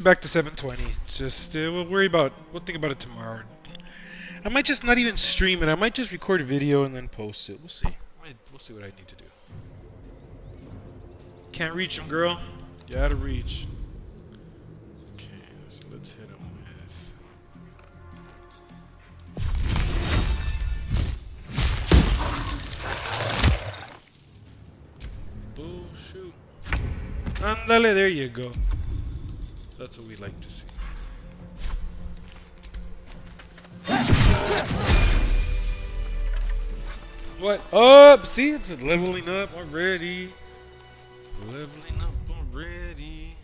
Back to 720. Just we'll think about it tomorrow. I might just not even stream it. I might just record a video and then post it. We'll see. We'll see what I need to do. Can't reach him, girl. You out of reach. Okay, so let's hit him with bullshit. Andale, there you go. That's what we like to see. What up? See, it's leveling up already. Leveling up already.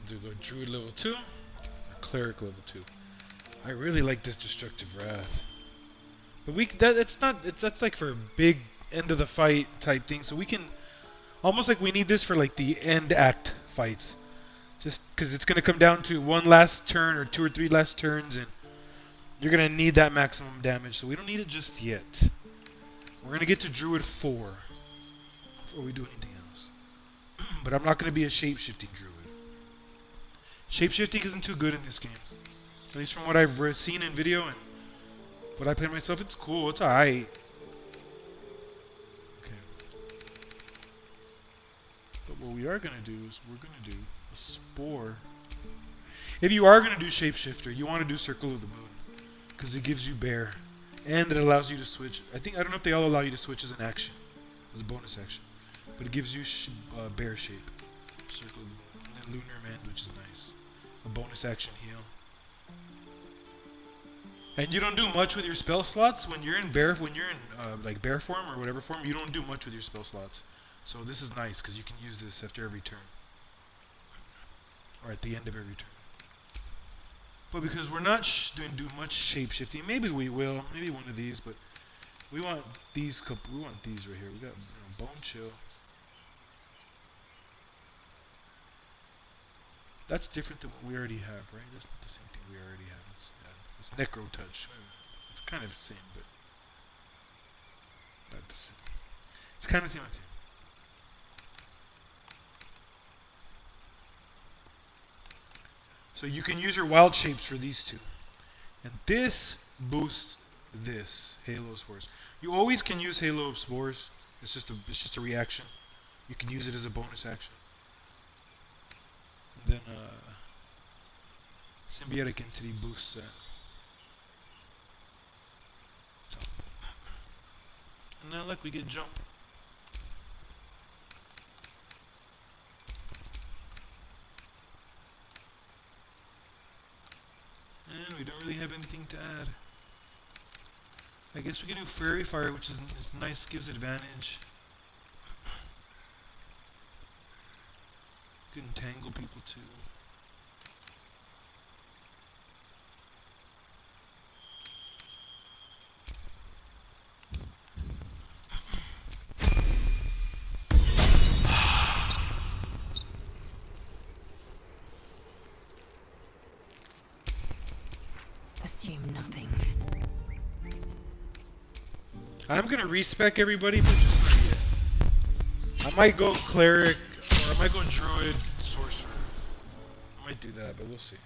Do go Druid level 2 or Cleric level 2. I really like this Destructive Wrath. But that's like for a big end of the fight type thing. So we can almost like we need this for like the end act fights. Just because it's going to come down to one last turn or 2 or 3 last turns, and you're going to need that maximum damage. So we don't need it just yet. We're going to get to Druid 4 before we do anything else. But I'm not going to be a shape-shifting Druid. Shape-shifting isn't too good in this game. At least from what I've seen in video and what I played myself, it's cool. It's alright. Okay. But what we are going to do is we're going to do a Spore. If you are going to do Shapeshifter, you want to do Circle of the Moon. Because it gives you Bear. And it allows you to switch. I don't know if they all allow you to switch as an action. As a bonus action. But it gives you Bear Shape. Circle of the Moon. And then Lunar Mend, which is nice. A bonus action heal. And you don't do much with your spell slots when you're in bear like bear form or whatever form. You don't do much with your spell slots. So this is nice because you can use this after every turn, or at the end of every turn. But because we're not doing much shape shifting, maybe we will. Maybe one of these, but we want these couple. We want these right here. We got Bone Chill. That's different than what we already have, right? That's not the same thing we already have. It's Necro Touch. It's kind of the same, but not the same. It's kind of the same. So you can use your wild shapes for these two. And this boosts this Halo of Spores. You always can use Halo of Spores. It's just a reaction. You can use it as a bonus action. And then Symbiotic Entity boosts that. And now look, we get Jump. And we don't really have anything to add. I guess we can do Fairy Fire, which is nice, gives advantage. You can tangle people too. Assume nothing. I'm gonna respec everybody, but just not yet. I might go Cleric, or I might go Druid, Sorcerer. I might do that, but we'll see.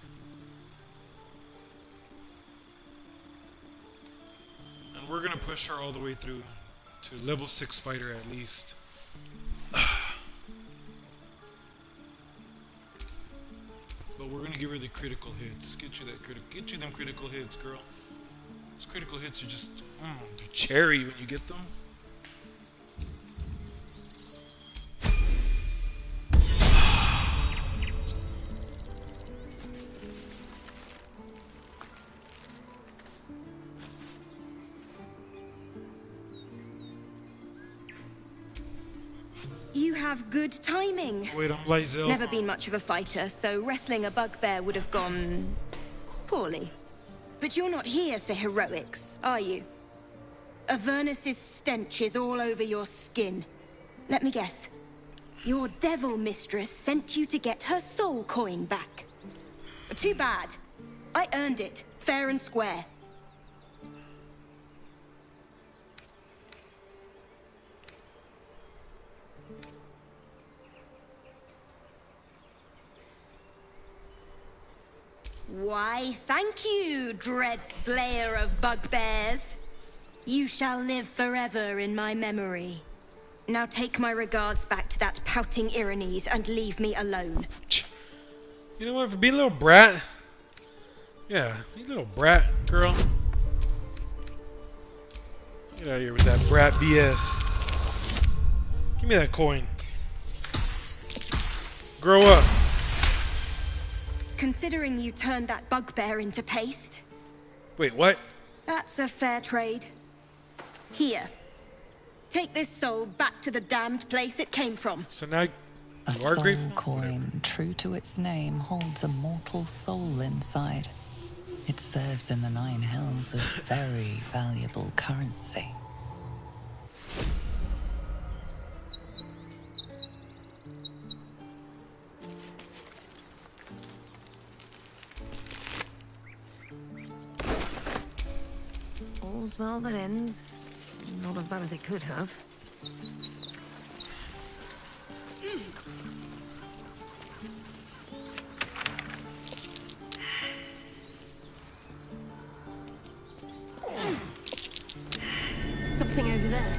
And we're gonna push her all the way through to level 6 fighter at least. But we're gonna give her the critical hits. Get you them critical hits, girl. Those critical hits are just they're cherry when you get them. You have good timing. Wait, I'm Lysel. Never been much of a fighter, so wrestling a bugbear would have gone poorly. But you're not here for heroics, are you? Avernus's stench is all over your skin. Let me guess. Your devil mistress sent you to get her soul coin back. Too bad. I earned it, fair and square. Why, thank you, dread slayer of bugbears. You shall live forever in my memory. Now take my regards back to that pouting Irenes and leave me alone. You know what, for being a little brat? Yeah, you little brat, girl. Get out of here with that brat BS. Give me that coin. Grow up. Considering you turned that bugbear into paste, Wait, what? that's a fair trade. Here. Take this soul back to the damned place it came from. So now A you are soul grateful? coin, true to its name, holds a mortal soul inside. It serves in the Nine Hells as very valuable currency. All's well that ends. Not as bad as it could have. Something over there.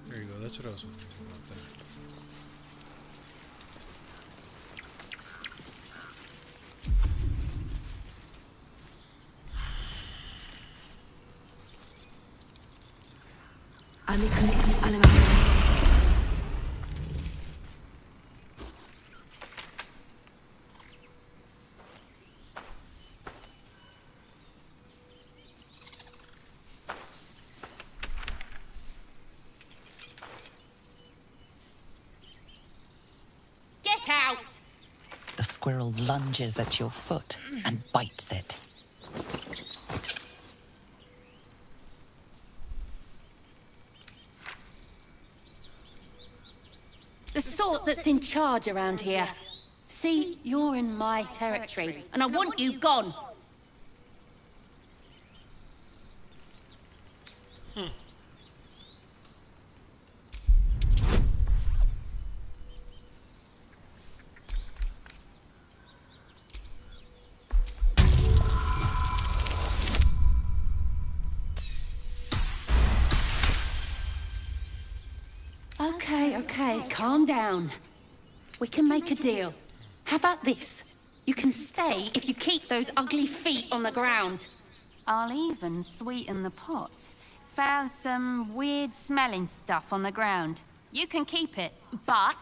There you go, that's what I was wondering about that. Amicus Alimentum. Get out! The squirrel lunges at your foot and bites it. The sort that's in charge around here. See, you're in my territory, and I want you gone. Okay, calm down. We can make a deal. How about this? You can stay if you keep those ugly feet on the ground. I'll even sweeten the pot. Found some weird smelling stuff on the ground. You can keep it, but...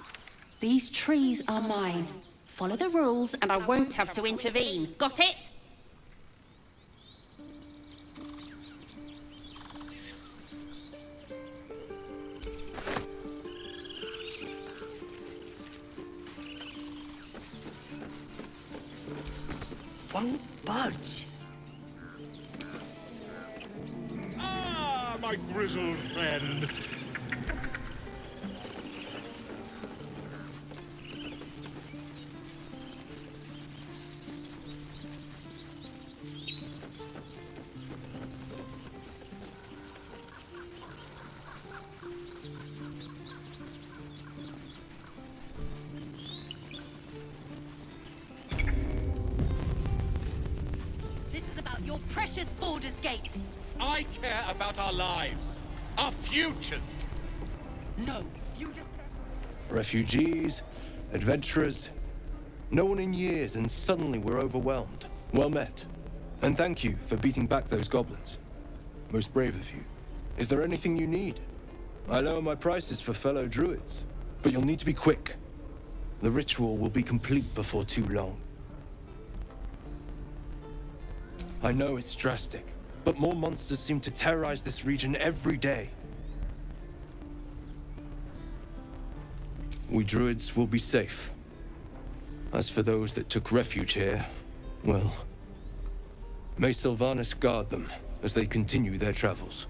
These trees are mine. Follow the rules and I won't have to intervene. Got it? Won't budge. Ah, my grizzled friend. This is about your precious Baldur's Gate. I care about our lives, our futures. No. Refugees, adventurers, no one in years, and suddenly we're overwhelmed. Well met. And thank you for beating back those goblins. Most brave of you. Is there anything you need? I lower my prices for fellow druids, but you'll need to be quick. The ritual will be complete before too long. I know it's drastic, but more monsters seem to terrorize this region every day. We druids will be safe. As for those that took refuge here, well, may Sylvanas guard them as they continue their travels.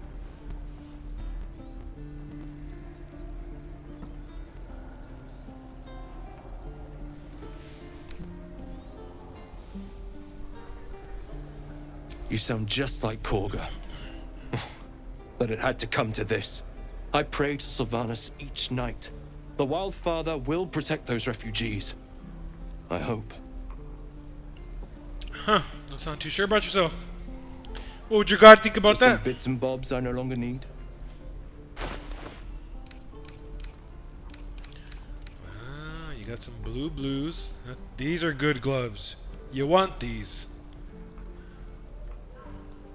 You sound just like Korga. But it had to come to this. I pray to Sylvanas each night. The Wildfather will protect those refugees. I hope. Huh. Don't sound too sure about yourself. What would your god think about Just some that? bits and bobs I no longer need. You got some blue blues. These are good gloves. You want these.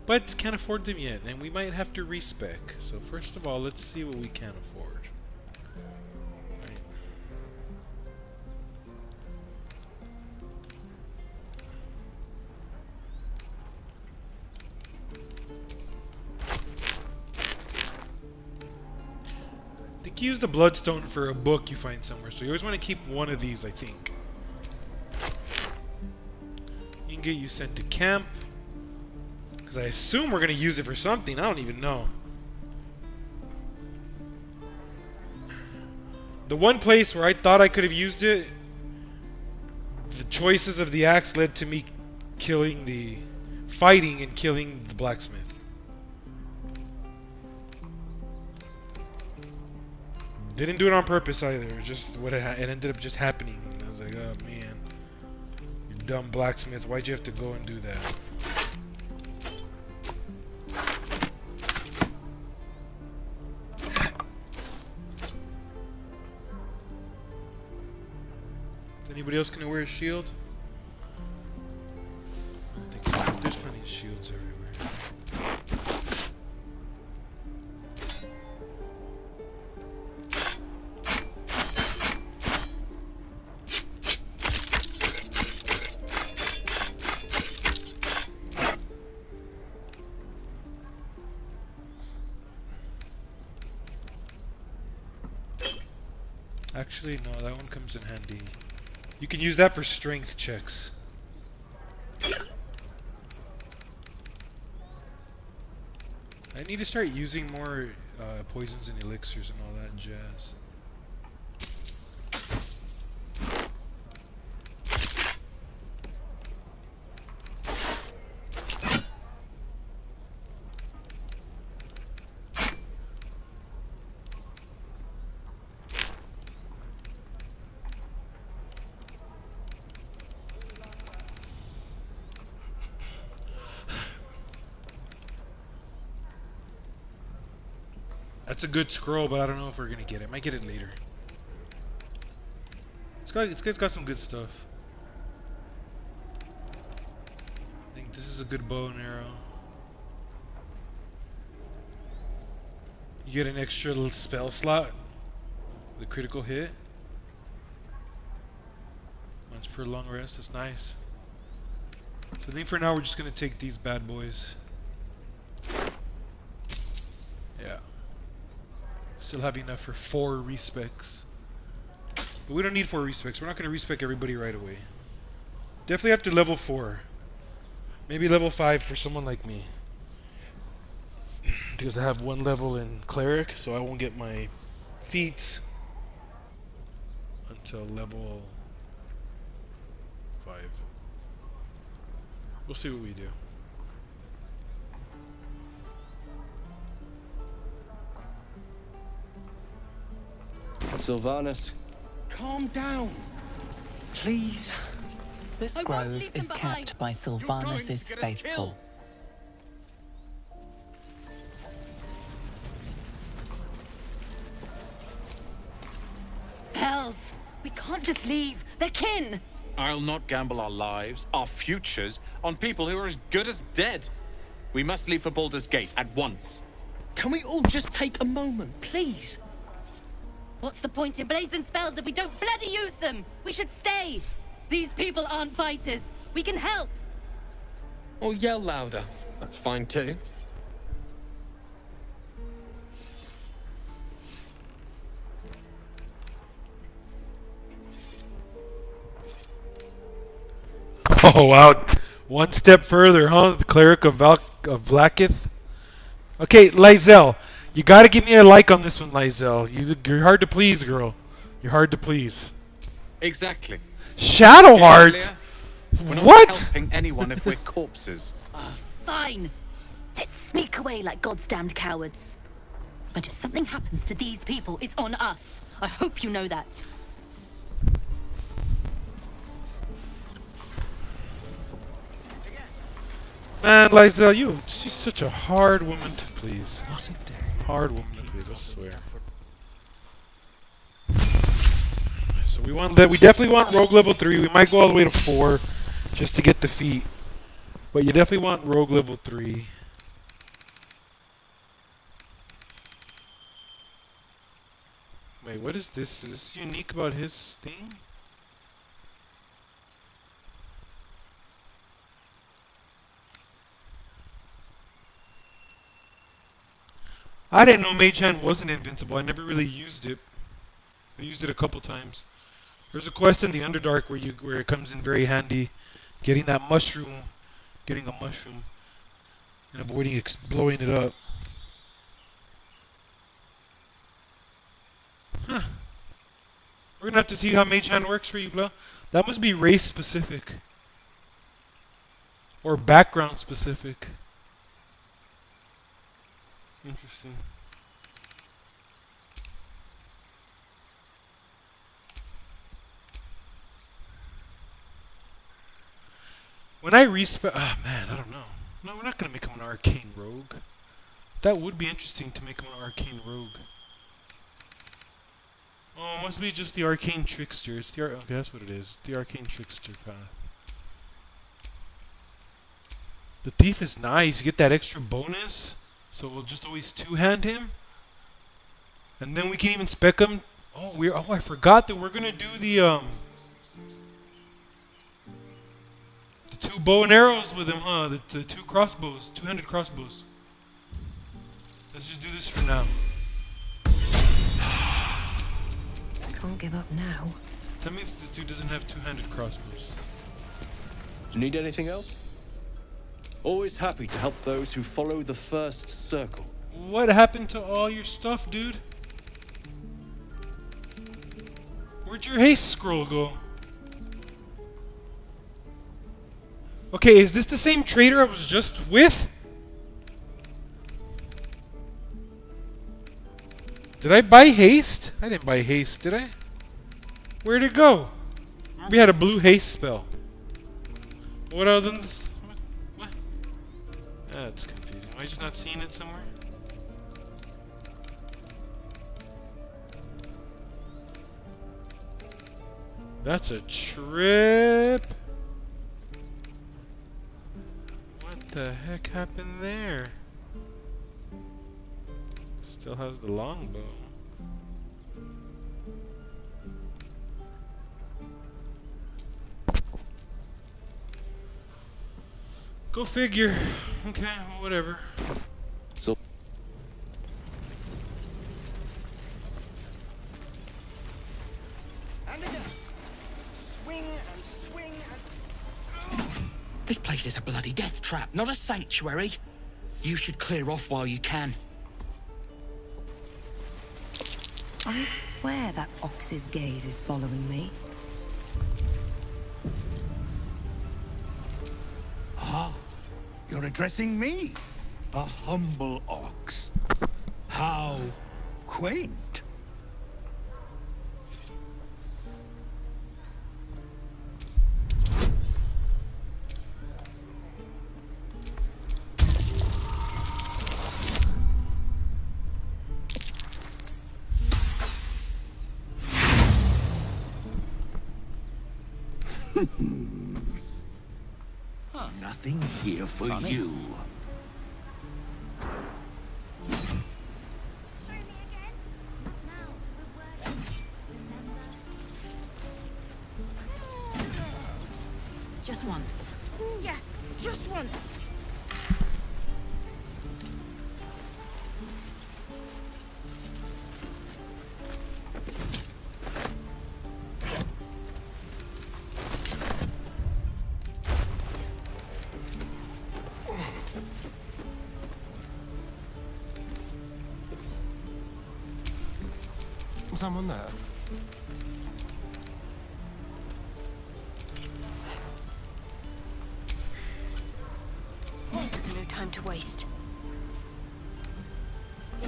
But can't afford them yet, and we might have to respec. So first of all, let's see what we can afford. Right. I think you use the bloodstone for a book you find somewhere, so you always want to keep one of these, I think. You can get you sent to camp. I assume we're going to use it for something. I don't even know. The one place where I thought I could have used it, the choices of the axe led to me fighting and killing the blacksmith. Didn't do it on purpose either. It just it ended up just happening. And I was like, oh man, you dumb blacksmith. Why'd you have to go and do that? Anybody else gonna wear a shield? I think so. There's plenty of shields everywhere. Actually, no, that one comes in handy. You can use that for strength checks. I need to start using more poisons and elixirs and all that jazz. That's a good scroll, but I don't know if we're gonna get it. Might get it later. It's got some good stuff. I think this is a good bow and arrow. You get an extra little spell slot. The critical hit. Once per long rest. That's nice. So I think for now we're just gonna take these bad boys. Yeah. Still have enough for 4 respecs. But we don't need 4 respecs. We're not going to respec everybody right away. Definitely after level 4. Maybe level 5 for someone like me. Because I have 1 level in cleric, so I won't get my feats until level 5. We'll see what we do. Sylvanas, calm down, please. This grove is kept by Sylvanas' faithful. Hells! We can't just leave. They're kin! I'll not gamble our lives, our futures, on people who are as good as dead. We must leave for Baldur's Gate at once. Can we all just take a moment, please? What's the point in blades and spells if we don't bloody use them? We should stay! These people aren't fighters. We can help! Or yell louder. That's fine too. Oh wow, one step further, huh? The cleric of Vlakith. Okay, Lizelle, you gotta give me a like on this one, Lizelle. You're hard to please, girl. You're hard to please. Exactly. Shadow Yeah, Heart? Leah, we're not What? helping anyone if we're corpses. Fine. Let's sneak away like God's damned cowards. But if something happens to these people, it's on us. I hope you know that. Man, Lizelle, she's such a hard woman to please. What a day. Hard woman to please, I swear. So we definitely want Rogue level 3. We might go all the way to 4 just to get the feat. But you definitely want Rogue level 3. Wait, what is this? Is this unique about his thing? I didn't know Mage Hand wasn't invincible. I never really used it. I used it a couple times. There's a quest in the Underdark where it comes in very handy, getting a mushroom, and avoiding blowing it up. Huh. We're gonna have to see how Mage Hand works for you, Blah. That must be race specific or background specific. Interesting. When I respec, man, I don't know. No, we're not gonna make him an arcane rogue. That would be interesting to make him an arcane rogue. Oh, it must be just the arcane trickster. It's the okay, that's what it is. It's the arcane trickster path. The thief is nice. You get that extra bonus. So we'll just always two-hand him, and then we can even spec him. Oh, I forgot that we're gonna do the 2 bow and arrows with him, huh? The 2 crossbows, 2-handed crossbows. Let's just do this for now. Can't give up now. Tell me if this dude doesn't have 2-handed crossbows. Need anything else? Always happy to help those who follow the first circle. What happened to all your stuff, dude? Where'd your haste scroll go? Okay, is this the same trader I was just with? Did I buy haste? I didn't buy haste, did I? Where'd it go? Remember we had a blue haste spell. What other than this? What? That's confusing. Am I just not seeing it somewhere? That's a trip. What the heck happened there? Still has the longbow. Go figure. Okay, well, whatever. So This place is a bloody death trap, not a sanctuary. You should clear off while you can. I'd swear that ox's gaze is following me. Ah, you're addressing me, a humble ox. How quaint. Nothing here for you. Just once. Yeah, just once. Someone there? There's no time to waste. I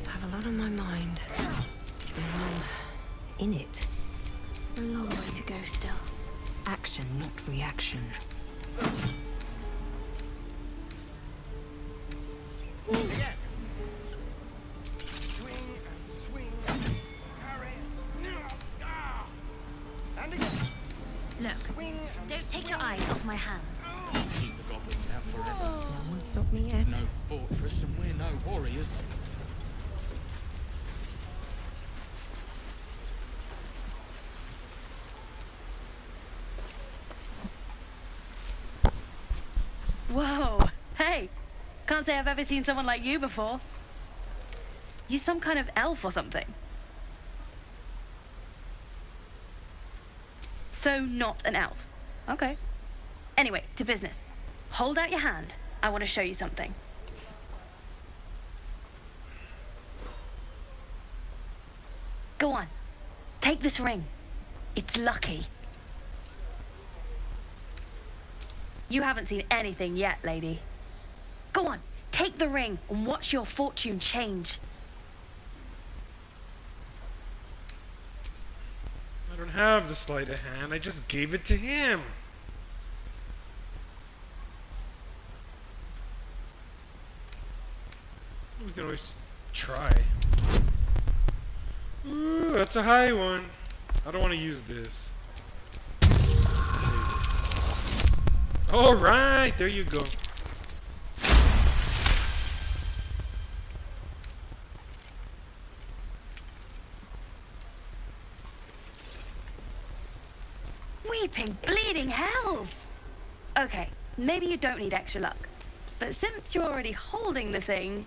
have a lot on my mind. Well, in it. A long way to go still. Action, not reaction. Look, don't take your eyes off my hands. Keep the goblins out forever. No one stopped me yet. No fortress and we're no warriors. Whoa! Hey! Can't say I've ever seen someone like you before. You some kind of elf or something? So not an elf. Okay. Anyway, to business. Hold out your hand. I want to show you something. Go on. Take this ring. It's lucky. You haven't seen anything yet, lady. Go on, take the ring and watch your fortune change. I don't have the sleight of hand. I just gave it to him. We can always try. Ooh, that's a high one. I don't want to use this. Alright, there you go. Weeping, bleeding hells! Okay, maybe you don't need extra luck. But since you're already holding the thing,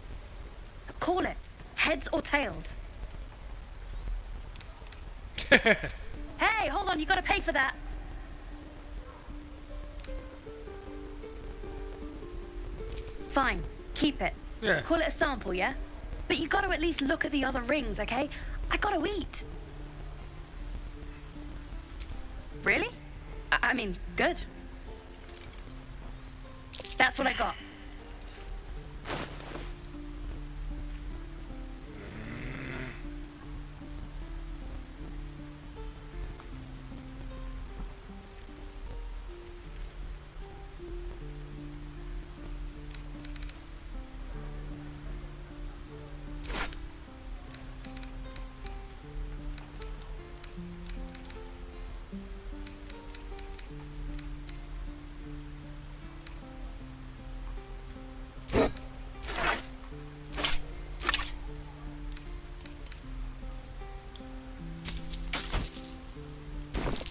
call it. Heads or tails. Hey, hold on, you gotta pay for that. Fine, keep it. Yeah. Call it a sample, yeah? But you gotta at least look at the other rings, okay? I gotta eat. Really? I mean, good. That's what I got.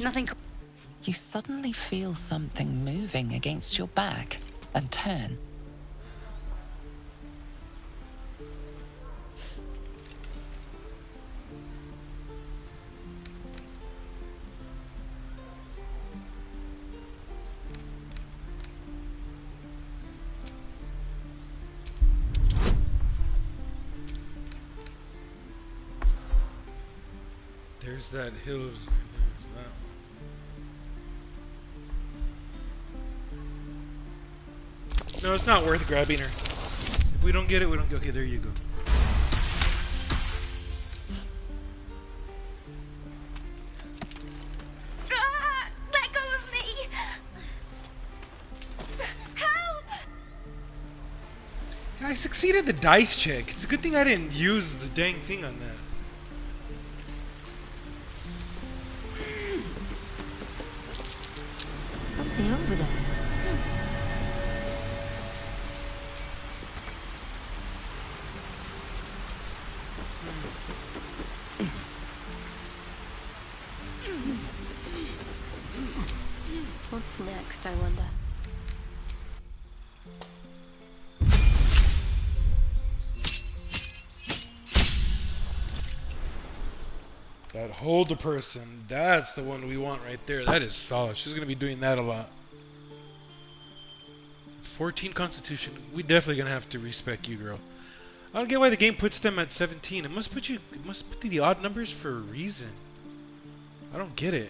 Nothing. You suddenly feel something moving against your back and turn. There's that hill. There's that. No, it's not worth grabbing her. If we don't get it, we don't go. Okay, there you go. Ah, let go of me! Help! Yeah, I succeeded the dice check. It's a good thing I didn't use the dang thing on that. Something over there. What's next, I wonder? That hold the person. That's the one we want right there. That is solid. She's going to be doing that a lot. 14 Constitution. We definitely going to have to respec you, girl. I don't get why the game puts them at 17. It must put the odd numbers for a reason. I don't get it.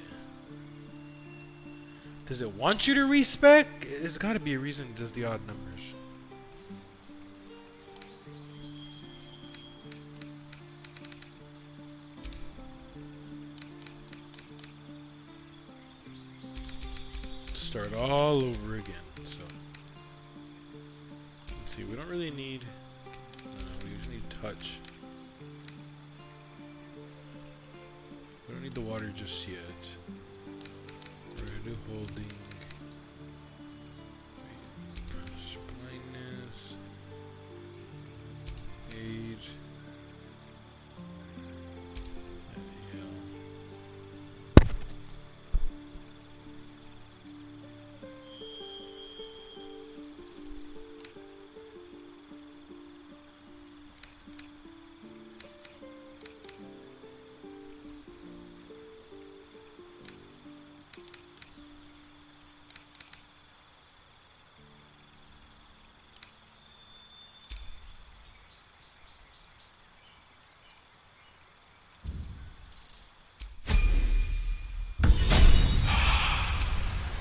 Does it want you to respec? There's got to be a reason it does the odd numbers. Start all over again. So let's see. We don't really need. We just need touch. We don't need the water just yet. We're gonna do holding. Blindness. Age.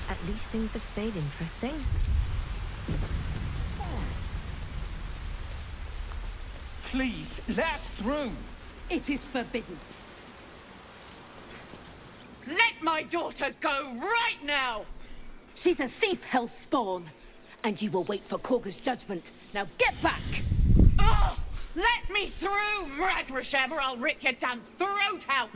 At least things have stayed interesting. Please, let us through. It is forbidden. Let my daughter go right now! She's a thief, hellspawn. And you will wait for Korga's judgment. Now get back! Oh! Let me through, Mragrashem, or I'll rip your damn throat out!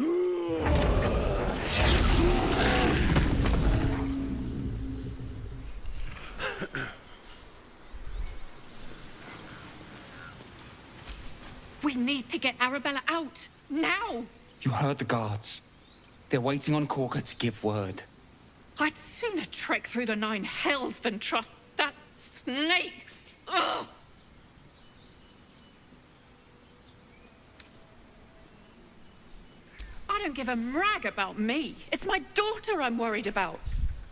We need to get Arabella out, now! You heard the guards. They're waiting on Korga to give word. I'd sooner trek through the 9 hells than trust that snake! Ugh! I don't give a rag about me. It's my daughter I'm worried about.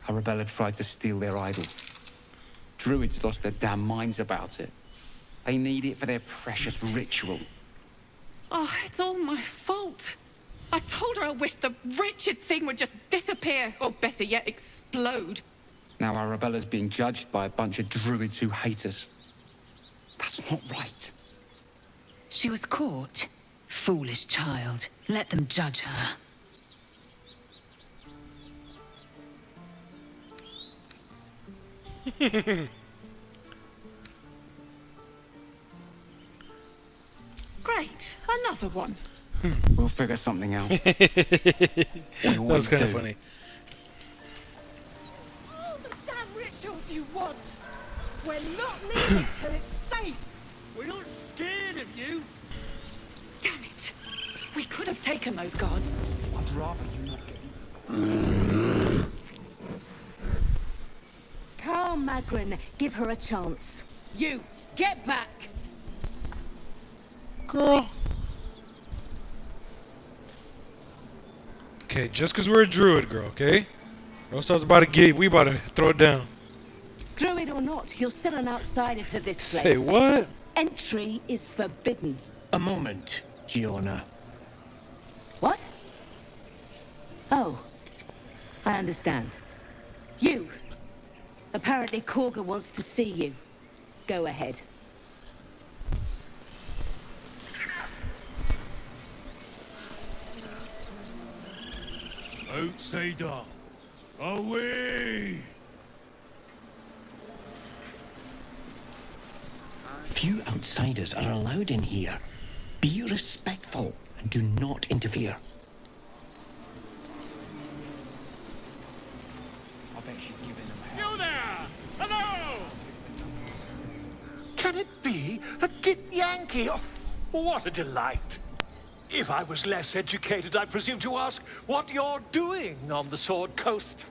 Arabella tried to steal their idol. Druids lost their damn minds about it. They need it for their precious ritual. Oh, it's all my fault. I told her I wished the wretched thing would just disappear, or better yet, explode. Now Arabella's being judged by a bunch of druids who hate us. That's not right. She was caught. Foolish child. Let them judge her. Great, another one. We'll figure something out. That was kind of funny. All the damn rituals you want. We're not leaving till it's safe. We're not scared of you. Damn it. We could have taken those guards. I'd rather you not get... Calm, Magrin. Give her a chance. You, get back! Girl. Okay, just because we're a druid, girl, okay? Or else I was about to get, we about to throw it down. Druid or not, you're still an outsider to this place. Say what? Entry is forbidden. A moment, Giona. What? Oh, I understand. You. Apparently Korga wants to see you. Go ahead. Outsider. Away! Few outsiders are allowed in here. Be respectful and do not interfere. I bet she's giving them You there! Hello! Can it be a Gith Yankee? Oh, what a delight. If I was less educated, I presume to ask what you're doing on the Sword Coast.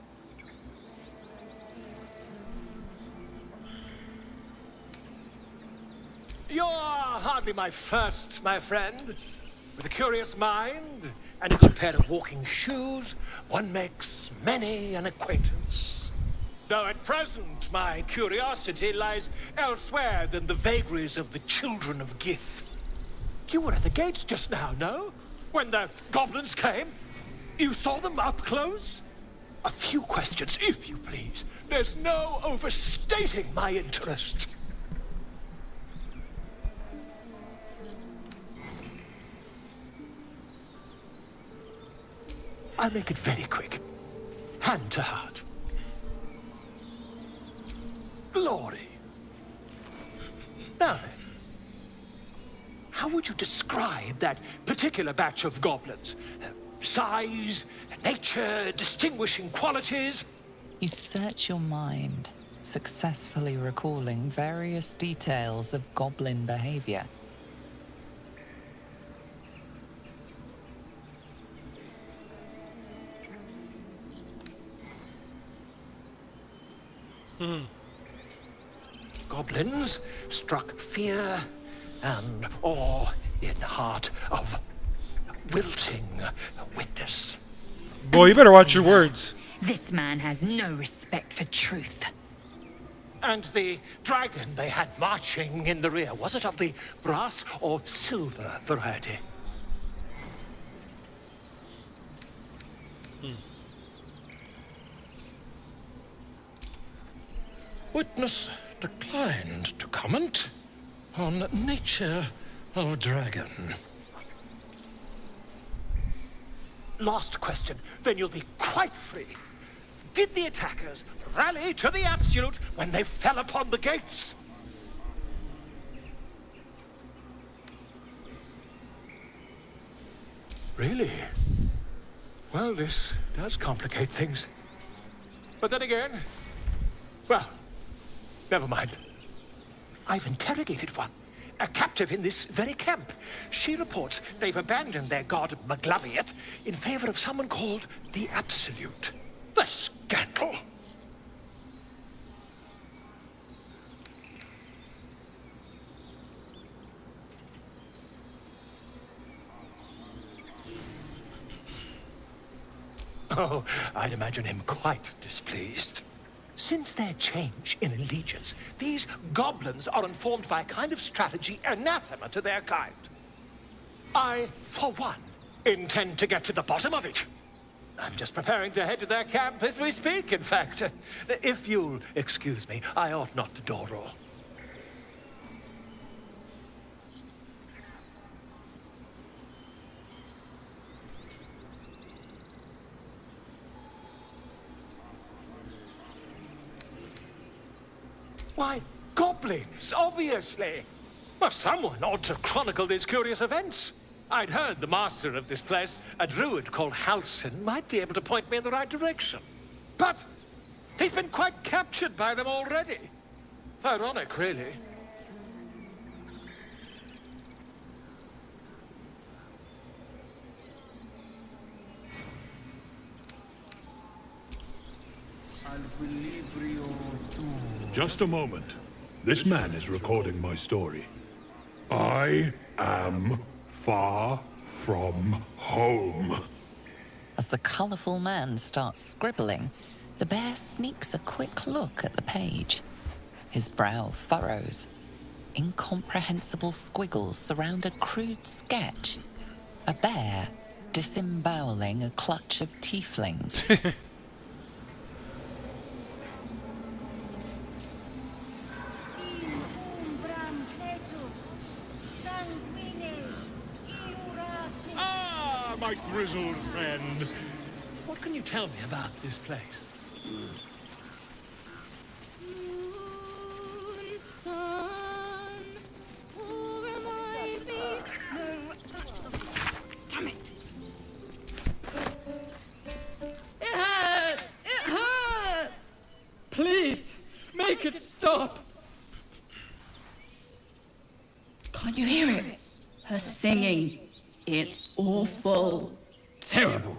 You're hardly my first, my friend. With a curious mind and a good pair of walking shoes, one makes many an acquaintance. Though at present, my curiosity lies elsewhere than the vagaries of the children of Gith. You were at the gates just now, no? When the goblins came? You saw them up close? A few questions, if you please. There's no overstating my interest. I'll make it very quick. Hand to heart. Glory. Now then, how would you describe that particular batch of goblins? Size, nature, distinguishing qualities? You search your mind, successfully recalling various details of goblin behavior. Goblins struck fear and awe in heart of wilting witness. Boy, you better watch your words. This man has no respect for truth. And the dragon they had marching in the rear, was it of the brass or silver variety? Witness declined to comment on nature of dragon. Last question, then you'll be quite free. Did the attackers rally to the absolute when they fell upon the gates? Really? Well, this does complicate things. But then again, well, never mind. I've interrogated one, a captive in this very camp. She reports they've abandoned their god Maglabiet in favor of someone called the Absolute. The scandal! Oh, I'd imagine him quite displeased. Since their change in allegiance, these goblins are informed by a kind of strategy anathema to their kind. I, for one, intend to get to the bottom of it. I'm just preparing to head to their camp as we speak, in fact. If you'll excuse me, I ought not to door roll. Why, goblins, obviously. Well, someone ought to chronicle these curious events. I'd heard the master of this place, a druid called Halsin, might be able to point me in the right direction. But he's been quite captured by them already. Ironic, really. Just a moment. This man is recording my story. I am far from home. As the colourful man starts scribbling, the bear sneaks a quick look at the page. His brow furrows. Incomprehensible squiggles surround a crude sketch. A bear disemboweling a clutch of tieflings. My grizzled friend. What can you tell me about this place? Damn it! It hurts! It hurts! Please, make it stop! Can't you hear it? Her singing. It's awful. Terrible.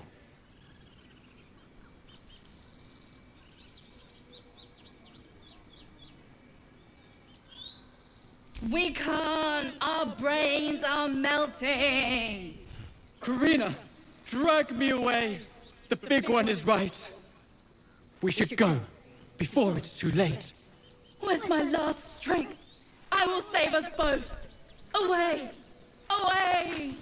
We can't. Our brains are melting. Karina, drag me away. The big one is right. We should go before it's too late. With my last strength, I will save us both. Away. away.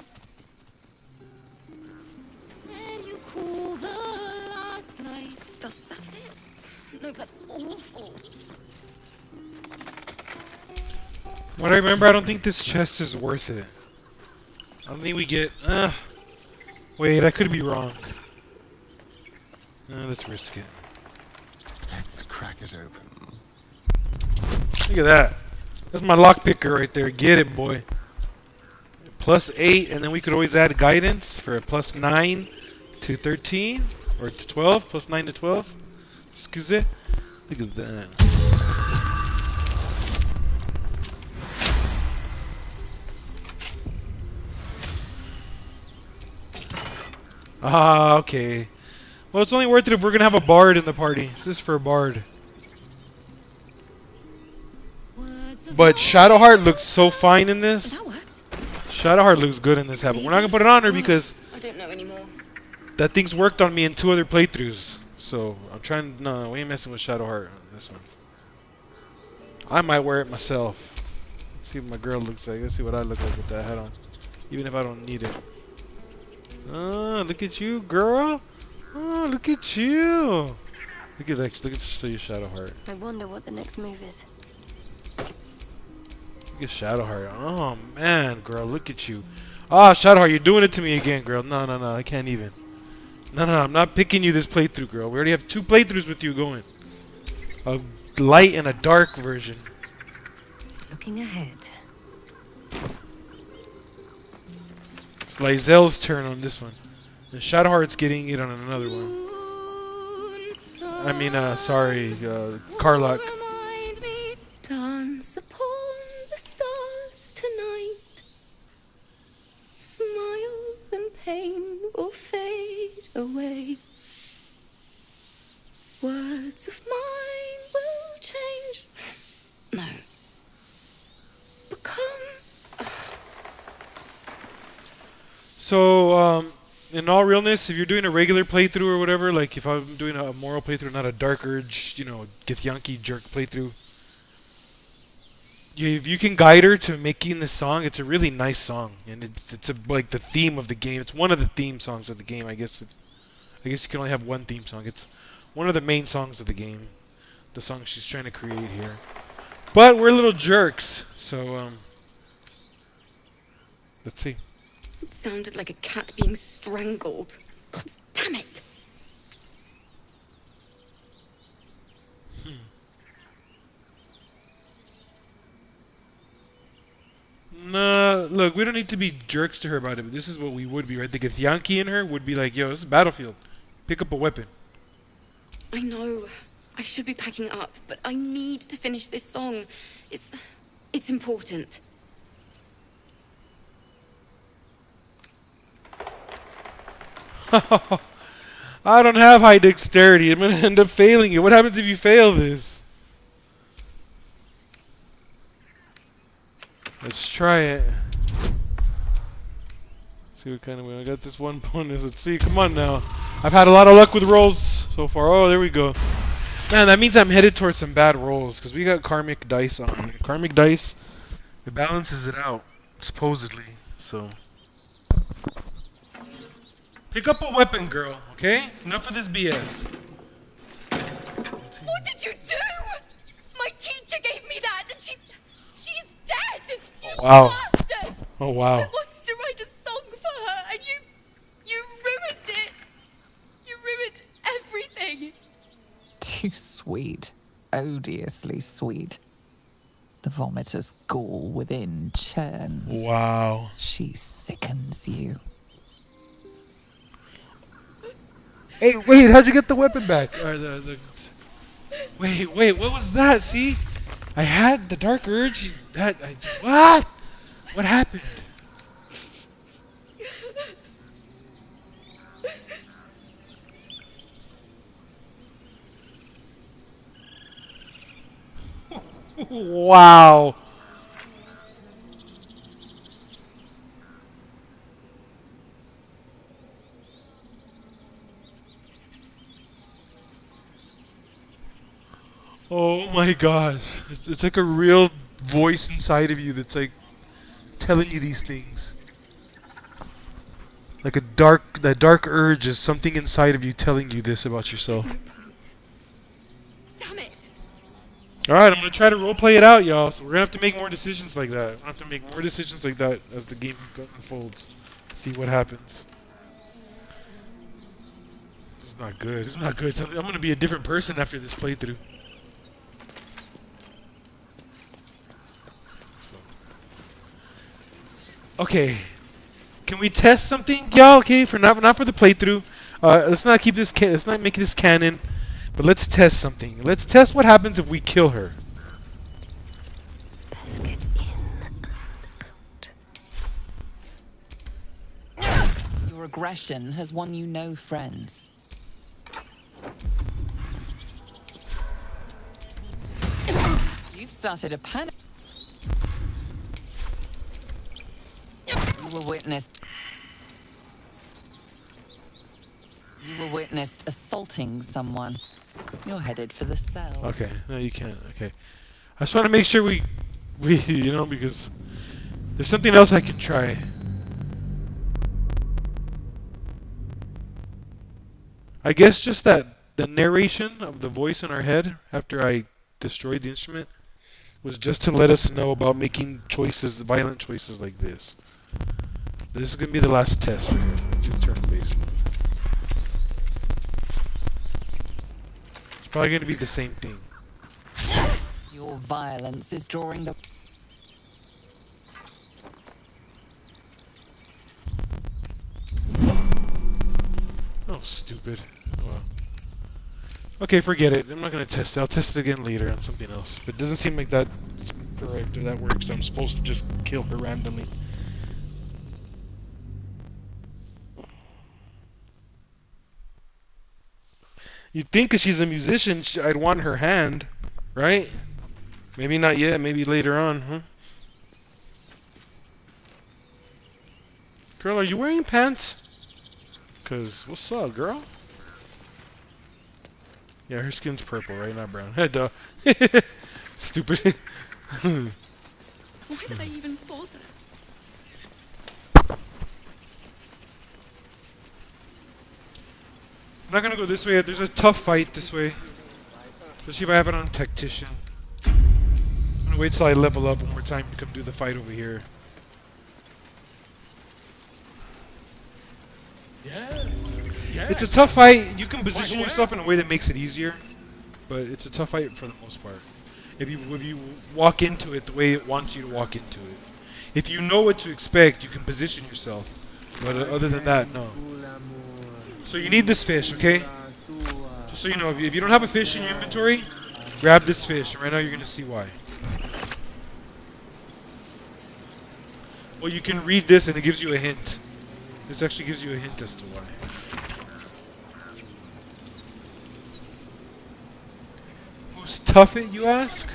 When you call the last night. Does that fit? No, that's awful. What I remember, I don't think this chest is worth it. I don't think we get... wait, I could be wrong. Let's risk it. Let's crack it open. Look at that. That's my lockpicker right there. Get it, boy. +8, and then we could always add guidance for a +9 to 13, or to 12, +9 to 12. Excuse me. Look at that. Ah, okay. Well, it's only worth it if we're gonna have a bard in the party. It's just for a bard. But Shadowheart looks so fine in this. Shadowheart looks good in this habit. We're not gonna put it on her because I don't know anymore. that thing's worked on me in 2 other playthroughs. So I'm trying. No, we ain't messing with Shadowheart on this one. I might wear it myself. Let's see what my girl looks like. Let's see what I look like with that hat on, even if I don't need it. Oh, look at you, girl. Oh, look at you. Look at that. Look at show you Shadowheart. I wonder what the next move is. Look at Shadowheart. Oh man, girl, look at you. Ah, Shadowheart, you're doing it to me again, girl. No, no, no, I can't even. No, no, I'm not picking you this playthrough, girl. We already have 2 playthroughs with you going. A light and a dark version. Looking ahead. It's Lyzel's turn on this one. And Shadowheart's getting it on another one. I mean, sorry, Karlach. Dance upon the stars tonight. Smile and pain will fade away. Words of mine will change. No. Become. So, in all realness, if you're doing a regular playthrough or whatever, like if I'm doing a moral playthrough, not a Dark Urge, you know, Githyanki jerk playthrough, if you can guide her to making this song, it's a really nice song, and it's like the theme of the game. It's one of the theme songs of the game. I guess you can only have one theme song. It's one of the main songs of the game, the song she's trying to create here. But we're little jerks, so let's see. It sounded like a cat being strangled. God damn it! Nah, look, we don't need to be jerks to her about it, but this is what we would be, right? The Githyanki in her would be like, yo, this is Battlefield. Pick up a weapon. I know. I should be packing up, but I need to finish this song. It's important. I don't have high dexterity. I'm gonna end up failing it. What happens if you fail this? Let's try it. See what kind of way. I got this one bonus. Let's see. Come on now. I've had a lot of luck with rolls so far. Oh, there we go. Man, that means I'm headed towards some bad rolls because we got karmic dice on. Karmic dice, it balances it out, supposedly. So, pick up a weapon, girl. Okay? Enough of this BS. What did you do? My teacher gave me that, and she's dead. You Wow. bastard! Oh wow. I wanted to write a song for her, and you ruined it. You ruined everything. Too sweet. Odiously sweet. The vomitor's gall within churns. Wow. She sickens you. Hey, wait, how'd you get the weapon back? Or Wait, what was that? See? I had the Dark Urge. What? What happened? Wow. Oh my gosh. It's like a real voice inside of you that's like telling you these things. Like that dark urge is something inside of you telling you this about yourself. Damn it! Alright, I'm gonna try to roleplay it out, y'all. So we're gonna have to make more decisions like that. We're gonna have to make more decisions like that as the game unfolds. See what happens. This is not good. This is not good. I'm gonna be a different person after this playthrough. Okay. Can we test something, y'all? Okay, for not for the playthrough. Let's not keep this. Let's not make this canon. But let's test something. Let's test what happens if we kill her. Let's get in and out. Your aggression has won you no friends. You've started a panic. You were witnessed assaulting someone. You're headed for the cell. Okay, no, you can't. Okay, I just want to make sure we, you know, because there's something else I can try. I guess just that the narration of the voice in our head after I destroyed the instrument was just to let us know about making choices, violent choices like this. This is gonna be the last test. We're gonna do turn-based. It's probably gonna be the same thing. Your violence is drawing the... Oh, stupid. Wow. Okay, forget it. I'm not gonna test it. I'll test it again later on something else. But it doesn't seem like that's correct or that works. So I'm supposed to just kill her randomly. You'd think because she's a musician, I'd want her hand, right? Maybe not yet, maybe later on, huh? Girl, are you wearing pants? Because, what's up, girl? Yeah, her skin's purple, right? Not brown. Duh. Stupid. Why did I even bother? I'm not gonna go this way. There's a tough fight this way. Especially if I have it on Tactician. I'm gonna wait till I level up one more time to come do the fight over here. It's a tough fight. You can position yourself in a way that makes it easier, but it's a tough fight for the most part. If you walk into it the way it wants you to walk into it. If you know what to expect, you can position yourself. But other than that, no. So you need this fish, okay? Just so you know, if you don't have a fish in your inventory, grab this fish. Right now you're gonna see why. Well, you can read this and it gives you a hint. This actually gives you a hint as to why. Who's tough it, you ask?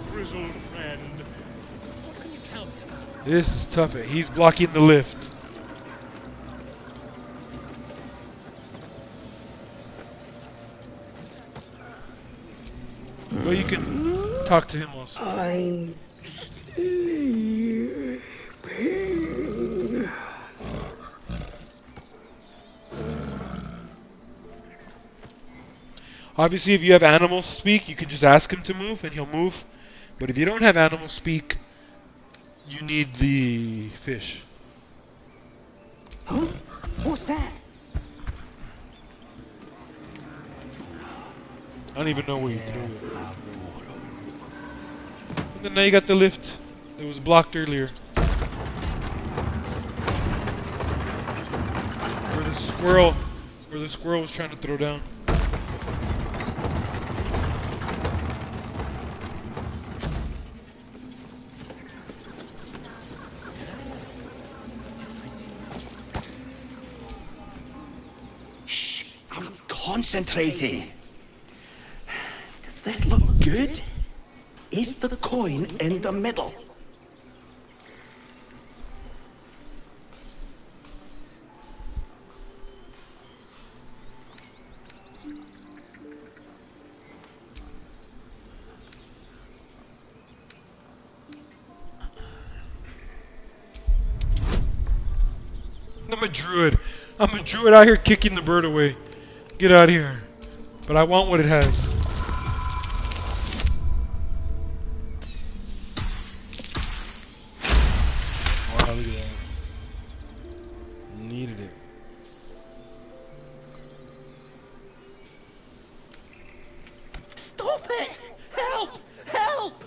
Grizzled friend. What can you tell me about? This is tough it. He's blocking the lift. Well, you can talk to him also. I'm sleeping. Obviously, if you have animals speak, you can just ask him to move and he'll move. But if you don't have animals speak, you need the fish. Huh? What's that? I don't even know where you threw it. And then now you got the lift. It was blocked earlier. Where the squirrel was trying to throw down. Shh, I'm concentrating. Does this look good? Is the coin in the middle? I'm a druid. I'm a druid out here kicking the bird away. Get out of here. But I want what it has. Wow, look at that. Needed it. Stop it! Help! Help!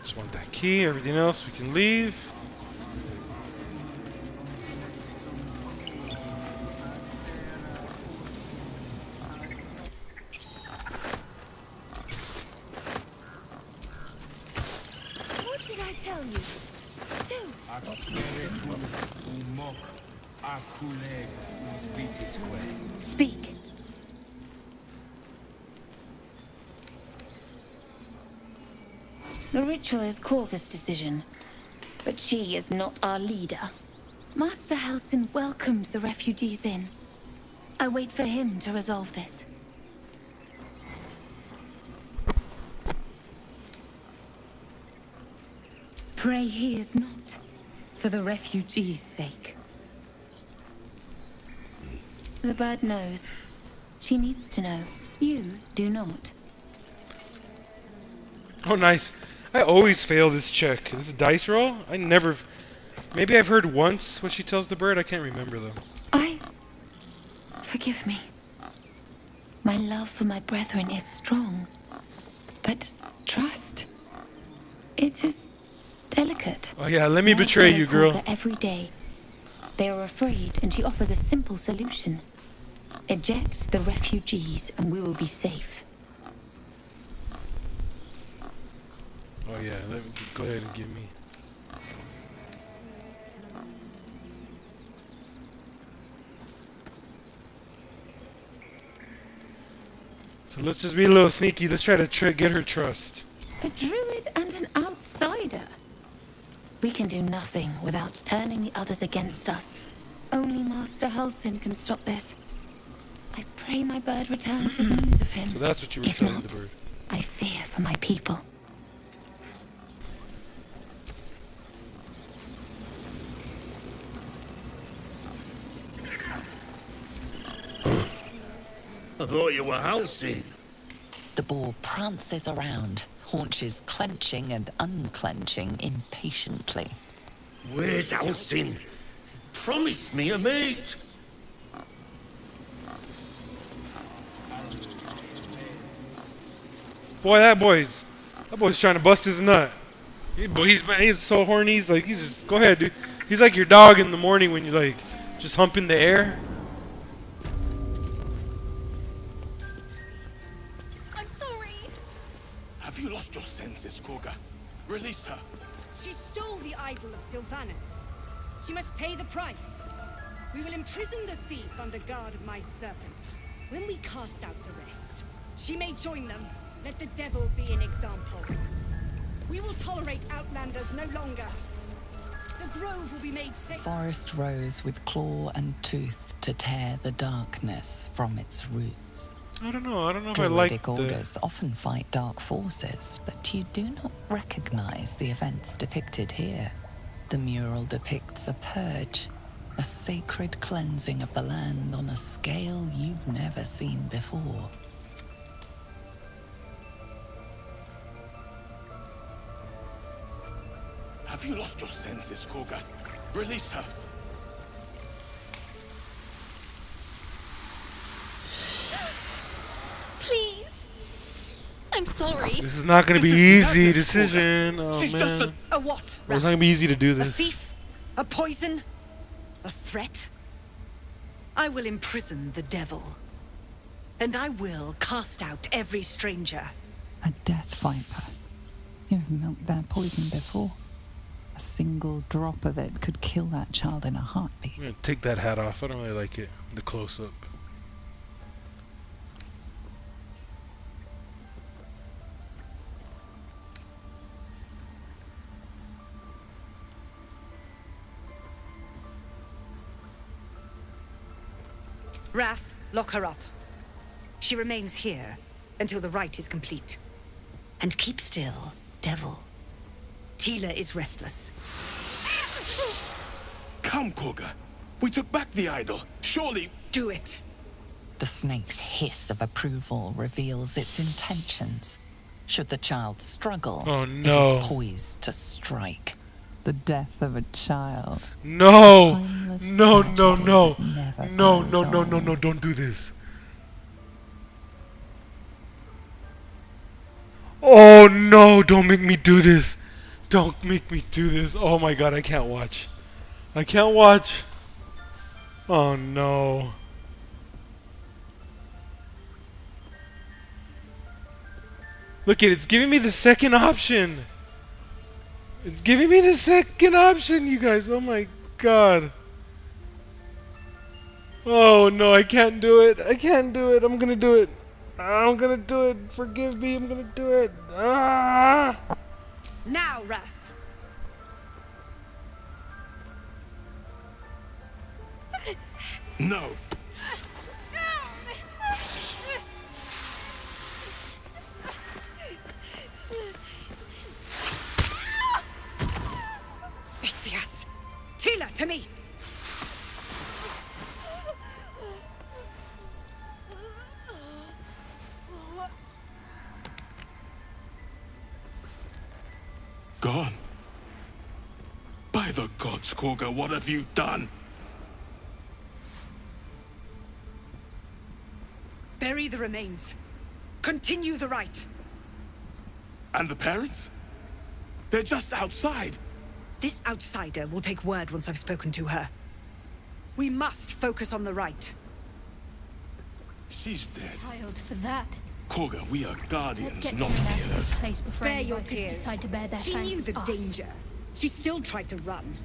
Just want that key. Everything else we can leave. What did I tell you? Shoo! Speak. The ritual is Korga's decision, but she is not our leader. Master Halsin welcomed the refugees in. I wait for him to resolve this. Pray he is not, for the refugees' sake. The bird knows. She needs to know. You do not. Oh, nice. I always fail this check. This is a dice roll? I never... Maybe I've heard once what she tells the bird. I can't remember, though. Forgive me. My love for my brethren is strong. But trust... it is delicate. Oh, yeah. Let me betray you, girl. Korga every day. They are afraid, and she offers a simple solution. Eject the refugees, and we will be safe. Oh, yeah. Go ahead and give me... So let's just be a little sneaky. Let's try to get her trust. A druid and an outsider. We can do nothing without turning the others against us. Only Master Halsin can stop this. I pray my bird returns with news of him. So that's what you were If telling not, the bird. I fear for my people. I thought you were Halsin. The boar prances around, haunches clenching and unclenching impatiently. Where's Halsin? Promise me a mate. Boy, that boy's trying to bust his nut. He's so horny. He's just go ahead, dude. He's like your dog in the morning when you like just hump in the air. I'm sorry. Have you lost your senses, Korga? Release her. She stole the idol of Sylvanus. She must pay the price. We will imprison the thief under guard of my serpent. When we cast out the rest, she may join them. Let the devil be an example. We will tolerate outlanders no longer. The grove will be made safe. Forest rose with claw and tooth to tear the darkness from its roots. I don't know if I like Druidic orders often fight dark forces, but you do not recognize the events depicted here. The mural depicts a purge, a sacred cleansing of the land on a scale you've never seen before. Have you lost your senses, Korga? Release her. Please. I'm sorry. This is not going to be easy decision. Oh She's man. just a what? Well, it's not going to be easy to do A this. thief? A poison? A threat? I will imprison the devil. And I will cast out every stranger. A death viper. You've milked their poison before. A single drop of it could kill that child in a heartbeat. I'm going to take that hat off. I don't really like it. The close-up. Wrath, lock her up. She remains here until the rite is complete. And keep still, devil. Tila is restless. Come, Korga. We took back the idol. Surely... Do it. The snake's hiss of approval reveals its intentions. Should the child struggle, oh, no. it is poised to strike. The death of a child. No! A no, no, no. No, no, no, no, no, don't do this. Oh no, don't make me do this. Don't make me do this. Oh my god, I can't watch. I can't watch. Oh no. Look at it, it's giving me the second option. It's giving me the second option, you guys. Oh my god. Oh no, I can't do it. I can't do it. I'm gonna do it. I'm gonna do it. Forgive me. I'm gonna do it. Ah! Now, Wrath. No. Ithias. Tila, to me. Gone. By the gods, Korga, what have you done? Bury the remains. Continue the rite. And the parents? They're just outside. This outsider will take word once I've spoken to her. We must focus on the rite. She's dead. Child for that. Korga, we are guardians, Let's get not out of this killers. place before Spare your writers tears. decide to bear their She fangs knew the us. danger. She still tried to run.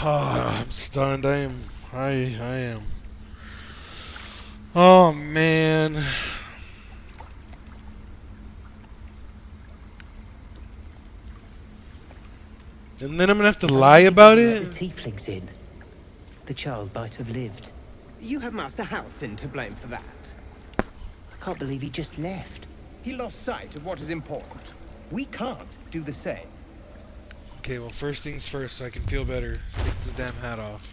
I'm stunned. I am. Oh man. And then I'm gonna have to lie about it? The tieflings in. The child might have lived. You have Master Halcyon to blame for that. I can't believe he just left. He lost sight of what is important. We can't do the same. Okay, well, first things first, so I can feel better. Let's take this damn hat off.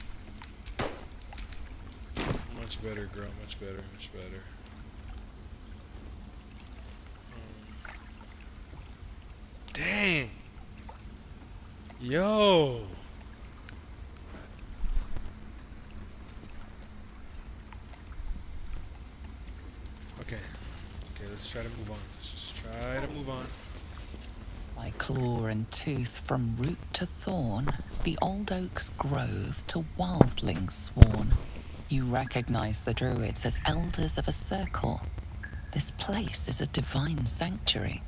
Much better, girl. Much better. Much better. Dang. Yo. Okay. Okay, let's try to move on. Let's just try to move on. By claw and tooth from root to thorn, the old oak's grove to wildlings sworn. You recognize the druids as elders of a circle. This place is a divine sanctuary.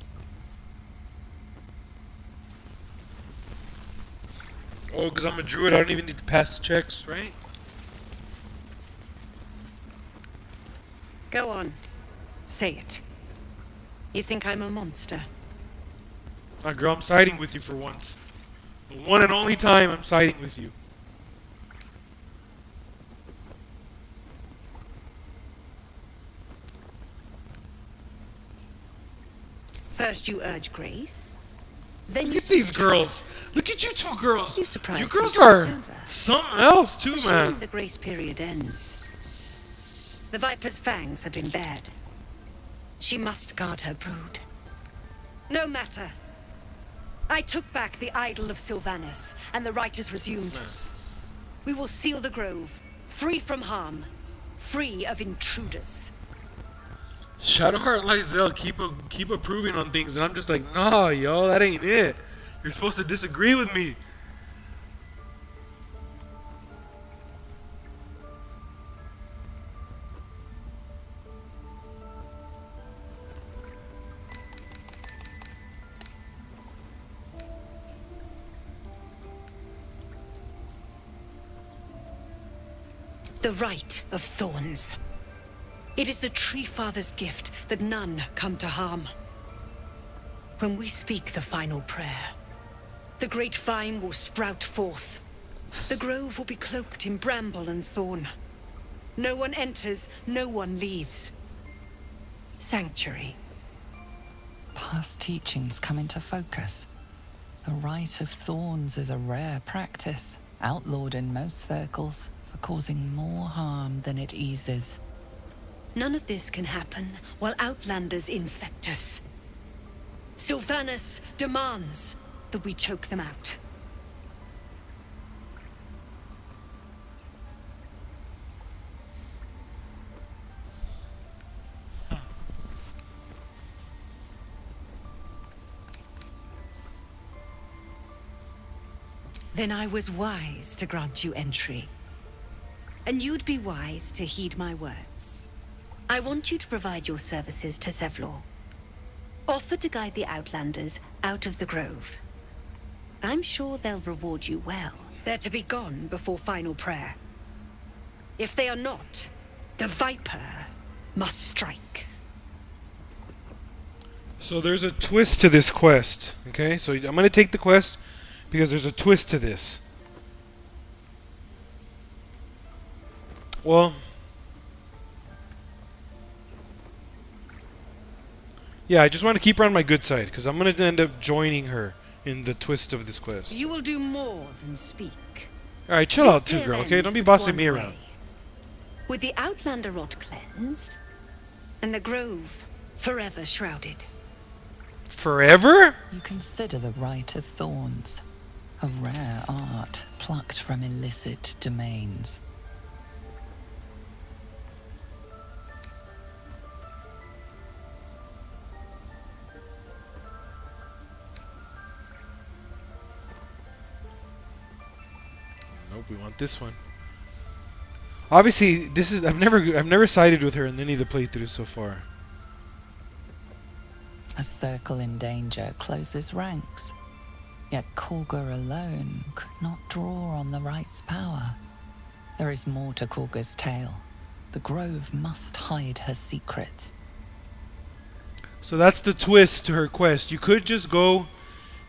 Oh, because I'm a druid, I don't even need to pass checks, right? Go on. Say it. You think I'm a monster? Girl, I'm siding with you for once. The one and only time I'm siding with you. First you urge grace, then you Look at these girls. Look at you two girls. You surprised You girls me, are Silver. something else too, Shame man. the grace period ends. The Viper's fangs have been bared. She must guard her brood. No matter. I took back the idol of Sylvanus, and the rite is resumed. We will seal the grove, free from harm, free of intruders. Shadowheart Lysel keep approving on things, and I'm just like, nah, yo, that ain't it. You're supposed to disagree with me. The Rite of Thorns. It is the Tree Father's gift that none come to harm. When we speak the final prayer, The great vine will sprout forth. The grove will be cloaked in bramble and thorn. No one enters, no one leaves. Sanctuary. Past teachings come into focus. The Rite of Thorns is a rare practice, outlawed in most circles for causing more harm than it eases. None of this can happen while Outlanders infect us. Sylvanas demands that we choke them out. Then I was wise to grant you entry. And you'd be wise to heed my words. I want you to provide your services to Zevlor. Offer to guide the Outlanders out of the grove. I'm sure they'll reward you well. They're to be gone before final prayer. If they are not, the Viper must strike. So there's a twist to this quest, okay? So I'm going to take the quest because there's a twist to this. Well, yeah, I just want to keep her on my good side because I'm going to end up joining her in the twist of this quest. You will do more than speak. Alright, chill out too, girl, okay? Don't be bossing me around. With the Outlander rot cleansed, and the grove forever shrouded. Forever? You consider the Rite of Thorns, a rare art plucked from illicit domains. Nope, we want this one. Obviously, this is I've never sided with her in any of the playthroughs so far. A circle in danger closes ranks. Yet Kulgur alone could not draw on the Rite's power. There is more to Kulgur's tale. The grove must hide her secrets. So that's the twist to her quest. You could just go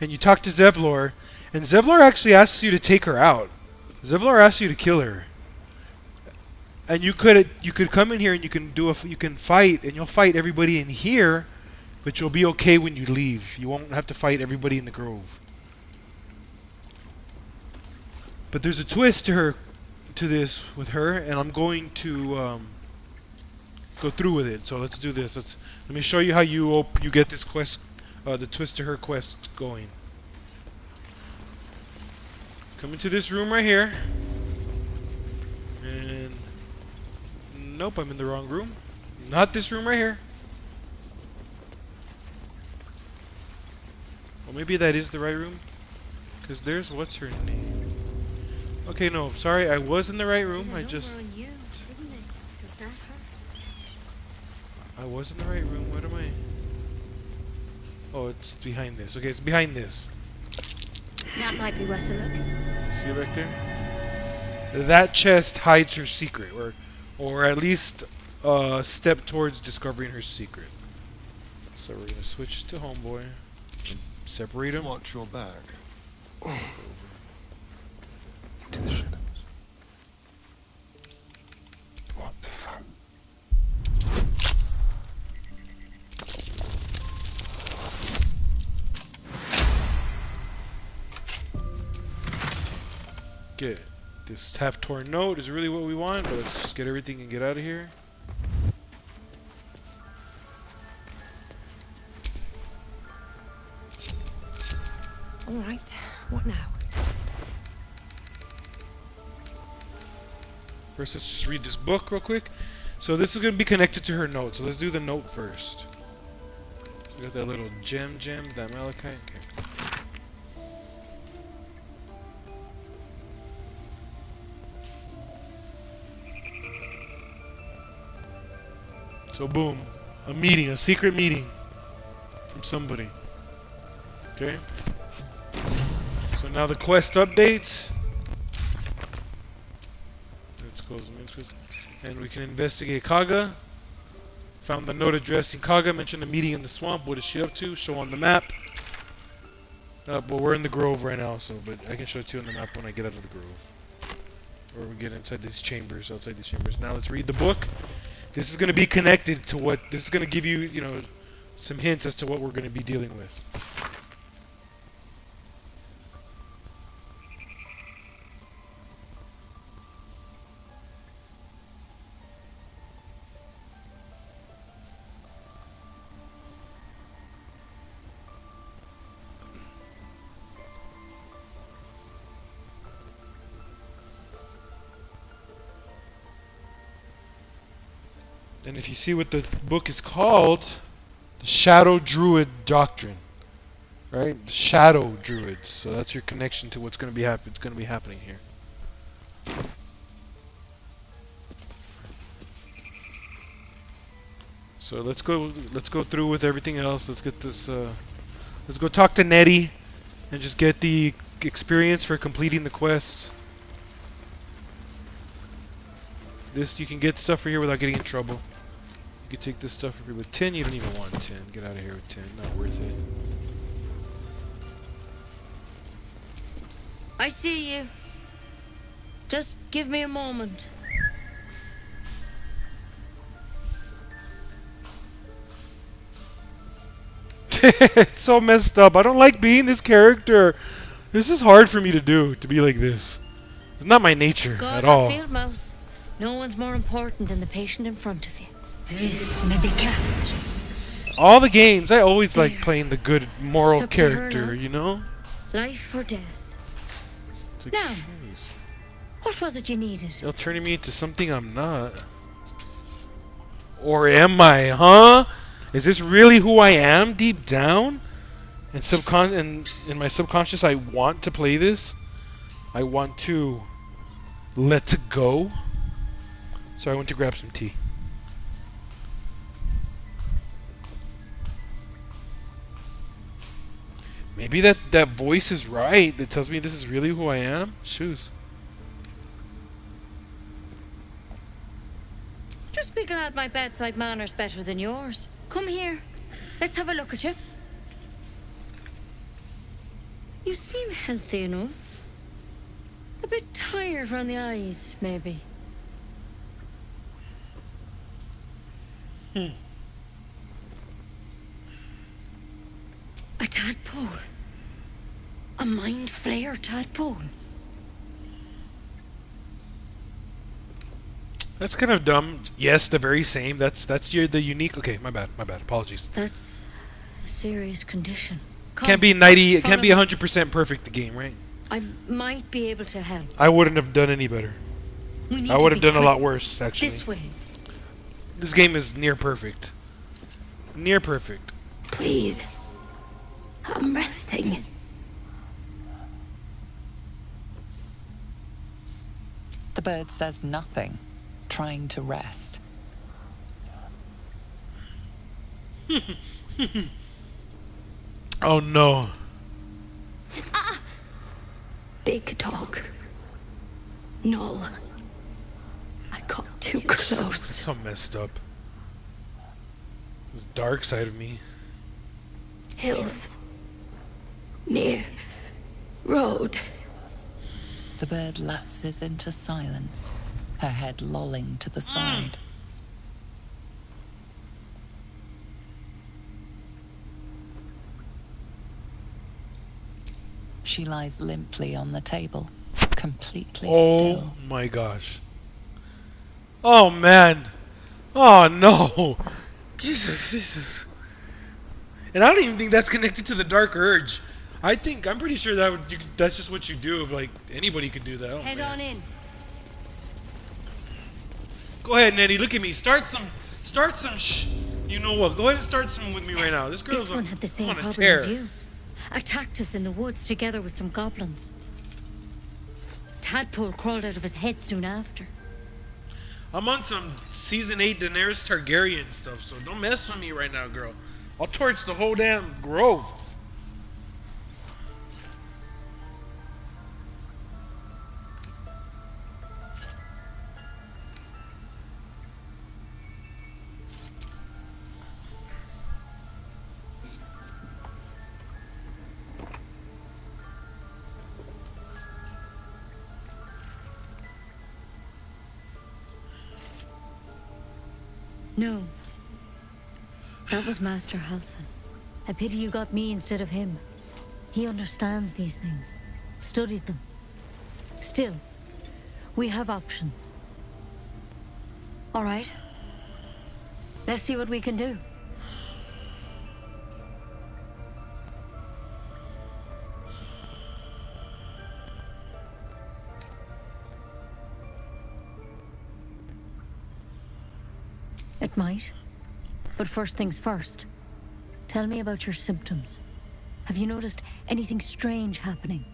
and you talk to Zevlor, and Zevlor actually asks you to take her out. Zevlor asks you to kill her. And you could come in here and you can fight, and you'll fight everybody in here, but you'll be okay when you leave. You won't have to fight everybody in the grove. But there's a twist to this with her, and I'm going to go through with it. So let's do this. Let me show you how you get this quest, the twist to her quest going. Come into this room right here, and nope, I'm in the wrong room. Not this room right here. Well, maybe that is the right room, because there's what's her name. Okay, no, sorry, I was in the right room. I was in the right room. What am I? Oh, it's behind this. Okay, it's behind this. That might be worth a look. See it right there? That chest hides her secret, or at least a step towards discovering her secret. So we're gonna switch to homeboy and separate him. Watch your back. To the shadows. What fun. Get this half-torn note is really what we want, but let's just get everything and get out of here. All right, what now? First, let's just read this book real quick. So this is going to be connected to her note. So let's do the note first. We got that little gem, that malachite. Okay. So boom, a secret meeting from somebody. Okay. So now the quest updates. Let's close the mix, and we can investigate Kaga. Found the note addressing Kaga. Mentioned a meeting in the swamp. What is she up to? Show on the map. Well, we're in the grove right now, so but I can show it to you on the map when I get out of the grove. Or we get inside these chambers, outside these chambers. Now let's read the book. This is going to be connected to what... This is going to give you, you know, some hints as to what we're going to be dealing with. And if you see what the book is called, the Shadow Druid Doctrine, right? The Shadow Druids. So that's your connection to what's going to be happening here. So let's go through with everything else. Let's get this. Let's go talk to Nettie and just get the experience for completing the quests. This you can get stuff for here without getting in trouble. You can take this stuff for here with 10. You don't even want 10. Get out of here with 10. Not worth it. I see you. Just give me a moment. It's so messed up. I don't like being this character. This is hard for me to do, to be like this. It's not my nature at all. Field mouse. No one's more important than the patient in front of you. This medicament. All the games, I always like playing the good moral character, you know? Life or death. Like, now, what was it you needed? You're turning me into something I'm not. Or am I, huh? Is this really who I am deep down? And in my subconscious, I want to play this. I want to let it go. So I went to grab some tea. Maybe that voice is right. That tells me this is really who I am. Shoes. Just be glad my bedside manner's better than yours. Come here. Let's have a look at you. You seem healthy enough. A bit tired around the eyes, maybe. A tadpole. A mind flayer tadpole. That's kind of dumb. Yes, the very same. That's the unique. Okay, my bad. Apologies. That's a serious condition. Come, can't be 90. It can't be 100% perfect. The game, right? I might be able to help. I wouldn't have done any better. I would have done a lot worse, actually. This way. This game is near perfect. Near perfect. Please. I'm resting. The bird says nothing, trying to rest. Oh no. Big dog. Null. I got too close. That's so messed up. This dark side of me. Hills. Near. Road. The bird lapses into silence, her head lolling to the side. She lies limply on the table, completely still. Oh my gosh. Oh man. Oh no. Jesus. And I don't even think that's connected to the dark urge. I'm pretty sure that's just what you do. If like anybody could do that. Oh, Head man. on in. Go ahead, Nettie. Look at me. Start some. You know what? Go ahead and start some with me right now. This girl's This one had the same on a problem tear. as you. Attacked us in the woods together with some goblins. Tadpole crawled out of his head soon after. I'm on some season 8 Daenerys Targaryen stuff, so don't mess with me right now, girl. I'll torch the whole damn grove. No. That was Master Halsin. I pity you got me instead of him. He understands these things. Studied them. Still, we have options. All right. Let's see what we can do. It might. But first things first. Tell me about your symptoms. Have you noticed anything strange happening?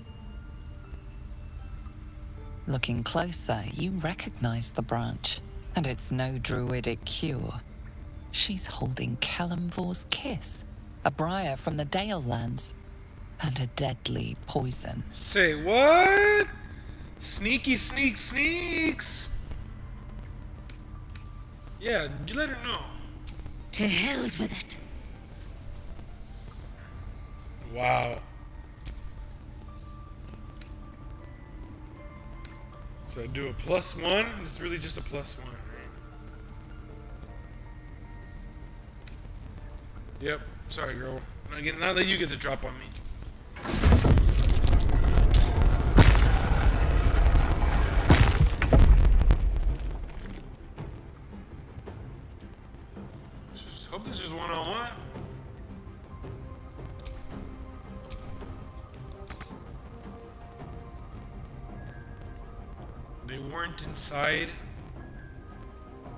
Looking closer, you recognize the branch, and it's no druidic cure. She's holding Kalimvor's kiss, a briar from the Dale lands, and a deadly poison. Say what? Sneaky sneaks! Yeah, you let her know. To hell's with it. Wow. So I do a +1? It's really just a +1, right? Yep. Sorry, girl. Not that you get the drop on me. Just hope this is one-on-one. They weren't inside.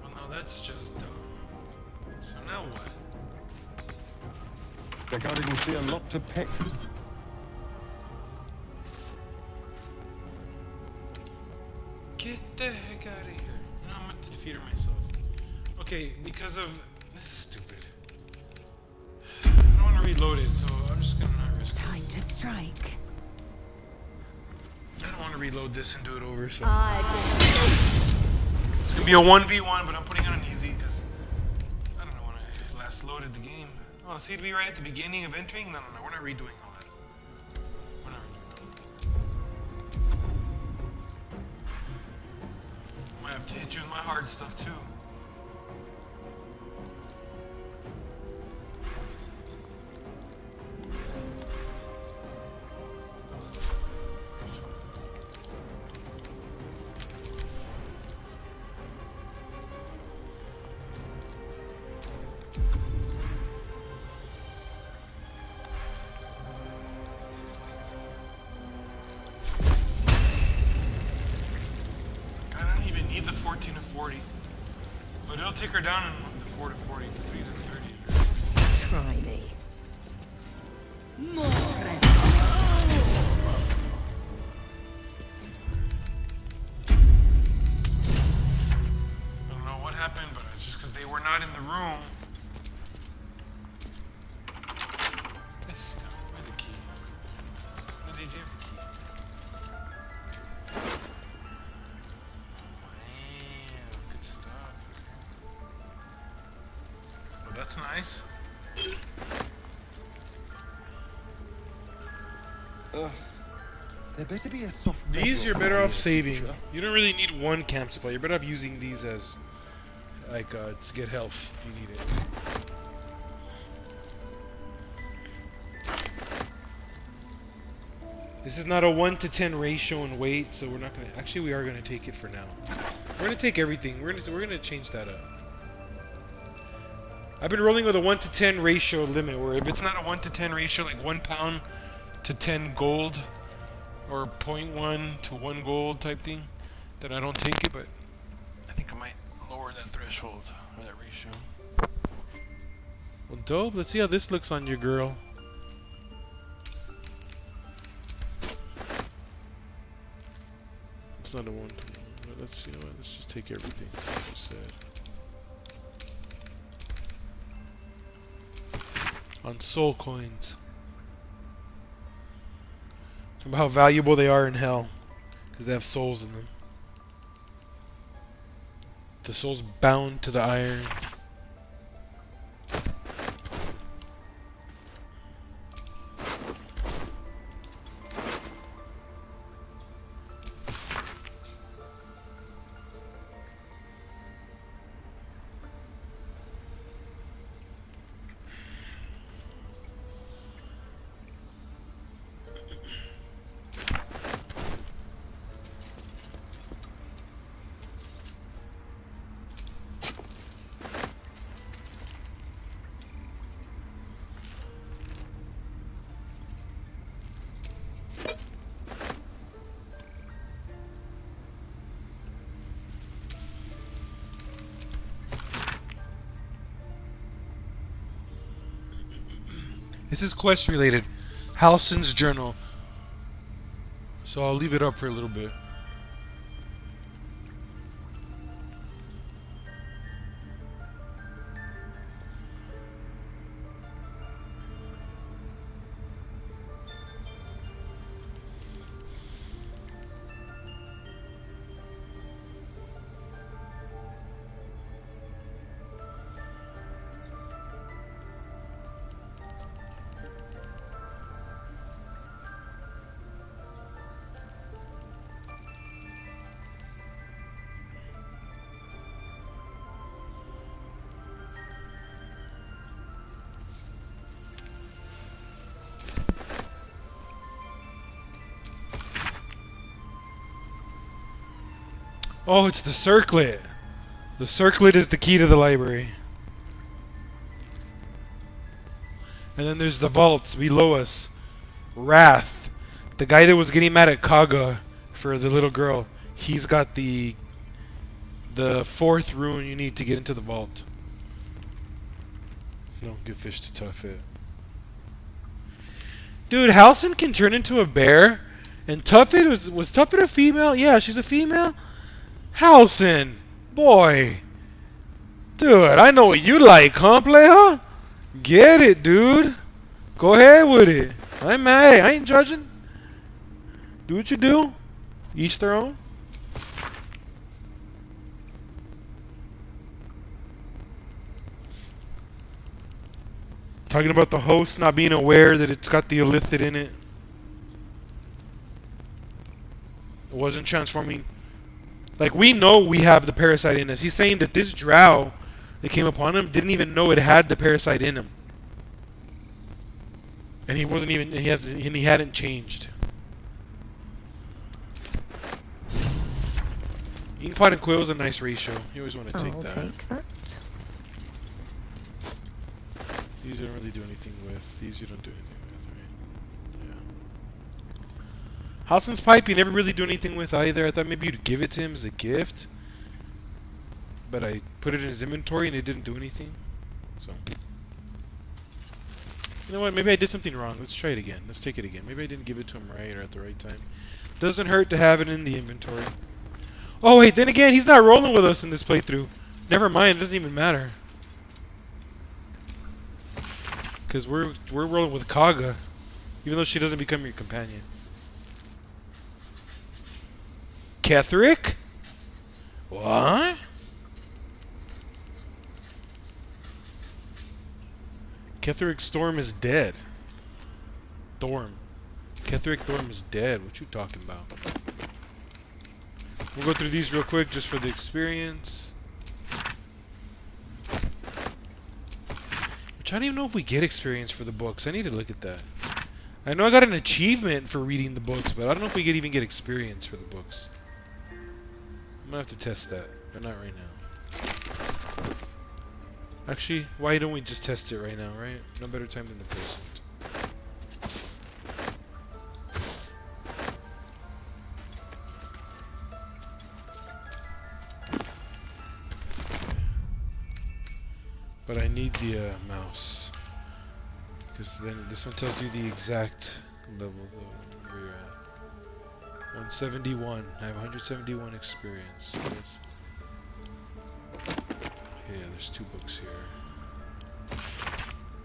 Well, no, that's just dumb. So now what? They're going to see a lot to pick. Get the heck out of here. No, I'm going to defeat her myself. Okay, because of... This is stupid. I don't want to reload it, so I'm just going to not risk Time to strike. I don't want to reload this and do it over, so... It's gonna be a 1v1, but I'm putting it on easy, because... I don't know when I last loaded the game. Oh, see to be right at the beginning of entering? No, we're not redoing all that. We're not redoing all that. Might have to hit you with my hard stuff, too. Need the 14 to 40, but it'll take her down in the 4 to 40, the 3 to 30. Try me. More. I don't know what happened, but it's just because they were not in the room. Where's the key? Where did you have the key? Good stuff. Well, that's nice. There better be a soft. These you're better off saving. You don't really need one camp supply. You're better off using these as like to get health if you need it. This is not a 1 to 10 ratio in weight, so we're not gonna. Actually, we are gonna take it for now. We're gonna take everything. We're gonna change that up. I've been rolling with a 1 to 10 ratio limit, where if it's not a 1 to 10 ratio, like 1 pound to 10 gold, or 0.1 to 1 gold type thing, then I don't take it. But I think I might lower that threshold or that ratio. Well, dope. Let's see how this looks on your girl. It's not a 1 to 1, but let's, you know what, let's just take everything, like you said. On soul coins. Talk about how valuable they are in hell, because they have souls in them. The soul's bound to the iron. This is quest related. Halsin's journal. So I'll leave it up for a little bit. Oh, it's the circlet. The circlet is the key to the library. And then there's the vaults below us. Wrath. The guy that was getting mad at Kaga for the little girl. He's got the fourth rune you need to get into the vault. Don't give fish to tough it. Dude, Halsin can turn into a bear. And Tuffet, was Tuffet a female? Yeah, she's a female. Halsin, boy. Dude, I know what you like, huh, player? Get it, dude. Go ahead with it. I'm mad. I ain't judging. Do what you do. Each their own. Talking about the host not being aware that it's got the illithid in it. It wasn't transforming. Like, we know we have the parasite in us. He's saying that this drow that came upon him didn't even know it had the parasite in him. And he wasn't even, he hadn't changed. Eating pot and quill is a nice ratio. You always want to take that. Take that. These you don't really do anything with. These you don't do anything with, right? Yeah. Halsin's pipe you never really do anything with either. I thought maybe you'd give it to him as a gift. But I put it in his inventory and it didn't do anything. So. You know what? Maybe I did something wrong. Let's try it again. Let's take it again. Maybe I didn't give it to him right or at the right time. Doesn't hurt to have it in the inventory. Oh wait, then again, he's not rolling with us in this playthrough. Never mind, it doesn't even matter. Because we're rolling with Kaga, even though she doesn't become your companion. Ketherick? What? Ketherick Storm is dead. Thorm. Ketherick Thorm is dead. What you talking about? We'll go through these real quick just for the experience. Which I don't even know if we get experience for the books. I need to look at that. I know I got an achievement for reading the books, but I don't know if we even get experience for the books. I'm gonna have to test that, but not right now. Actually, why don't we just test it right now, right? No better time than the present. But I need the mouse, because then this one tells you the exact level where you're at. 171. I have 171 experience. Okay, yeah, there's 2 books here.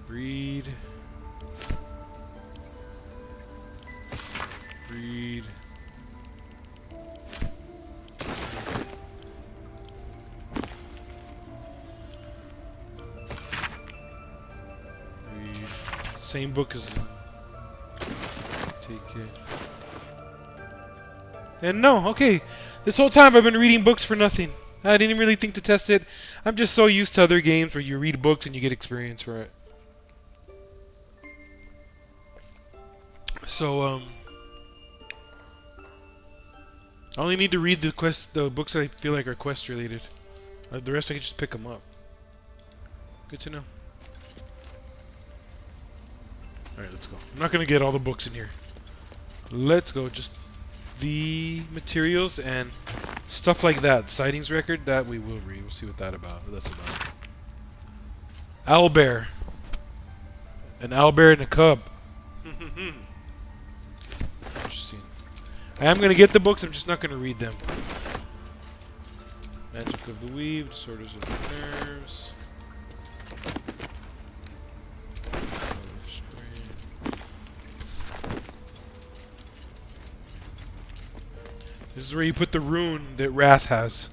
Read. Read. Same book as take it. And no, okay. This whole time I've been reading books for nothing. I didn't really think to test it. I'm just so used to other games where you read books and you get experience for it. So I only need to read the books that I feel like are quest related. The rest I can just pick them up. Good to know. Alright, let's go. I'm not going to get all the books in here. Let's go. Just the materials and stuff like that. Sightings record, that we will read. We'll see what that's about. Owlbear. An owlbear and a cub. Interesting. I am going to get the books, I'm just not going to read them. Magic of the Weave, Disorders of the Nerves. This is where you put the rune that Wrath has.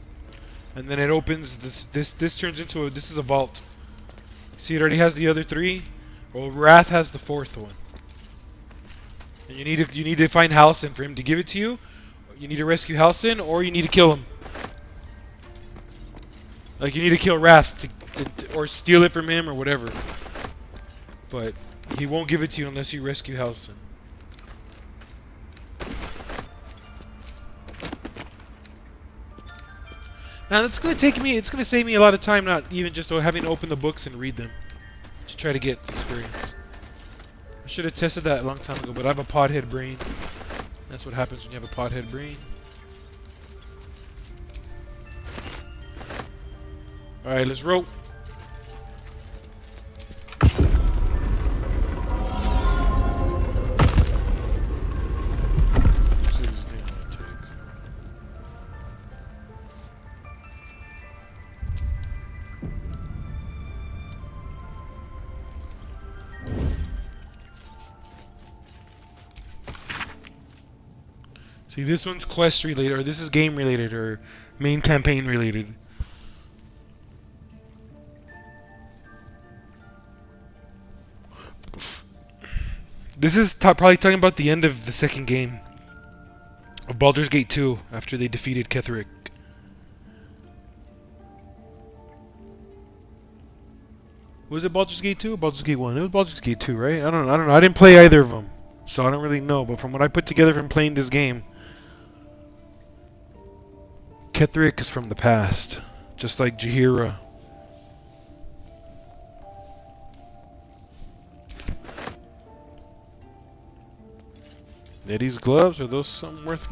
And then it opens, this turns into this is a vault. See, it already has the other 3. Well, Wrath has the 4th one. And you need to find Halsin for him to give it to you. You need to rescue Halsin, or you need to kill him. Like, you need to kill Wrath or steal it from him or whatever. But he won't give it to you unless you rescue Halsin. Now it's gonna save me a lot of time, not even just having to open the books and read them to try to get experience. I should have tested that a long time ago, but I have a pothead brain. That's what happens when you have a pothead brain. Alright, let's roll. See, this one's quest related, or this is game related, or main campaign related. This is probably talking about the end of the second game of Baldur's Gate 2 after they defeated Ketheric. Was it Baldur's Gate 2 or Baldur's Gate 1? It was Baldur's Gate 2, right? I don't know. I didn't play either of them, so I don't really know. But from what I put together from playing this game, Ketheric is from the past, just like Jaheira. Eddie's gloves, are those something worth?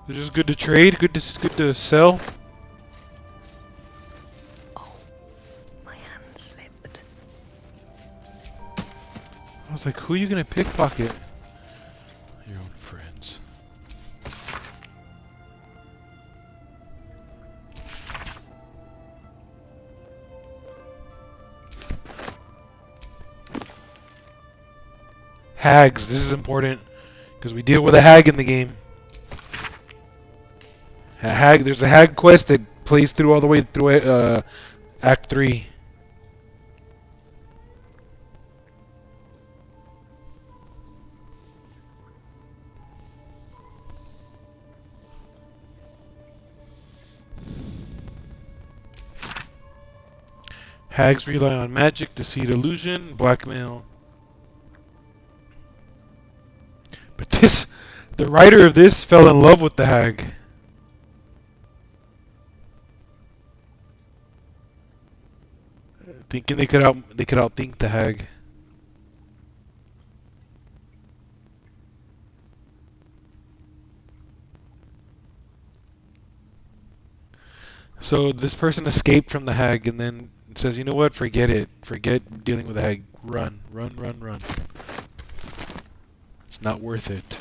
They're just good to trade, good to sell. Oh, my hand slipped. I was like, who are you gonna pickpocket? Your own friends. Hags, this is important because we deal with a hag in the game. There's a hag quest that plays through all the way through Act 3. Hags rely on magic, deceit, illusion, blackmail. But the writer of this fell in love with the hag. Thinking they could outthink the hag. So this person escaped from the hag and then says, you know what, forget it. Forget dealing with the hag. Run. It's not worth it.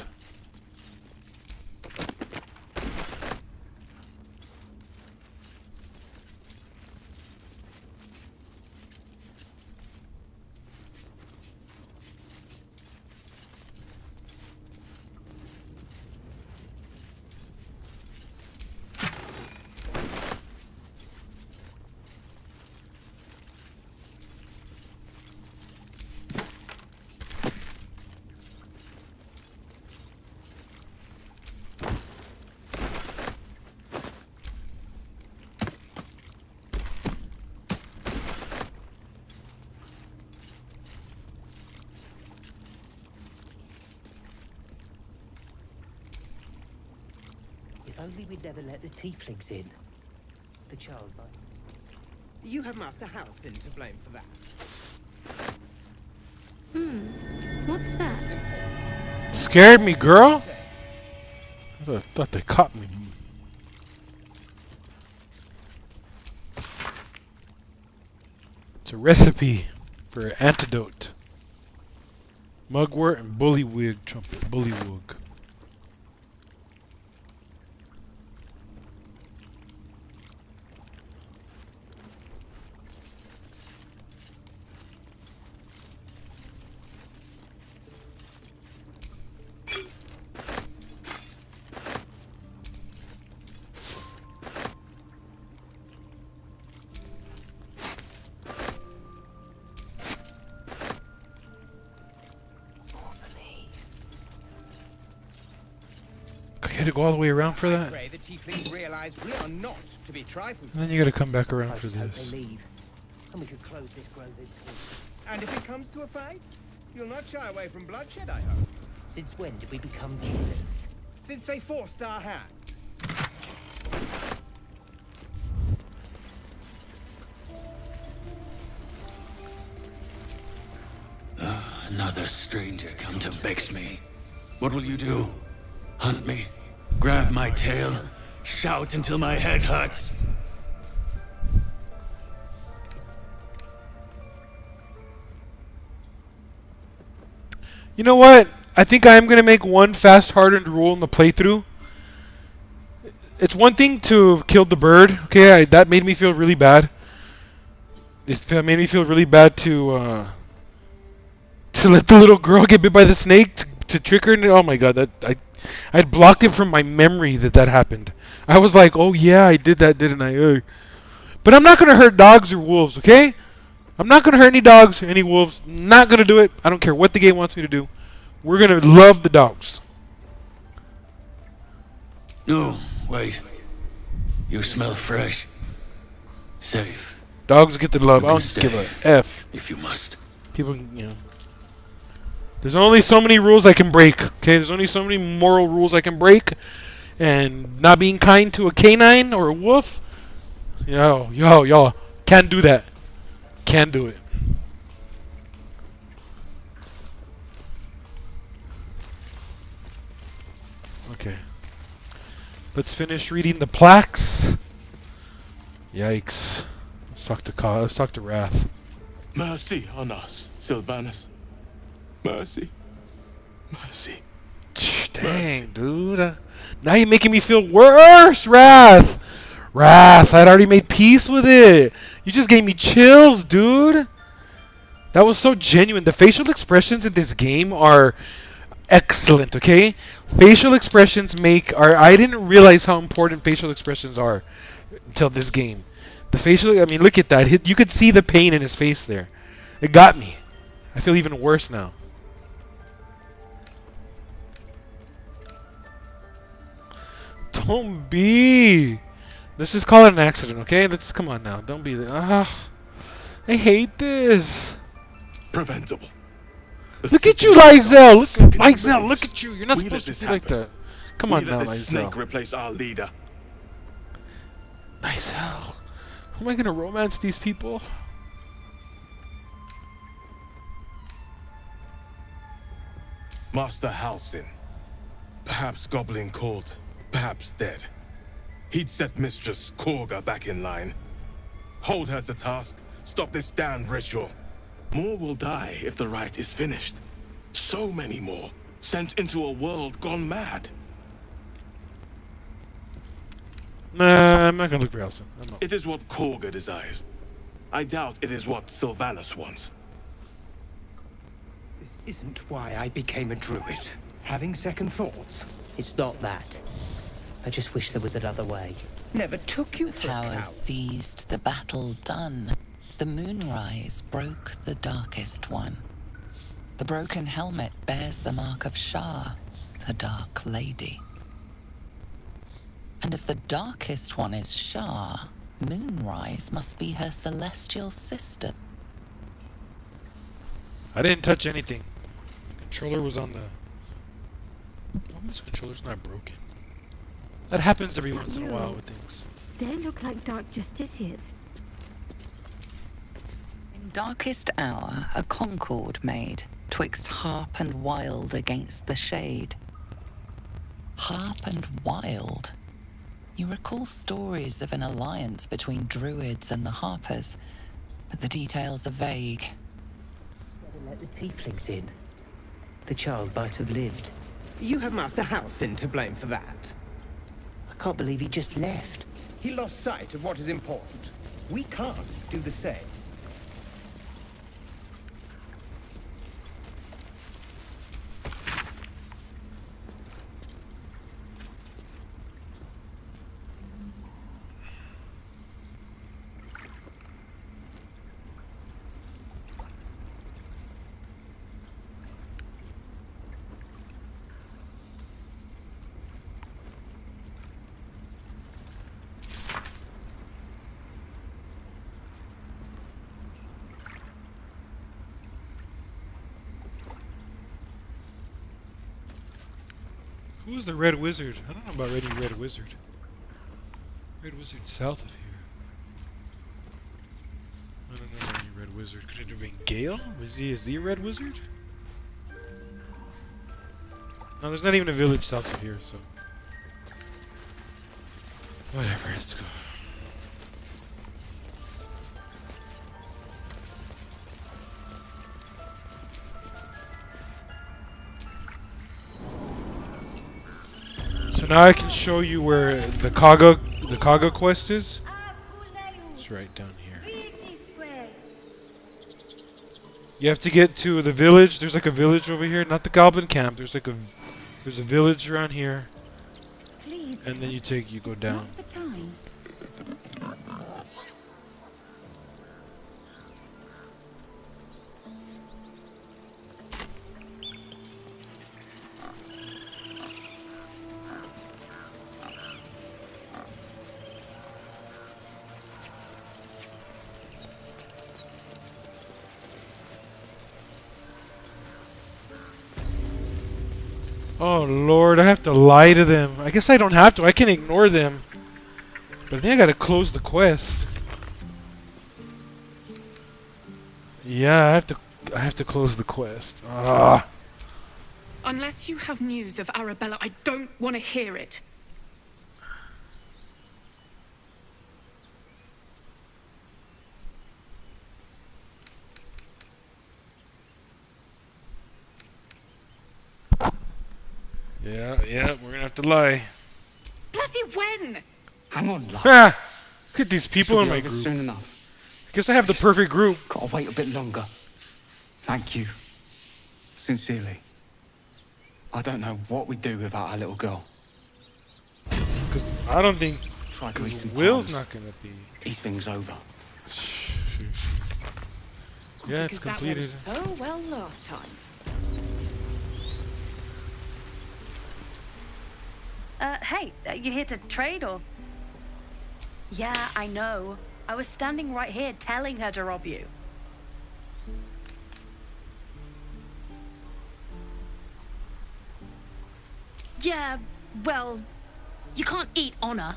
If only we'd never let the tieflings in. The child might. You have Master Halsin to blame for that. What's that? Scared me, girl. I thought they caught me. It's a recipe for antidote. Mugwort and bullywig trumpet. Bullywug. You had to go all the way around for that? The tieflings realize we are not to be trifled. And then you gotta come back around I for just hope this. they leave, and we could close this grove in peace. And if it comes to a fight, you'll not shy away from bloodshed, I hope. Since when did we become killers? Since they forced our hand. Another stranger come to vex me. What will you do? Hunt me? Grab my tail? Shout until my head hurts? You know what? I think I am going to make one fast-hardened rule in the playthrough. It's one thing to have killed the bird. Okay, that made me feel really bad. It made me feel really bad to let the little girl get bit by the snake to trick her. Oh my god, that I'd blocked it from my memory that happened. I was like, oh yeah, I did that, didn't I? But I'm not going to hurt dogs or wolves, okay? I'm not going to hurt any dogs or any wolves. Not going to do it. I don't care what the game wants me to do. We're going to love the dogs. No, wait. You smell fresh. Safe. Dogs get the love. You I can don't give a stay, F. if you must. People, you know. There's only so many rules I can break, okay? There's only so many moral rules I can break. And not being kind to a canine or a wolf, y'all, can't do that. Can't do it. Okay. Let's finish reading the plaques. Yikes. Let's talk to Wrath. Mercy on us, Sylvanus. Mercy. Mercy. Dang, dude. Now you're making me feel worse, Wrath. Wrath, I'd already made peace with it. You just gave me chills, dude. That was so genuine. The facial expressions in this game are excellent, okay? Facial expressions I didn't realize how important facial expressions are until this game. I mean, look at that. You could see the pain in his face there. It got me. I feel even worse now. Don't be. Let's just call it an accident, okay? Come on now. Don't be there. I hate this. Preventable. Look at you, Lysel. Look at you. You're not supposed to be like that. Come on now, Lysel. Snake replace our leader. Lysel. How am I gonna romance these people? Master Halsin. Perhaps goblin caught, perhaps dead. He'd set Mistress Korga back in line. Hold her to task, stop this damned ritual. More will die if the rite is finished. So many more, sent into a world gone mad. Nah, I'm not gonna look for Halsin. It is what Korga desires. I doubt it is what Sylvanus wants. This isn't why I became a druid. Having second thoughts. It's not that. I just wish there was another way. Never took you for a Towers coward. seized, the battle done. The moonrise broke the darkest one. The broken helmet bears the mark of Shah, the Dark Lady. And if the darkest one is Shah, Moonrise must be her celestial sister. I didn't touch anything. Controller was on the... Oh, this controller's not broken. That happens every once in a while with things. They look like Dark Justiciars. In darkest hour, a concord made, twixt harp and wild against the shade. Harp and wild. You recall stories of an alliance between druids and the harpers, but the details are vague. let the tieflings in, the child might have lived. You have Master Halcyon to blame for that. I can't believe he just left. He lost sight of what is important. We can't do the same. Who's the Red Wizard? I don't know about any Red Wizard. Red Wizard south of here. I don't know any Red Wizard. Could it have been Gale? Is he a Red Wizard? No, there's not even a village south of here, so. Whatever, let's go. So now I can show you where the Kaga quest is. It's right down here. You have to get to the village. There's like a village over here, not the Goblin camp. There's a village around here. And then you go down. Oh Lord, I have to lie to them. I guess I don't have to. I can ignore them. But I think I gotta close the quest. Yeah, I have to close the quest. Ah. Unless you have news of Arabella, I don't want to hear it. Yeah, we're gonna have to lie. Bloody when? Hang on, love. Ah! Look at these people in my group. Soon enough. I guess I have the perfect group. Gotta wait a bit longer. Thank you. Sincerely. I don't know what we'd do without our little girl. Because I don't think Will's not gonna be. These things over. Yeah, it's completed. That went so well last time. Hey, you here to trade or? Yeah, I know. I was standing right here telling her to rob you. Yeah, well, you can't eat honor.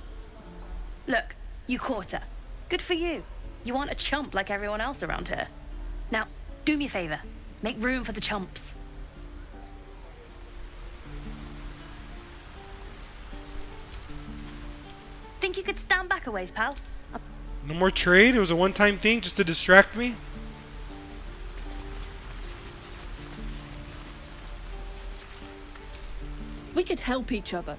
Look, you caught her. Good for you. You aren't a chump like everyone else around here. Now, do me a favor. Make room for the chumps. Think you could stand back a ways, pal? No more trade? It was a one-time thing just to distract me? We could help each other.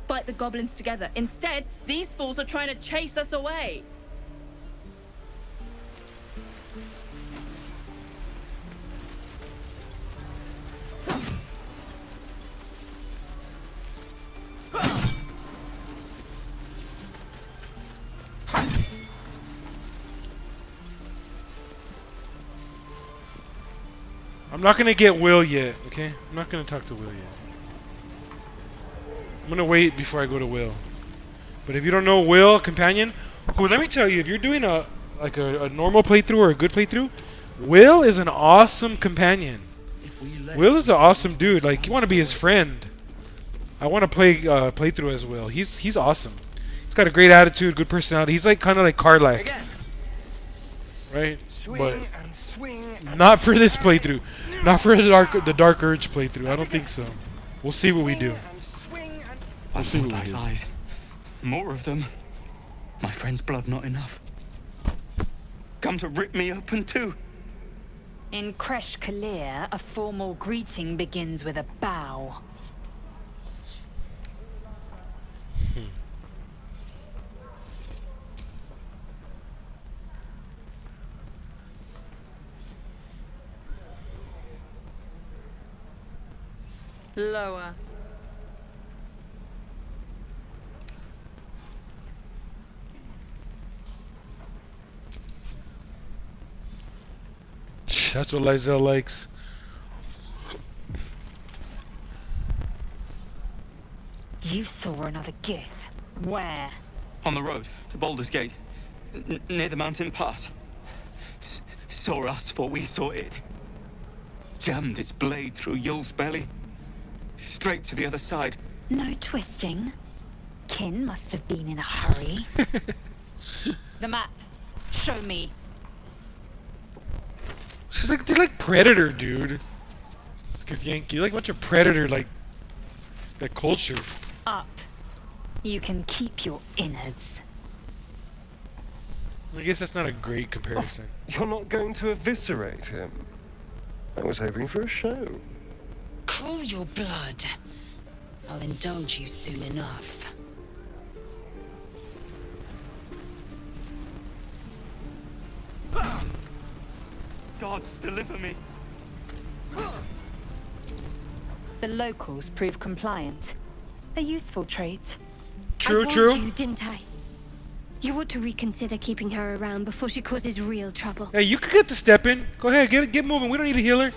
Fight the goblins together. Instead, these fools are trying to chase us away. I'm not gonna get Will yet, okay? I'm not gonna talk to Will yet. I'm gonna wait before I go to Will. But if you don't know Will, companion, well, let me tell you, if you're doing a normal playthrough or a good playthrough, Will is an awesome companion. Will is an awesome dude. Like, you want to be his friend. I want to play playthrough as Will. He's awesome. He's got a great attitude, good personality. He's like kind of like Karlak, right? But not for this playthrough. Not for the Dark Urge playthrough. I don't think so. We'll see what we do. We'll see what we do. Eyes. More of them. My friend's blood not enough. Come to rip me open too. In Kresh Kalir, a formal greeting begins with a bow. Lower. That's what Lizelle likes. You saw another Gith. Where? On the road to Baldur's Gate, near the mountain pass. Saw us, for we saw it. Jammed its blade through Yul's belly, straight to the other side. No twisting. Kin must have been in a hurry. The map. Show me. She's like, they're like Predator, dude. Because Yankee, like a bunch of Predator, like that culture. Up. You can keep your innards. I guess that's not a great comparison. You're not going to eviscerate him. I was hoping for a show. Cool your blood. I'll indulge you soon enough. Gods, deliver me. The locals prove compliant. A useful trait. True, I warned you, didn't I? You ought to reconsider keeping her around before she causes real trouble. Hey, you could get the step in. Go ahead, get moving. We don't need a healer.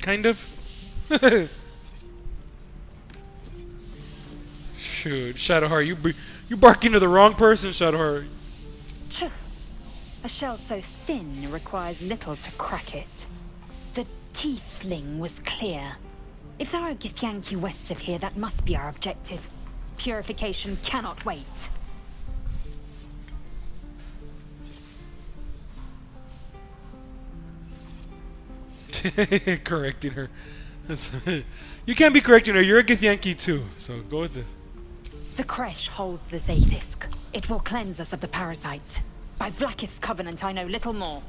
Kind of. Shoot, Shadowheart, you barking to the wrong person, Shadowheart. Tch. A shell so thin requires little to crack it. The tiefling was clear. If there are Githyanki west of here, that must be our objective. Purification cannot wait. Correcting her. You can't be correcting her. You're a Githyanki too. So go with this. The Kresh holds the Zaithisk. It will cleanse us of the parasite. By Vlakith's covenant, I know little more.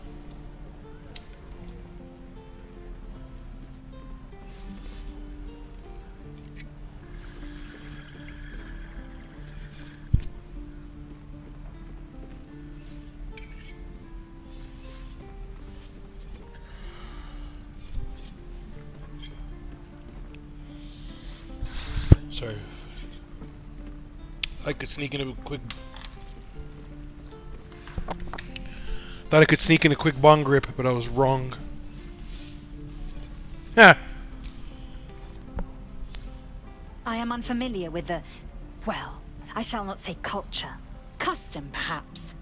Sorry. I could sneak in a quick... Thought I could sneak in a quick bong grip, but I was wrong. Ah. I am unfamiliar with the... well, I shall not say culture. Custom, perhaps.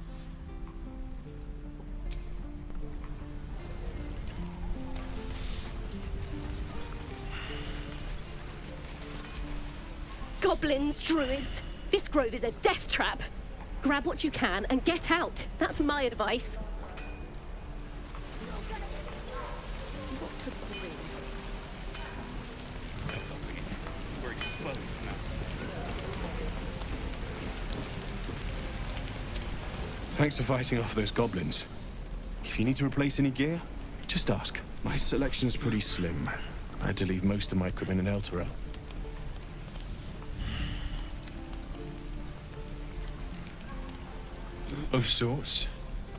Goblins, druids, this grove is a death trap. Grab what you can and get out. That's my advice. We're exposed now. Thanks for fighting off those goblins. If you need to replace any gear, just ask. My selection's pretty slim. I had to leave most of my equipment in Elturel. Of sorts.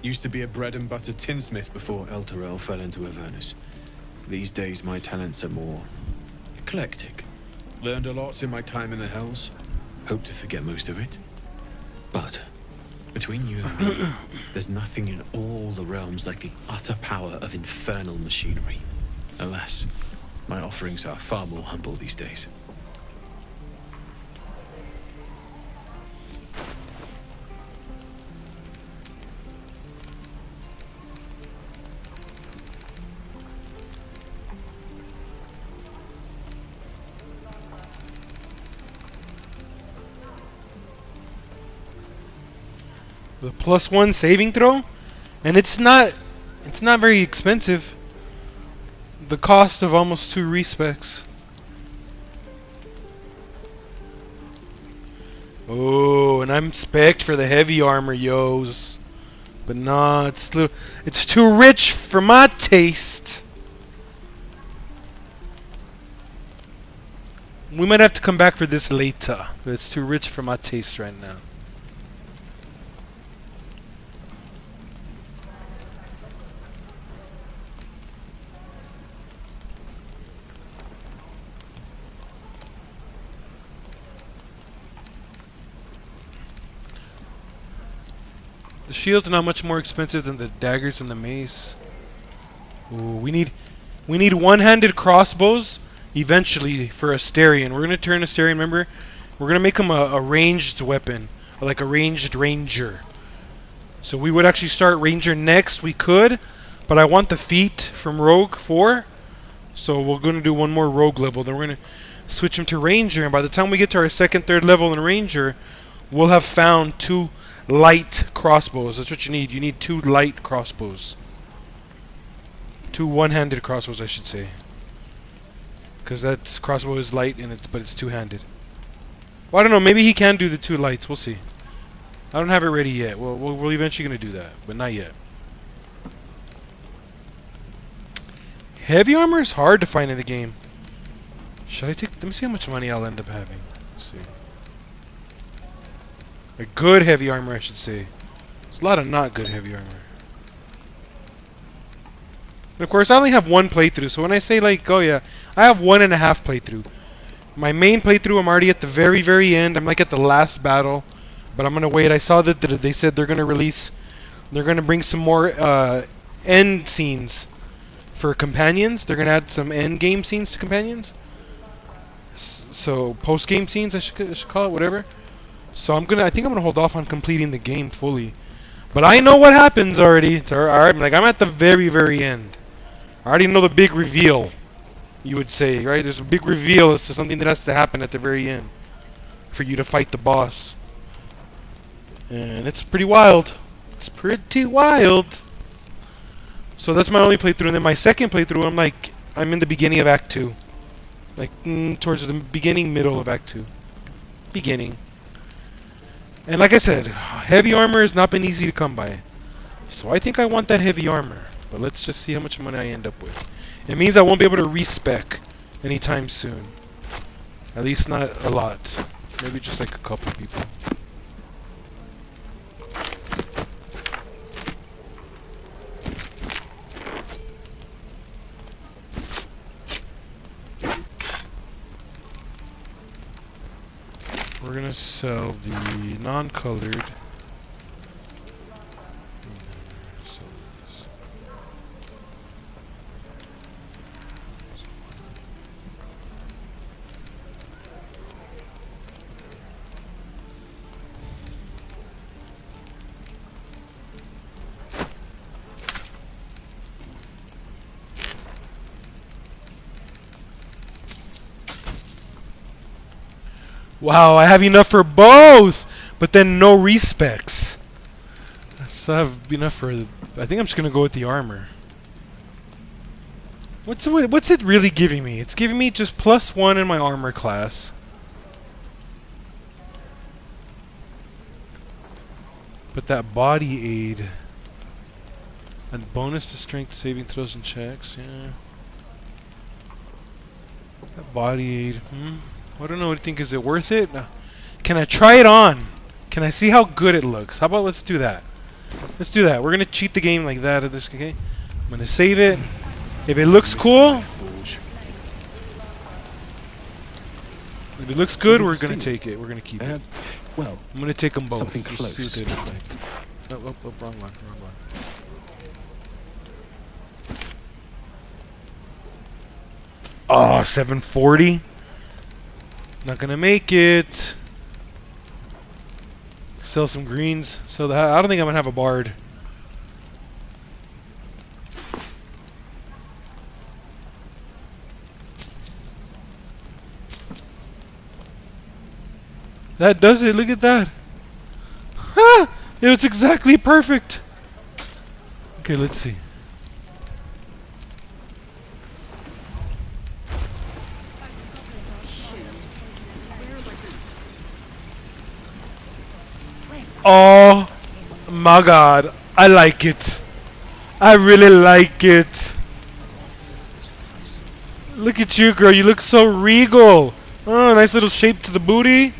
Used to be a bread and butter tinsmith before Elturel fell into Avernus. These days my talents are more eclectic. Learned a lot in my time in the Hells. Hope to forget most of it. But between you and me, there's nothing in all the realms like the utter power of infernal machinery. Alas, my offerings are far more humble these days. The +1 saving throw, and it's not very expensive. The cost of almost 2 respecs. Oh, and I'm spec'd for the heavy armor, yos. But no, it's too rich for my taste. We might have to come back for this later, but it's too rich for my taste right now. The shield's not much more expensive than the daggers and the mace. Ooh, we need one-handed crossbows eventually for Asterion. We're gonna turn Asterion. Remember, we're gonna make him a ranged weapon, like a ranged ranger. So we would actually start ranger next. We could, but I want the feat from Rogue 4. So we're gonna do one more Rogue level. Then we're gonna switch him to ranger, and by the time we get to our second, third level in ranger, we'll have found 2 light crossbows. That's what you need. You need 2 light crossbows. 2 one-handed crossbows, I should say. Because that crossbow is light, but it's two-handed. Well, I don't know. Maybe he can do the 2 lights. We'll see. I don't have it ready yet. We're eventually going to do that, but not yet. Heavy armor is hard to find in the game. Should I take... Let me see how much money I'll end up having. Let's see. A good heavy armor, I should say. There's a lot of not good heavy armor. And of course, I only have 1 playthrough, so when I say like, oh yeah, I have 1.5 playthrough. My main playthrough, I'm already at the very, very end. I'm like at the last battle, but I'm gonna wait. I saw that they said they're gonna bring some more end scenes for companions. They're gonna add some end game scenes to companions. So post game scenes, I should call it, whatever. So I think I'm gonna hold off on completing the game fully. But I know what happens already. I'm at the very, very end. I already know the big reveal, you would say, right? There's a big reveal as to something that has to happen at the very end for you to fight the boss. And it's pretty wild. It's pretty wild. So that's my only playthrough. And then my second playthrough, I'm in the beginning of Act 2. Towards the beginning, middle of Act 2. Beginning. And like I said, heavy armor has not been easy to come by. So I think I want that heavy armor. But let's just see how much money I end up with. It means I won't be able to respec anytime soon. At least not a lot. Maybe just like a couple people. We're gonna sell the non-colored. Wow, I have enough for both, but then no respecs. So I have enough for. I think I'm just gonna go with the armor. What's it really giving me? It's giving me just +1 in my armor class. But that body aid and bonus to strength saving throws and checks, yeah. That body aid, I don't know. What do you think? Is it worth it? No. Can I try it on? Can I see how good it looks? How about let's do that? Let's do that. We're gonna cheat the game like that. Okay. I'm gonna save it. If it looks cool, if it looks good, we're gonna take it. We're gonna keep it. Well, I'm gonna take them both. Something Just close. see what they look like. Oh, wrong one. Oh, 740. Not gonna make it. Sell some greens. So I don't think I'm gonna have a bard. That does it. Look at that. Ha! It's exactly perfect. Okay, let's see. Oh my god. I like it. I really like it. Look at you, girl. You look so regal. Oh, nice little shape to the booty.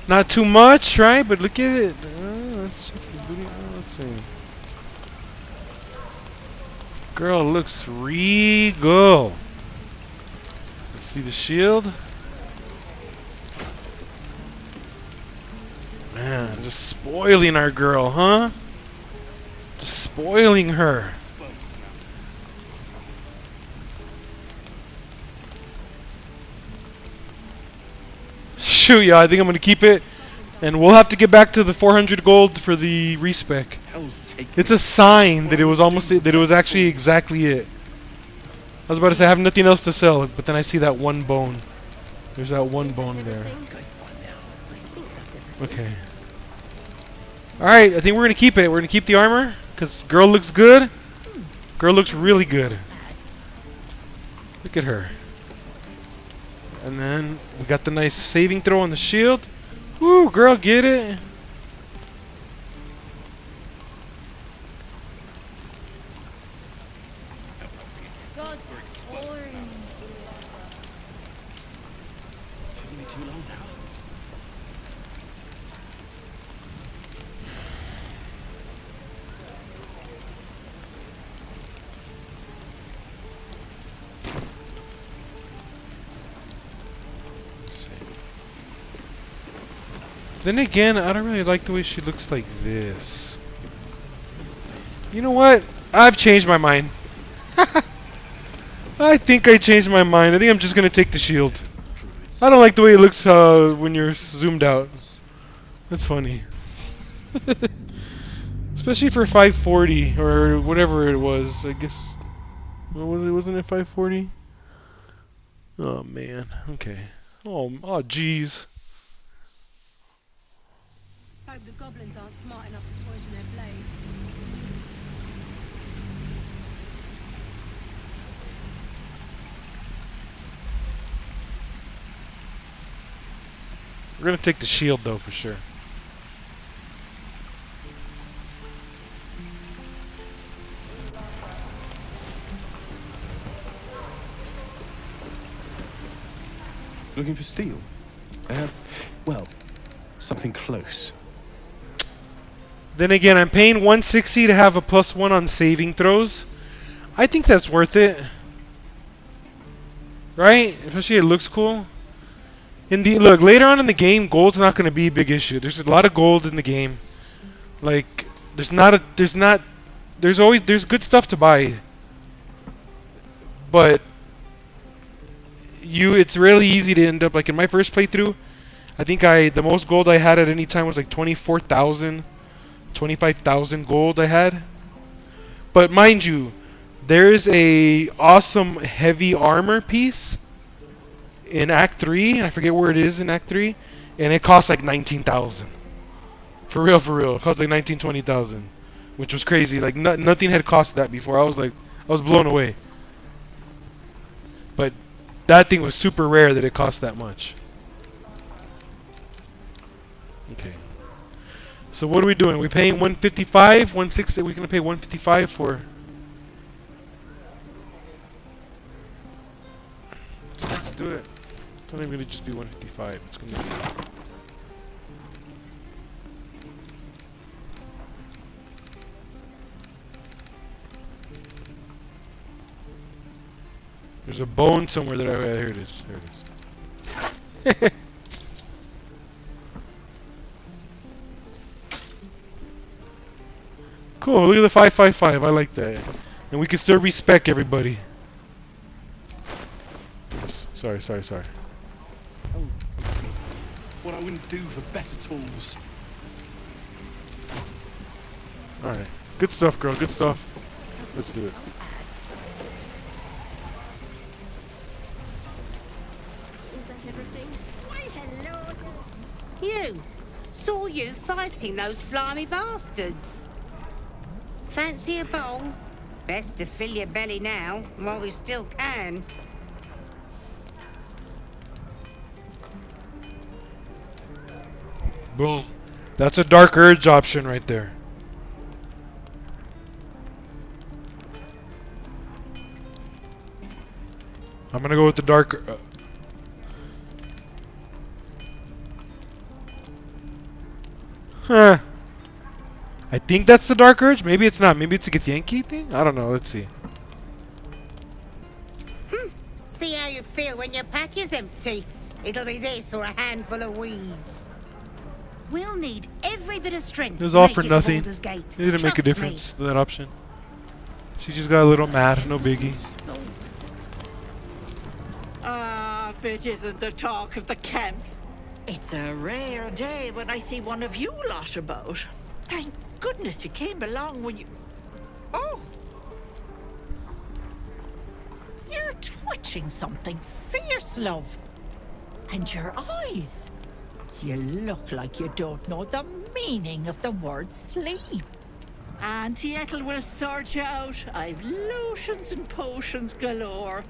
Not too much, right? But look at it. Oh, let's check the booty. Oh, let's see. Girl looks regal. Let's see the shield. Man, just spoiling our girl, huh? Just spoiling her. Shoot, yeah, I think I'm gonna keep it, and we'll have to get back to the 400 gold for the respec. It's a sign that it was actually exactly it. I was about to say I have nothing else to sell, but then I see that one bone. There's that one bone there. Okay. All right, I think we're gonna keep it. We're gonna keep the armor because girl looks good. Girl looks really good. Look at her. And then we got the nice saving throw on the shield. Woo, girl, get it. Shouldn't be too long now. Then again, I don't really like the way she looks like this. You know what? I've changed my mind. I think I changed my mind. I think I'm just gonna take the shield. I don't like the way it looks when you're zoomed out. That's funny. Especially for 540 or whatever it was. I guess. What was it? Wasn't it 540? Oh man. Okay. Oh jeez. Hope the goblins aren't smart enough to poison their blades. We're gonna take the shield though for sure. Looking for steel? I have, well, something close. Then again, I'm paying 160 to have a +1 on saving throws. I think that's worth it. Right? Especially it looks cool. Look, later on in the game, gold's not going to be a big issue. There's a lot of gold in the game. Like, there's good stuff to buy. But it's really easy to end up, like in my first playthrough, I think the most gold I had at any time was like 24,000, 25,000 gold I had. But mind you, there's a awesome heavy armor piece in Act 3, and I forget where it is in Act 3, and it costs like 19,000. For real. It costs like 19, 20,000, which was crazy. Like nothing had cost that before. I was blown away. But that thing was super rare that it cost that much. Okay. So what are we doing? We paying 155, 160. We're gonna pay 155 for. Let's do it. It's not even gonna just be 155. It's gonna be. There's a bone somewhere that here it is. There it is. Cool, look at the 555. I like that. And we can still respec everybody. Oops. Sorry. Oh, what I wouldn't do for better tools. Alright. Good stuff, girl. Good stuff. Let's do it. You! Saw you fighting those slimy bastards. Fancy a bowl? Best to fill your belly now, while we still can. Boom. That's a Dark Urge option right there. I'm gonna go with the dark. Huh. I think that's the Dark Urge. Maybe it's not. Maybe it's a Githyanki thing. I don't know. Let's see. See how you feel when your pack is empty. It'll be this or a handful of weeds. We'll need every bit of strength. It was to all make for it to nothing. Baldur's Gate. It didn't make a Trust me. difference, that option. She just got a little mad. No biggie. Ah, if it isn't the talk of the camp. It's a rare day when I see one of you lot about. Thank goodness you came along when you... Oh! You're twitching something fierce, love. And your eyes. You look like you don't know the meaning of the word sleep. Auntie Ethel will sort you out. I've lotions and potions galore.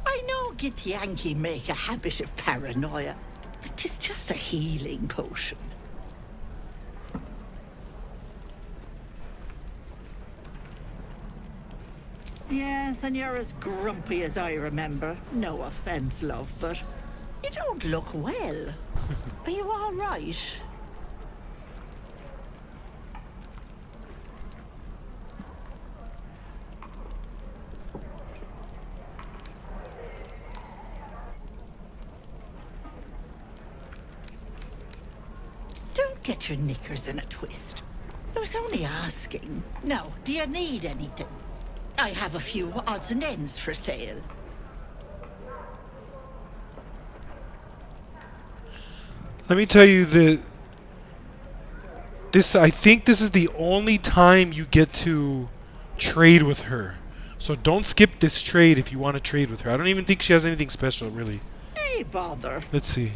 I know Githyanki make a habit of paranoia, but 'tis just a healing potion. Yes, and you're as grumpy as I remember. No offense, love, but You don't look well. Are you all right? Don't get your knickers in a twist. I was only asking. Now, do you need anything? I have a few odds and ends for sale. Let me tell you that I think this is the only time you get to trade with her. So don't skip this trade if you want to trade with her. I don't even think she has anything special, really. Hey, bother. Let's see.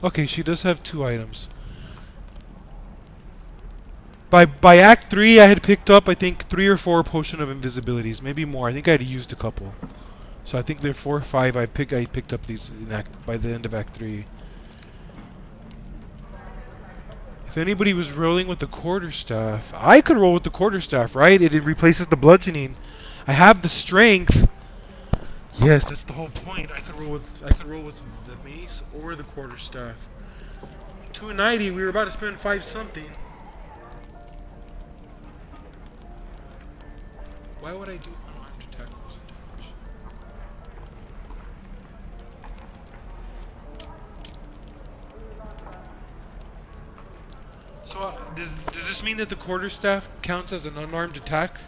Okay, she does have 2 items. By Act 3, I had picked up, I think, 3 or 4 Potion of Invisibilities. Maybe more. I think I had used a couple. So I think there are 4 or 5 I picked up these by the end of Act 3. If anybody was rolling with the quarterstaff, I could roll with the quarterstaff, right? It replaces the bludgeoning. I have the strength. Yes, that's the whole point. I could roll with the mace or the quarterstaff. 290. We were about to spend 5 something. Why would I do unarmed attack percentage? So does this mean that the quarterstaff counts as an unarmed attack?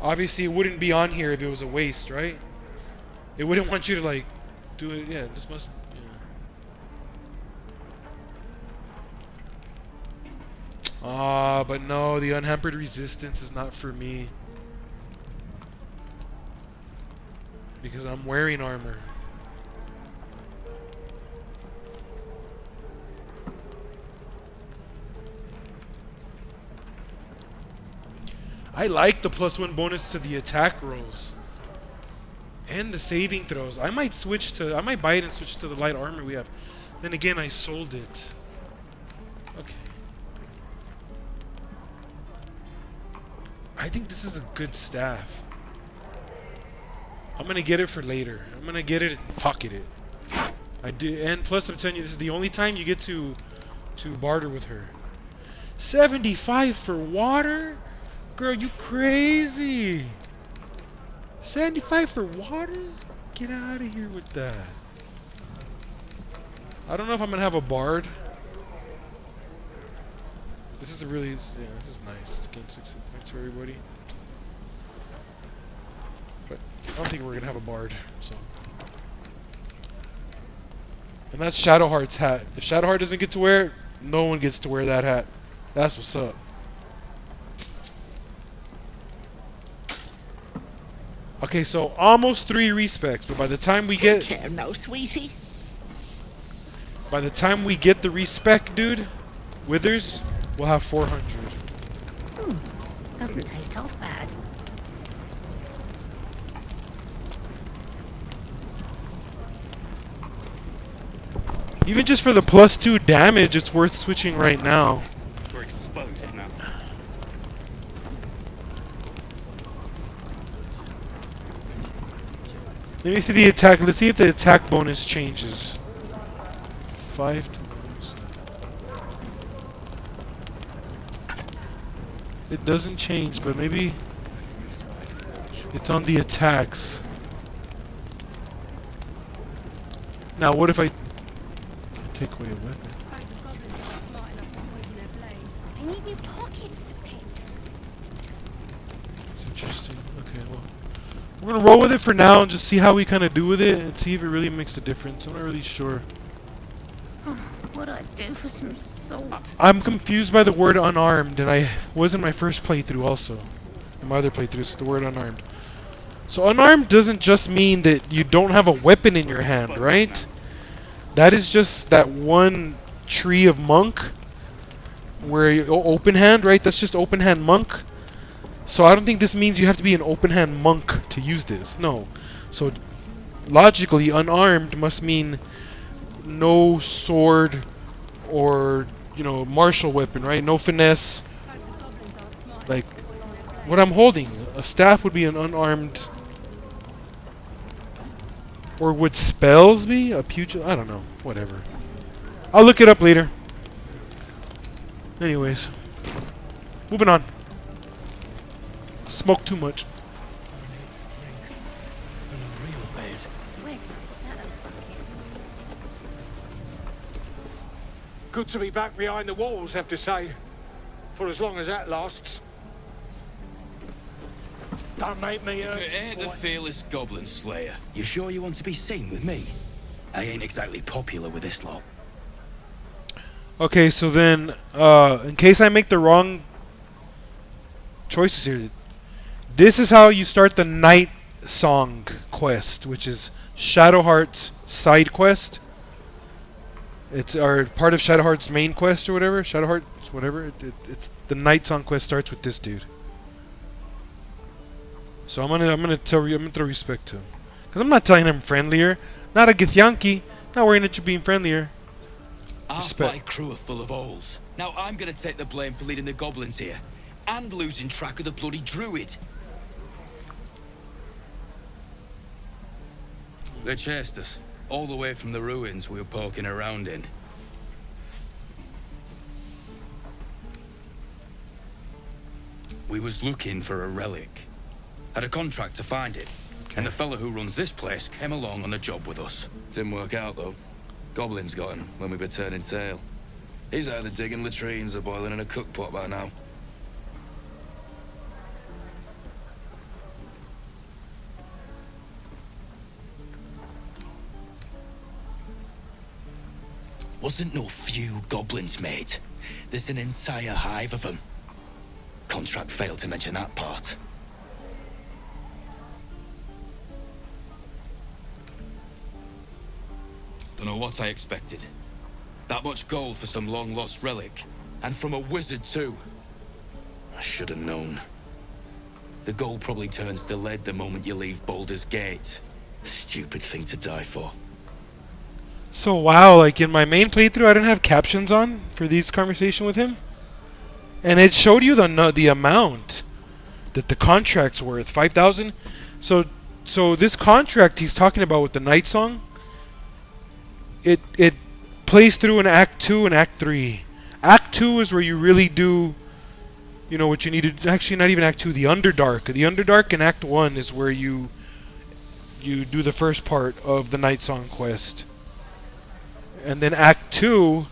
Obviously, it wouldn't be on here if it was a waste, right? It wouldn't want you to like do it. Yeah, this must. But no, the unhampered resistance is not for me. Because I'm wearing armor. I like the +1 bonus to the attack rolls. And the saving throws. I might buy it and switch to the light armor we have. Then again, I sold it. Okay. I think this is a good staff. I'm gonna get it for later. I'm gonna get it and pocket it. I do, and plus I'm telling you, this is the only time you get to barter with her. 75 for water? Girl, you crazy? 75 for water? Get out of here with that. I don't know if I'm gonna have a bard. This is this is nice. Gain 6 points for everybody. But I don't think we're gonna have a bard, so. And that's Shadowheart's hat. If Shadowheart doesn't get to wear it, no one gets to wear that hat. That's what's up. Okay, so almost 3 respecs, but by the time we get... Take care now, sweetie. By the time we get the respec, dude, Withers, we'll have 400. Doesn't taste half bad. Even just for the +2 damage, it's worth switching right now. We're exposed now. Let me see the attack. Let's see if the attack bonus changes. 5 to it doesn't change, but maybe it's on the attacks. Now, what if I take away a weapon? I need new pockets to pick. It's interesting. Okay, well, we're gonna roll with it for now and just see how we kind of do with it and see if it really makes a difference. I'm not really sure. What'd I do for some salt? I'm confused by the word unarmed, and I was in my first playthrough also. In my other playthroughs, the word unarmed. So unarmed doesn't just mean that you don't have a weapon in your hand, right? That is just that one tree of monk where you open hand, right? That's just open hand monk. So I don't think this means you have to be an open hand monk to use this. No. So logically, unarmed must mean no sword or, you know, martial weapon, right? No finesse. Like what I'm holding, a staff would be an unarmed. Or would spells be a pugil? I don't know. Whatever. I'll look it up later. Anyways, moving on. Smoke too much. Good to be back behind the walls, have to say. For as long as that lasts. Don't make me If it ain't the fearless goblin slayer, you sure you want to be seen with me? I ain't exactly popular with this lot. Okay, so then, in case I make the wrong choices here, this is how you start the Night Song quest, which is Shadowheart's side quest. It's part of Shadowheart's main quest or whatever. Shadowheart's whatever. It's the Night Song quest starts with this dude. So I'm gonna throw respect to him, cause I'm not telling him friendlier. Not a Githyanki. Not worrying that you're being friendlier. Half my crew are full of holes. Now I'm gonna take the blame for leading the goblins here, and losing track of the bloody druid. They chased us all the way from the ruins we were poking around in. We was looking for a relic. Had a contract to find it, and the fella who runs this place came along on the job with us. Didn't work out though. Goblins got him when we were turning tail. He's either digging latrines or boiling in a cookpot by now. Wasn't no few goblins, mate. There's an entire hive of them. Contract failed to mention that part. Don't know what I expected. That much gold for some long-lost relic. And from a wizard, too. I should have known. The gold probably turns to lead the moment you leave Baldur's Gate. Stupid thing to die for. So wow, like in my main playthrough, I didn't have captions on for these conversation with him, and it showed you the amount that the contract's worth, 5,000. So this contract he's talking about with the Night Song, it plays through in Act 2 and Act 3. Act 2 is where you really do, you know, what you need to. Actually, not even Act 2. The Underdark. The Underdark in Act 1 is where you do the first part of the Night Song quest. And then Act 2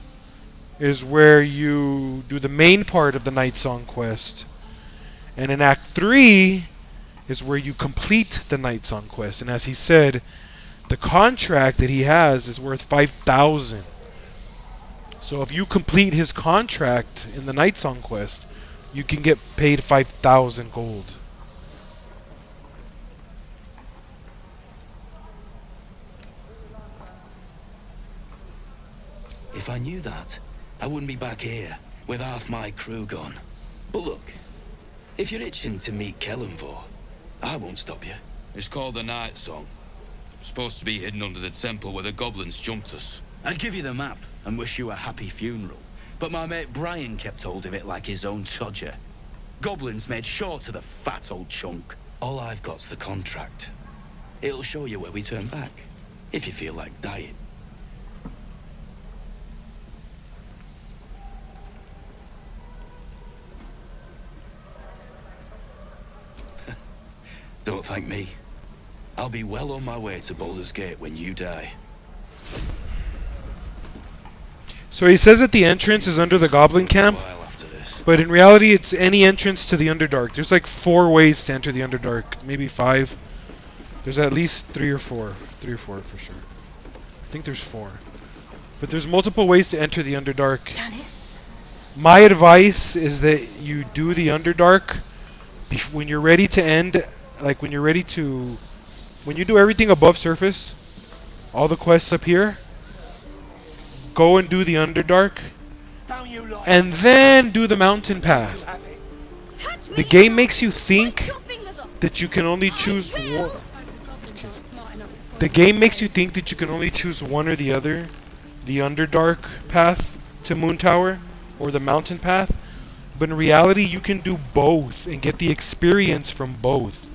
is where you do the main part of the Night Song quest. And in Act 3 is where you complete the Night Song quest. And as he said, the contract that he has is worth 5,000. So if you complete his contract in the Night Song quest, you can get paid 5,000 gold. If I knew that, I wouldn't be back here with half my crew gone. But look, if you're itching to meet Kellenvor, I won't stop you. It's called the Night Song. Supposed to be hidden under the temple where the goblins jumped us. I'd give you the map and wish you a happy funeral, but my mate Brian kept hold of it like his own todger. Goblins made sure to the fat old chunk. All I've got's the contract. It'll show you where we turn back, if you feel like dying. Don't thank me. I'll be well on my way to Baldur's Gate when you die. So he says that the entrance is under the Goblin camp, but in reality it's any entrance to the Underdark. There's like 4 ways to enter the Underdark, maybe 5. There's at least 3 or 4. 3 or 4 for sure. I think there's 4. But there's multiple ways to enter the Underdark. My advice is that you do the Underdark when you're ready to end, like when you do everything above surface, all the quests up here, go and do the Underdark, and then do the mountain path. The game makes you think that you can only choose one. The game makes you think that you can only choose one or the other, the Underdark path to Moon Tower or the mountain path, but in reality you can do both and get the experience from both.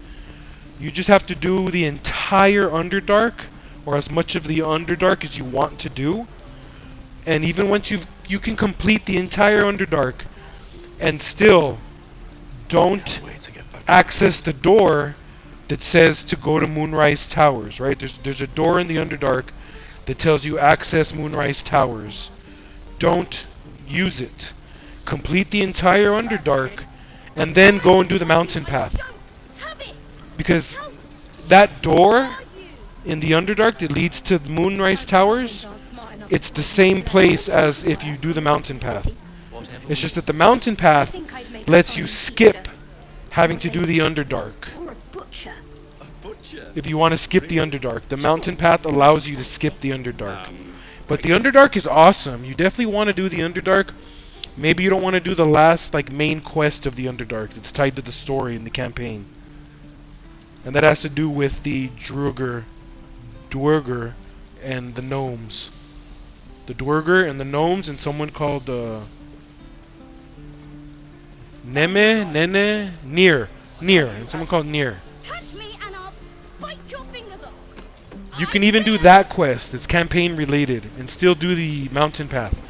You just have to do the entire Underdark, or as much of the Underdark as you want to do, and even once you can complete the entire Underdark and still don't access the door that says to go to Moonrise Towers, right? There's a door in the Underdark that tells you access Moonrise Towers. Don't use it. Complete the entire Underdark and then go and do the mountain path. Because that door in the Underdark that leads to the Moonrise Towers, it's the same place as if you do the mountain path. It's just that the mountain path lets you skip having to do the Underdark. If you want to skip the Underdark, the mountain path allows you to skip the Underdark. But the Underdark is awesome. You definitely want to do the Underdark. Maybe you don't want to do the last main quest of the Underdark that's tied to the story in the campaign. And that has to do with the Dwerger and the gnomes. The Dwerger and the gnomes and someone called Nir, and someone called Nir. You can even do that quest, it's campaign related, and still do the mountain path.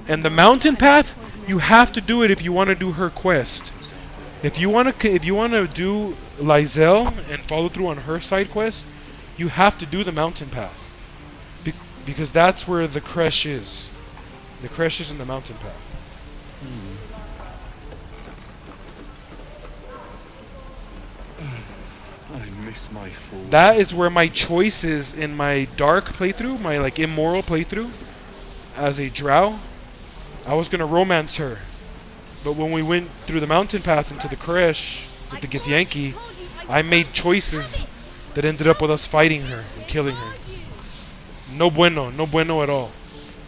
And the mountain path, you have to do it if you want to do her quest. If you want to do Lysel and follow through on her side quest, you have to do the mountain path. Because that's where the creche is. The creche is in the mountain path. I miss my fool. That is where my choices in my dark playthrough, my immoral playthrough, as a drow, I was gonna romance her. But when we went through the mountain path into the creche with the Githyanki, I made choices that ended up with us fighting her and killing her. No bueno at all.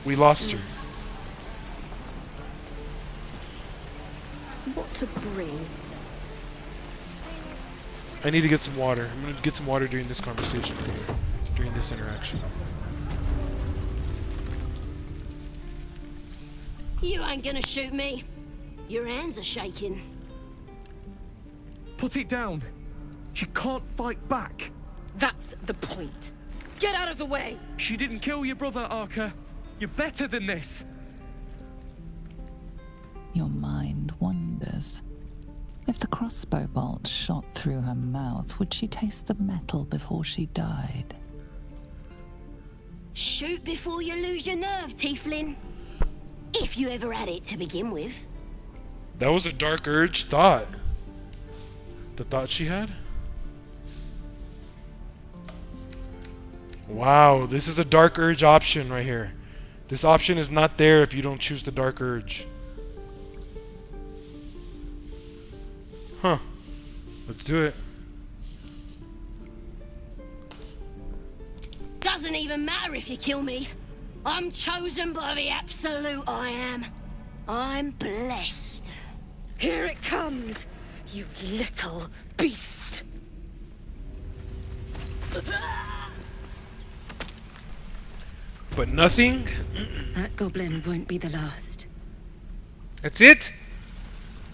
We lost her. What to bring? I need to get some water. I'm going to get some water during this conversation right here. During this interaction. You ain't gonna shoot me. Your hands are shaking. Put it down. She can't fight back. That's the point. Get out of the way! She didn't kill your brother, Arca. You're better than this. Your mind wanders. If the crossbow bolt shot through her mouth, would she taste the metal before she died? Shoot before you lose your nerve, Tiefling. If you ever had it to begin with. That was a dark urge thought. The thought she had? Wow, this is a dark urge option right here. This option is not there if you don't choose the dark urge. Huh. Let's do it. Doesn't even matter if you kill me. I'm chosen by the absolute I am. I'm blessed. Here it comes, you little beast. But nothing? That goblin won't be the last. That's it?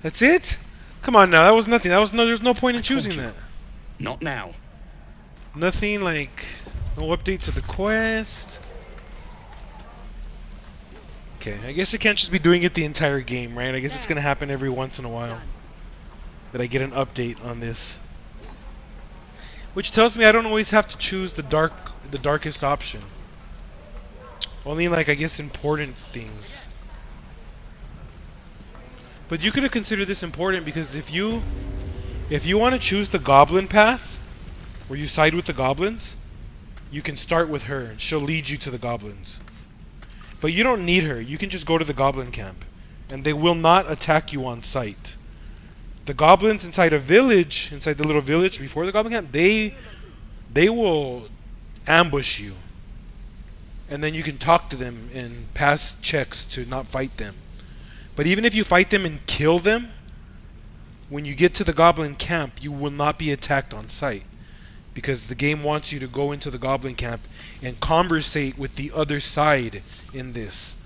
That's it? Come on now, that was nothing. There's no point in choosing that. Not now. Nothing like no update to the quest. Okay, I guess I can't just be doing it the entire game, right? I guess it's gonna happen every once in a while that I get an update on this. Which tells me I don't always have to choose the darkest option. Only like I guess important things. But you could have considered this important because if you want to choose the goblin path, where you side with the goblins, you can start with her and she'll lead you to the goblins. But you don't need her. You can just go to the goblin camp and they will not attack you on sight. The goblins inside a village, inside the little village before the goblin camp, they will ambush you. And then you can talk to them and pass checks to not fight them. But even if you fight them and kill them, when you get to the goblin camp, you will not be attacked on sight. Because the game wants you to go into the goblin camp and conversate with the other side in this.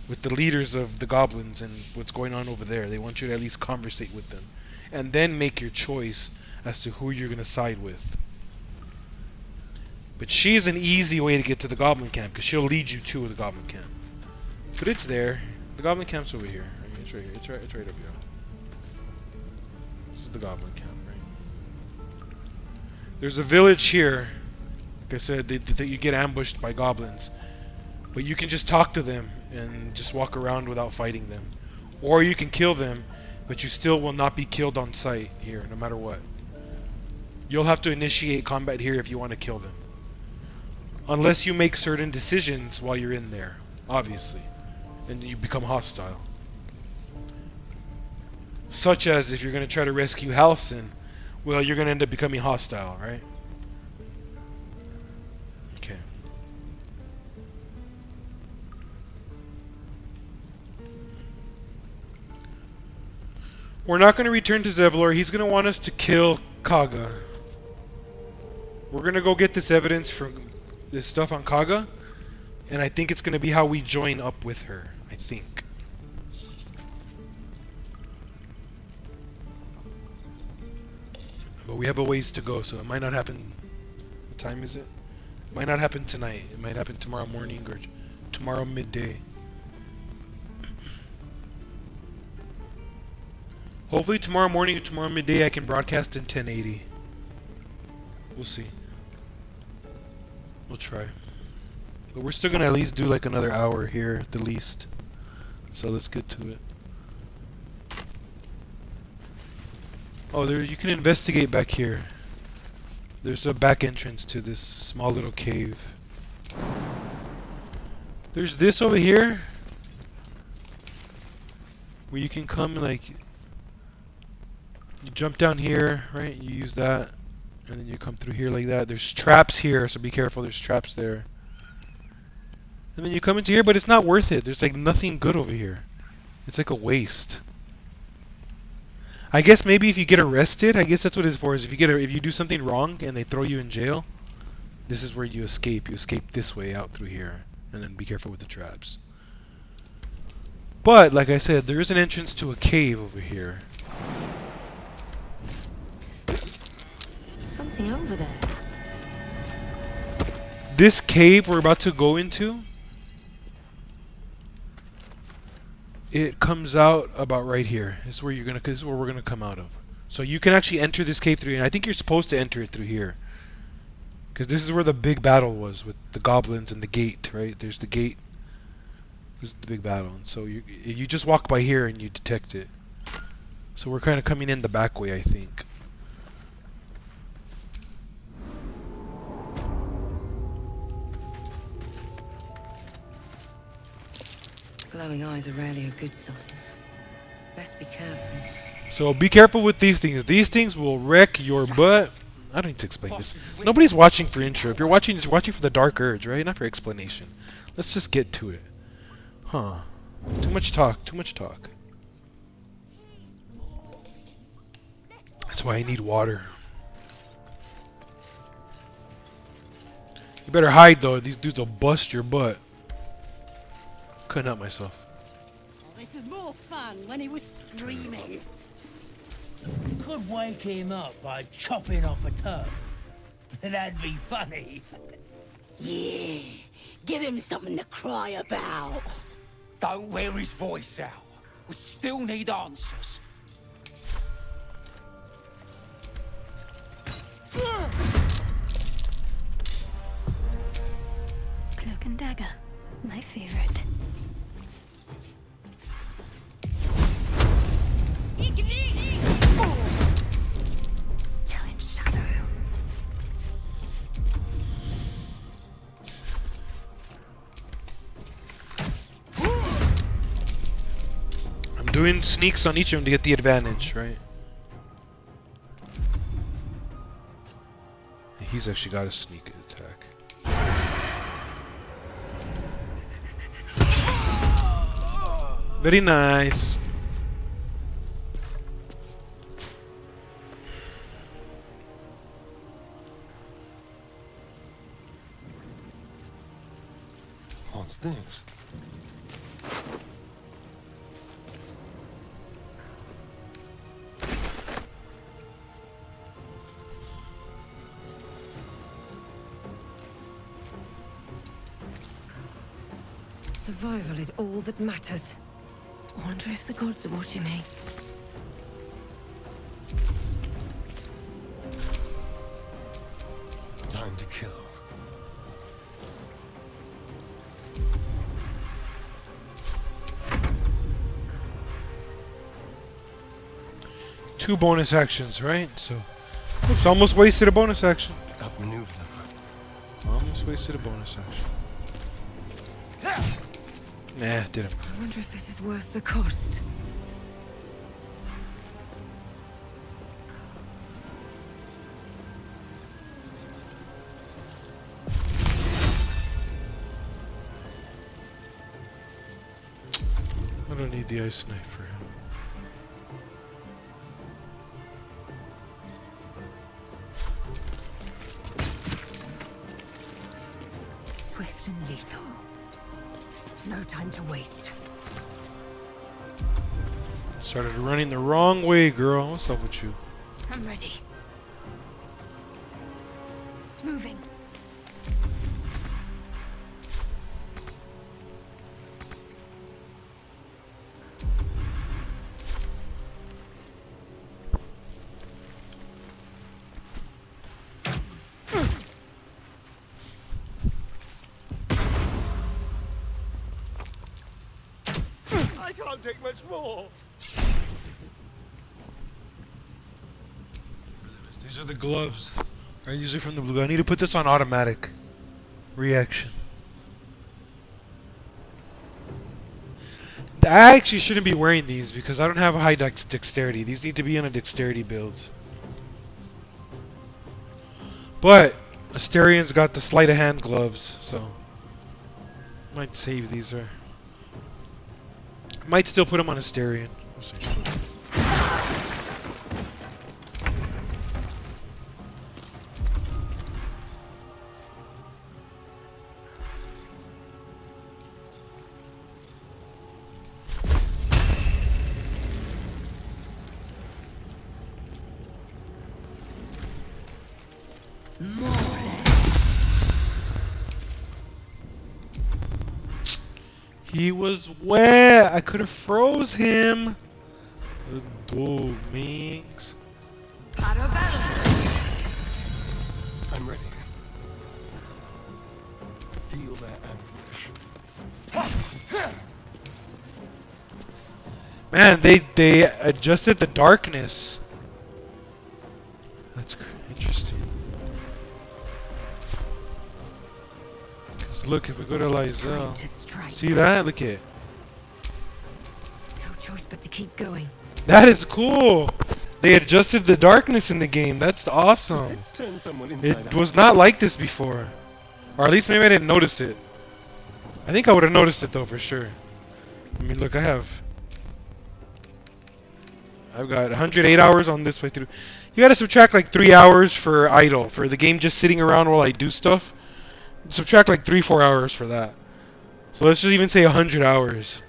With the leaders of the goblins and what's going on over there. They want you to at least conversate with them. And then make your choice as to who you're going to side with. But she's an easy way to get to the goblin camp because she'll lead you to the goblin camp. But it's there. The goblin camp's over here. It's right here. It's right over here. This is the goblin camp, right? There's a village here. Like I said, that you get ambushed by goblins. But you can just talk to them and just walk around without fighting them. Or you can kill them, but you still will not be killed on sight here, no matter what. You'll have to initiate combat here if you want to kill them. Unless you make certain decisions while you're in there, obviously. And you become hostile. Such as if you're going to try to rescue Halcyon, well, you're going to end up becoming hostile, right? Okay. We're not going to return to Zevlor. He's going to want us to kill Kaga. We're going to go get this evidence from this stuff on Kaga. And I think it's going to be how we join up with her. I think. But we have a ways to go, so it might not happen. What time is it? It might not happen tonight. It might happen tomorrow morning or tomorrow midday. Hopefully tomorrow morning or tomorrow midday I can broadcast in 1080. We'll see. We'll try. But we're still gonna at least do like another hour here at the least. So let's get to it. Oh, there you can investigate back here. There's a back entrance to this small little cave. There's this over here where you can come like you jump down here, right? You use that and then you come through here like that. There's traps here, so be careful, there's traps there. And then you come into here, but it's not worth it. There's like nothing good over here. It's like a waste. I guess maybe if you get arrested, I guess that's what it's for. Is if you do something wrong and they throw you in jail, this is where you escape. You escape this way out through here, and then be careful with the traps. But like I said, there is an entrance to a cave over here. Something over there. This cave we're about to go into, it comes out about right here. This is where this is where we're gonna come out of. So you can actually enter this cave through here, and I think you're supposed to enter it through here, because this is where the big battle was with the goblins and the gate. Right? There's the gate. This is the big battle, and so you just walk by here and you detect it. So we're kind of coming in the back way, I think. Glowing eyes are rarely a good sign. Best be careful. So be careful with these things. These things will wreck your butt. I don't need to explain this. Nobody's watching for intro. If you're watching, just watching for the dark urge, right? Not for explanation. Let's just get to it. Huh. Too much talk. Too much talk. That's why I need water. You better hide though. These dudes will bust your butt. Couldn't help myself. This was more fun when he was screaming. Could wake him up by chopping off a toe. That'd be funny. Yeah, give him something to cry about. Don't wear his voice out. We still need answers. Cloak and dagger, my favorite. Still in shadow. I'm doing sneaks on each of them to get the advantage, right? He's actually got a sneak attack. Very nice. What's this? Survival is all that matters. I wonder if the gods are watching me. Time to kill. Two bonus actions, right? So it's almost wasted a bonus action. Outmaneuver them. Almost wasted a bonus action. Nah, didn't. I wonder if this is worth the cost. I don't need the ice knife for him. Swift and lethal. No time to waste. Started running the wrong way, girl. What's up with you? I'm ready. Moving. I can't take much more. These are the gloves. Right, these are from the blue. I need to put this on automatic reaction. I actually shouldn't be wearing these because I don't have a high dexterity. These need to be on a dexterity build. But Asterian's got the sleight of hand gloves, so might save these or might still put them on Asterian. We'll see. He was wet. I could have froze him. The dog minx. I'm ready. Feel that anguish. Man, they adjusted the darkness. That's interesting. 'Cause look, if we go to Lysel, see that? Look at. No choice but to keep going. That is cool. They adjusted the darkness in the game. That's awesome. Let's turn someone inside It out. was not like this before, or at least maybe I didn't notice it. I think I would have noticed it though for sure. I mean, look, I've got 108 hours on this way through. You gotta subtract like 3 hours for idle, for the game just sitting around while I do stuff. Subtract like 3-4 hours for that. So let's just even say 100 hours.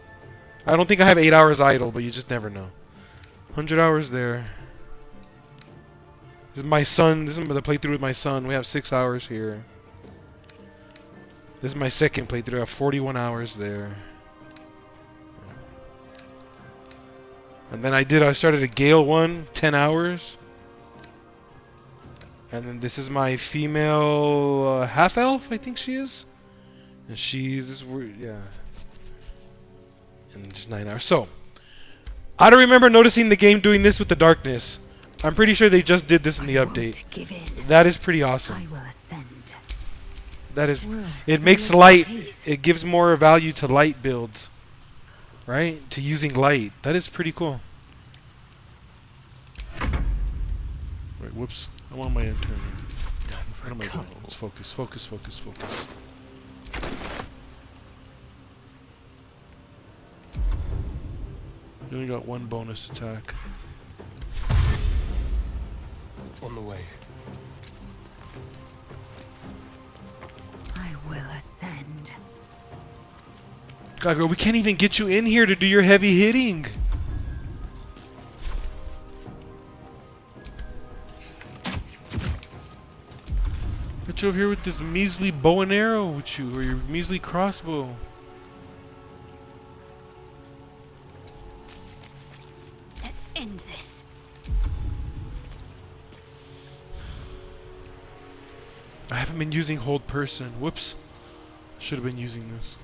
I don't think I have 8 hours idle, but you just never know. 100 hours there. This is my son. This is the playthrough with my son. We have 6 hours here. This is my second playthrough. I have 41 hours there. And then I started a Gale one, 10 hours. And then this is my female half-elf, I think she is. And she's, yeah. And just 9 hours. So, I don't remember noticing the game doing this with the darkness. I'm pretty sure they just did this in the update. That is pretty awesome. That is, it makes light, it gives more value to light builds. Right? To using light. That is pretty cool. Wait, whoops. I'm on my intern. What am I doing? Let's focus, focus, focus, focus. You only got one bonus attack. On the way. I will ascend. God, girl, we can't even get you in here to do your heavy hitting. Get you over here with this measly bow and arrow with you, or your measly crossbow. Let's end this. I haven't been using hold person. Whoops. Should have been using this.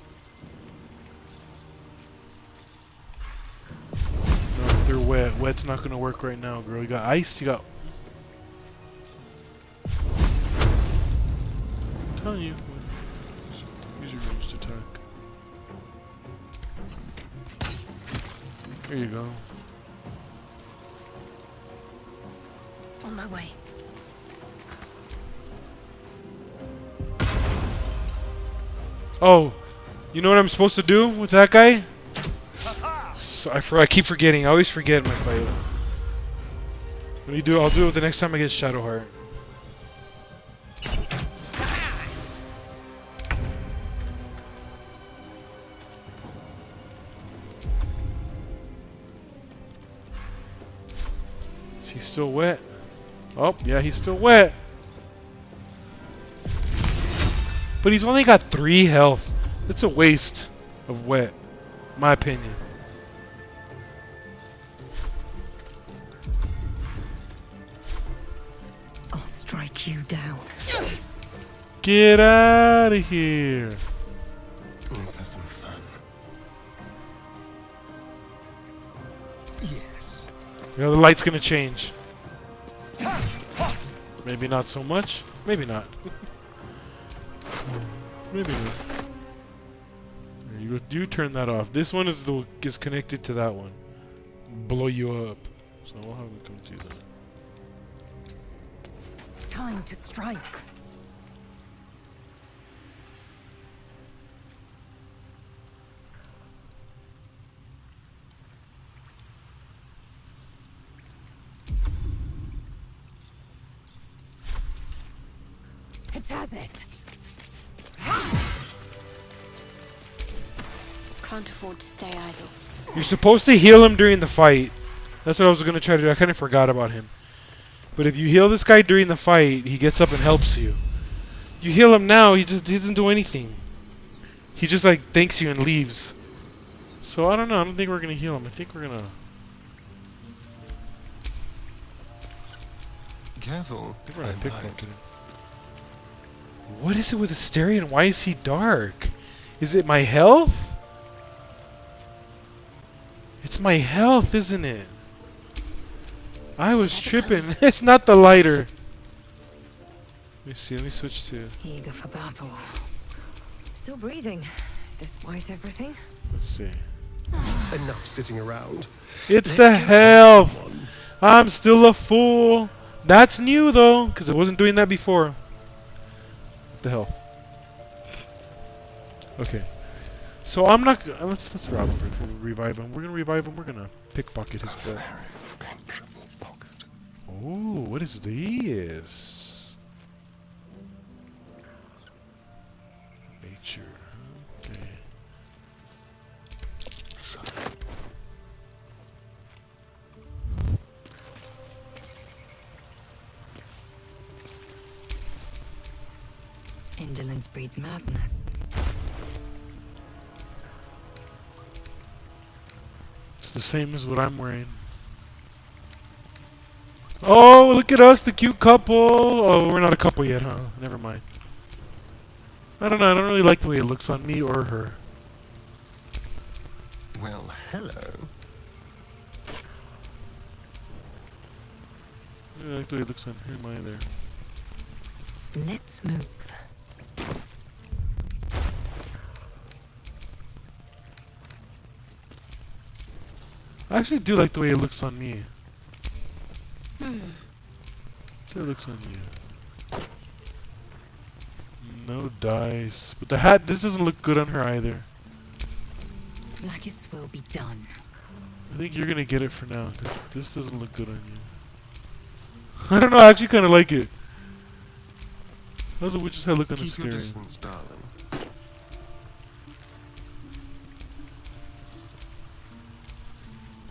No, they're wet. Wet's not gonna work right now, girl. You got ice, you got... I'm telling you. Use your ranged attack. There you go. On my way. Oh, you know what I'm supposed to do with that guy? So I keep forgetting. I always forget my fight. What do you do? I'll do it the next time I get Shadowheart. Is he still wet? Oh, yeah, he's still wet. But he's only got 3 health. It's a waste of wet, in my opinion. I'll strike you down. Get out of here. Let's have some fun. Yes. You know, the light's gonna change. Maybe not so much. Maybe not. Maybe not. You turn that off. This one is connected to that one. Blow you up. So we'll have him come do that. Time to strike. Hitazith. Can't afford to stay idle. You're supposed to heal him during the fight. That's what I was gonna try to do. I kind of forgot about him. But if you heal this guy during the fight, he gets up and helps you. You heal him now, he doesn't do anything. He just like thanks you and leaves. So I don't know. I don't think we're gonna heal him. I think we're gonna. Careful. I think we're gonna pickpocket him. What is it with Asterion? Why is he dark? Is it my health? It's my health, isn't it? I was tripping. It's not the lighter. Let me see. Let me switch to. Eager for battle. Still breathing, despite everything. Let's see. Enough sitting around. It's the health. I'm still a fool. That's new though, because it wasn't doing that before. The health. Okay. So I'm not. Let's rob him. We'll revive him. We're gonna revive him. We're gonna pickpocket his butt. Oh, what is this? Nature. Okay. Indolence breeds madness. It's the same as what I'm wearing. Oh, look at us, the cute couple. Oh, we're not a couple yet, huh? Never mind. I don't know. I don't really like the way it looks on me or her. Well, hello. I don't like the way it looks on him either. Let's move. I actually do like the way it looks on me. Hmm. So it looks on you. No dice. But the hat, this doesn't look good on her either. Blackets will be done. I think you're gonna get it for now, because this doesn't look good on you. I don't know, I actually kind of like it. How's the witch's head look on the Keep your steering? distance, darling.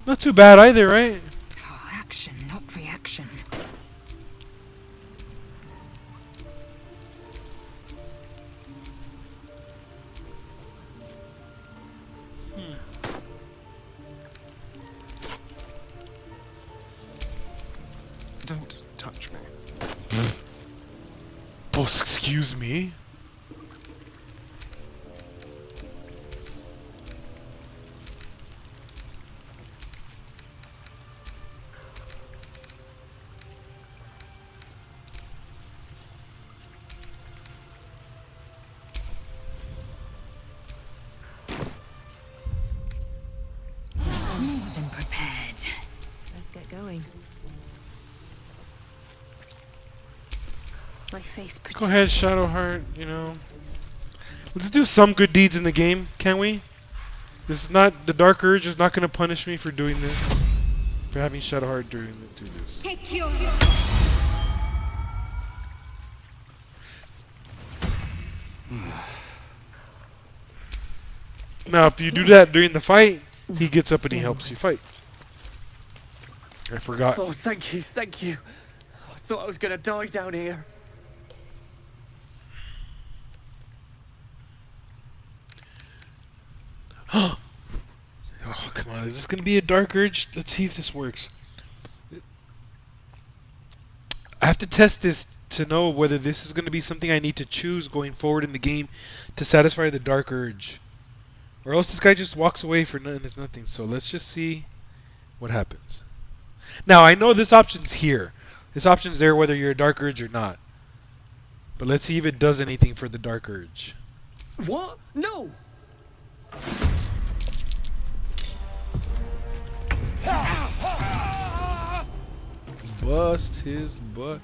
Not too bad either, right? Oh, action, not reaction. Don't touch me. Oh, excuse me? More than prepared. Let's get going. My face Go ahead, Shadowheart, you know. Let's do some good deeds in the game, can't we? This is not, the Dark Urge is not going to punish me for doing this. For having Shadowheart do this. Take your... Now, if you do that during the fight, he gets up and he helps you fight. I forgot. Oh, thank you, thank you. I thought I was gonna die down here. Oh, come on. Is this going to be a Dark Urge? Let's see if this works. I have to test this to know whether this is going to be something I need to choose going forward in the game to satisfy the Dark Urge. Or else this guy just walks away for nothing. It's nothing. So let's just see what happens. Now, I know this option's here. This option's there whether you're a Dark Urge or not. But let's see if it does anything for the Dark Urge. What? No! Bust his butt.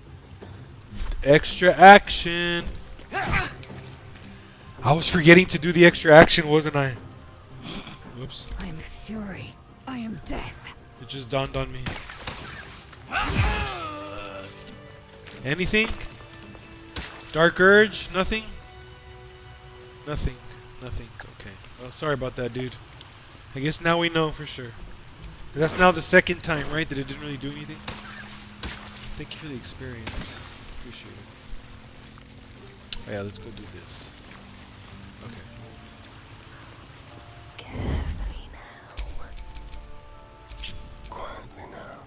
Extra action. I was forgetting to do the extra action, wasn't I? Whoops. I am fury. I am death. It just dawned on me. Anything? Dark Urge? Nothing? Nothing. Nothing. Okay. Well, sorry about that, dude. I guess now we know for sure. That's now the second time, right, that it didn't really do anything? Thank you for the experience. Appreciate it. Oh, yeah, let's go do this. Okay. Carefully now. Quietly now.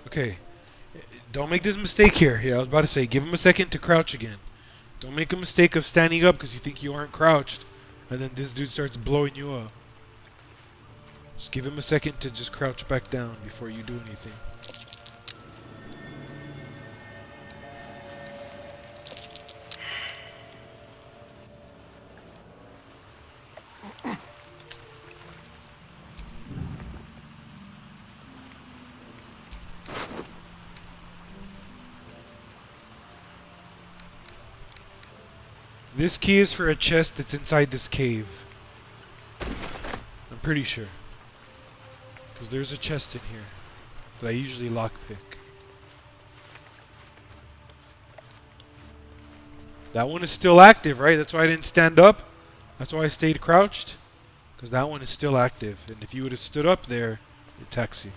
Okay. Don't make this mistake here. Yeah, I was about to say, give him a second to crouch again. Don't make a mistake of standing up because you think you aren't crouched, and then this dude starts blowing you up. Just give him a second to just crouch back down before you do anything. This key is for a chest that's inside this cave. I'm pretty sure. Because there's a chest in here that I usually lockpick. That one is still active, right? That's why I didn't stand up. That's why I stayed crouched. Because that one is still active. And if you would have stood up there, it attacks you.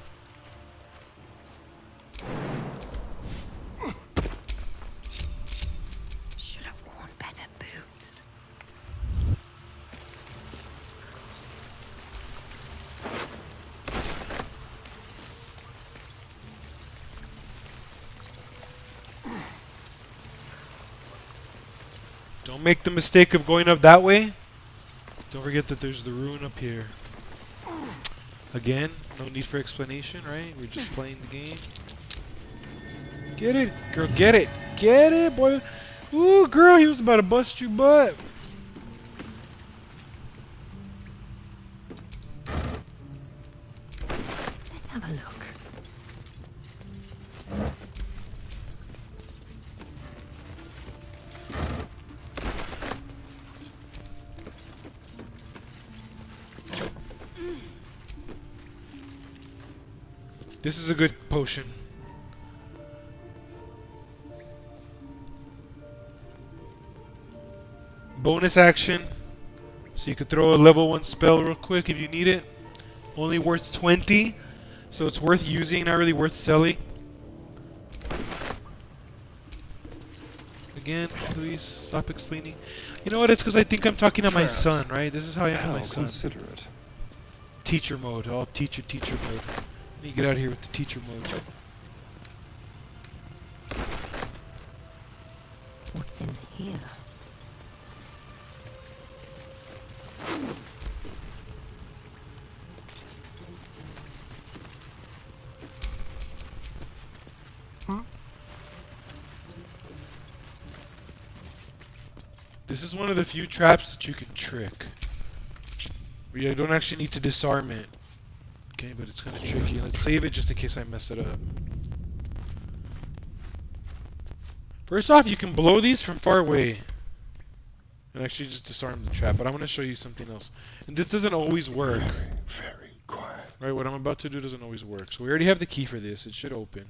Should have worn better boots. Don't make the mistake of going up that way. Don't forget that there's the ruin up here. Again, no need for explanation, right? We're just playing the game. Get it, girl, get it. Get it, boy. Ooh, girl, he was about to bust your butt. Let's have a look. This is a good potion. Bonus action. So you could throw a level 1 spell real quick if you need it. Only worth 20. So it's worth using, not really worth selling. Again, please stop explaining. You know what? It's because I think I'm talking to my son, right? This is how I am to my son. Consider it. Teacher mode. Oh, teacher mode. I need to get out of here with the teacher mode. What's in here? This is one of the few traps that you can trick. You don't actually need to disarm it. Okay, but it's kind of tricky. Let's save it just in case I mess it up. First off, you can blow these from far away. And actually just disarm the trap. But I'm going to show you something else. And this doesn't always work. Very quiet. Right, what I'm about to do doesn't always work. So we already have the key for this. It should open.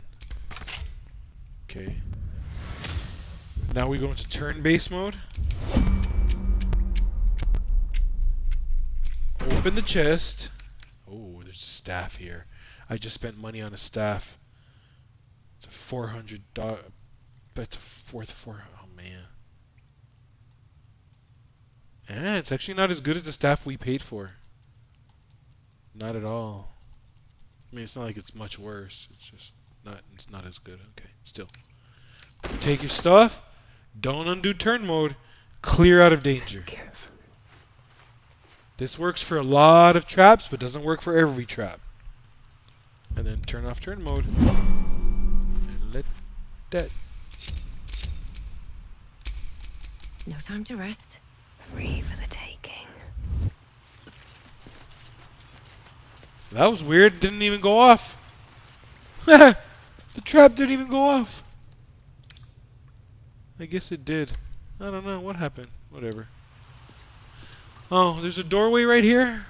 Okay. Now we go into turn-based mode. Open the chest. Oh, there's a staff here. I just spent money on a staff. It's a $400. That's a oh man. Yeah, it's actually not as good as the staff we paid for. Not at all. I mean, it's not like it's much worse. It's just not. It's not as good. Okay, still. Take your stuff. Don't undo turn mode. Clear out of danger. This works for a lot of traps, but doesn't work for every trap. And then turn off turn mode. And let that. No time to rest. Free for the taking. That was weird. Didn't even go off. The trap didn't even go off. I guess it did. I don't know what happened. Whatever. Oh, there's a doorway right here.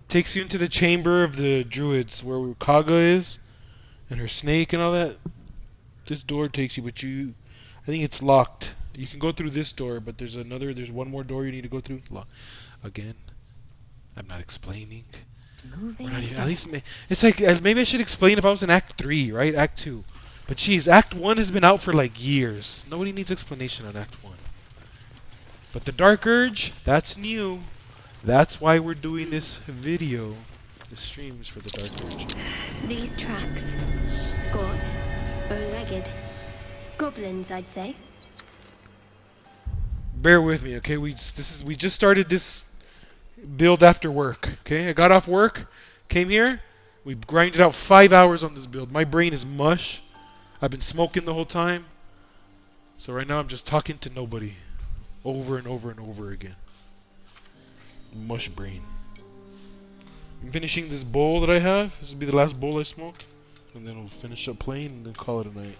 Takes you into the chamber of the druids where Kaga is and her snake and all that. This door takes you, but I think it's locked. You can go through this door, but there's one more door you need to go through. Again, I'm not explaining. We're not even, at least it's like maybe I should explain if I was in Act 3, right? Act 2. But geez, Act 1 has been out for like years. Nobody needs explanation on Act 1. But the Dark Urge, that's new. That's why we're doing this video. The streams for the Dark Urge. These tracks. Scored. Bow-legged. Goblins, I'd say. Bear with me, okay? We just started this build after work. Okay, I got off work, came here, we grinded out 5 hours on this build. My brain is mush. I've been smoking the whole time. So right now I'm just talking to nobody. Over and over and over again. Mush brain. I'm finishing this bowl that I have. This will be the last bowl I smoke. And then we'll finish up playing and then call it a night.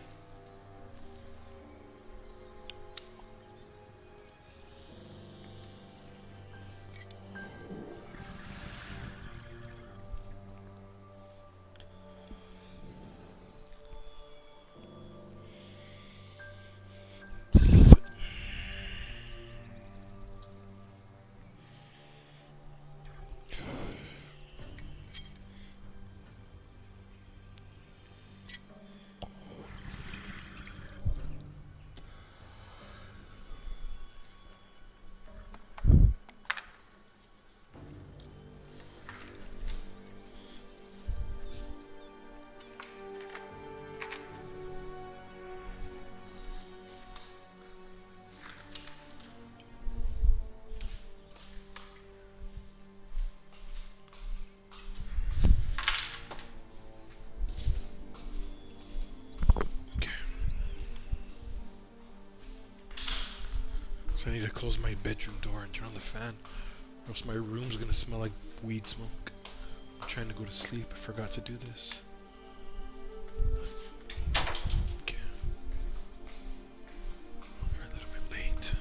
So I need to close my bedroom door and turn on the fan, or else my room's gonna smell like weed smoke. I'm trying to go to sleep. I forgot to do this. Okay. We're a little bit late.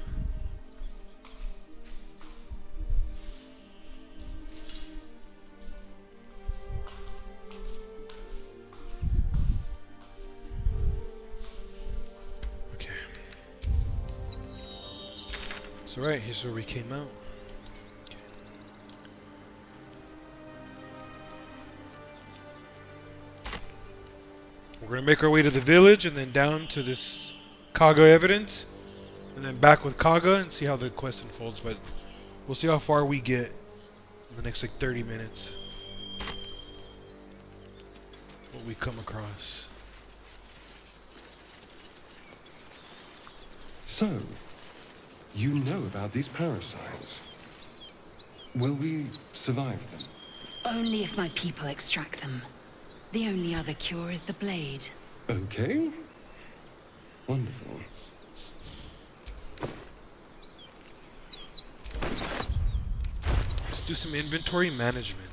So right, here's where we came out. Okay. We're gonna make our way to the village and then down to this Kaga evidence, and then back with Kaga and see how the quest unfolds. But we'll see how far we get in the next like 30 minutes. What we come across. So, you know about these parasites. Will we survive them? Only if my people extract them. The only other cure is the blade. Okay. Wonderful. Let's do some inventory management.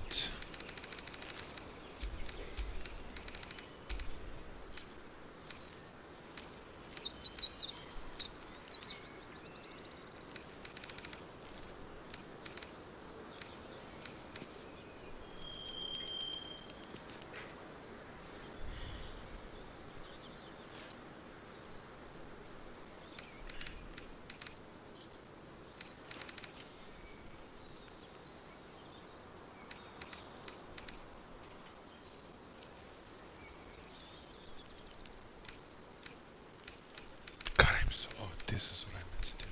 Oh, this is what I meant to do.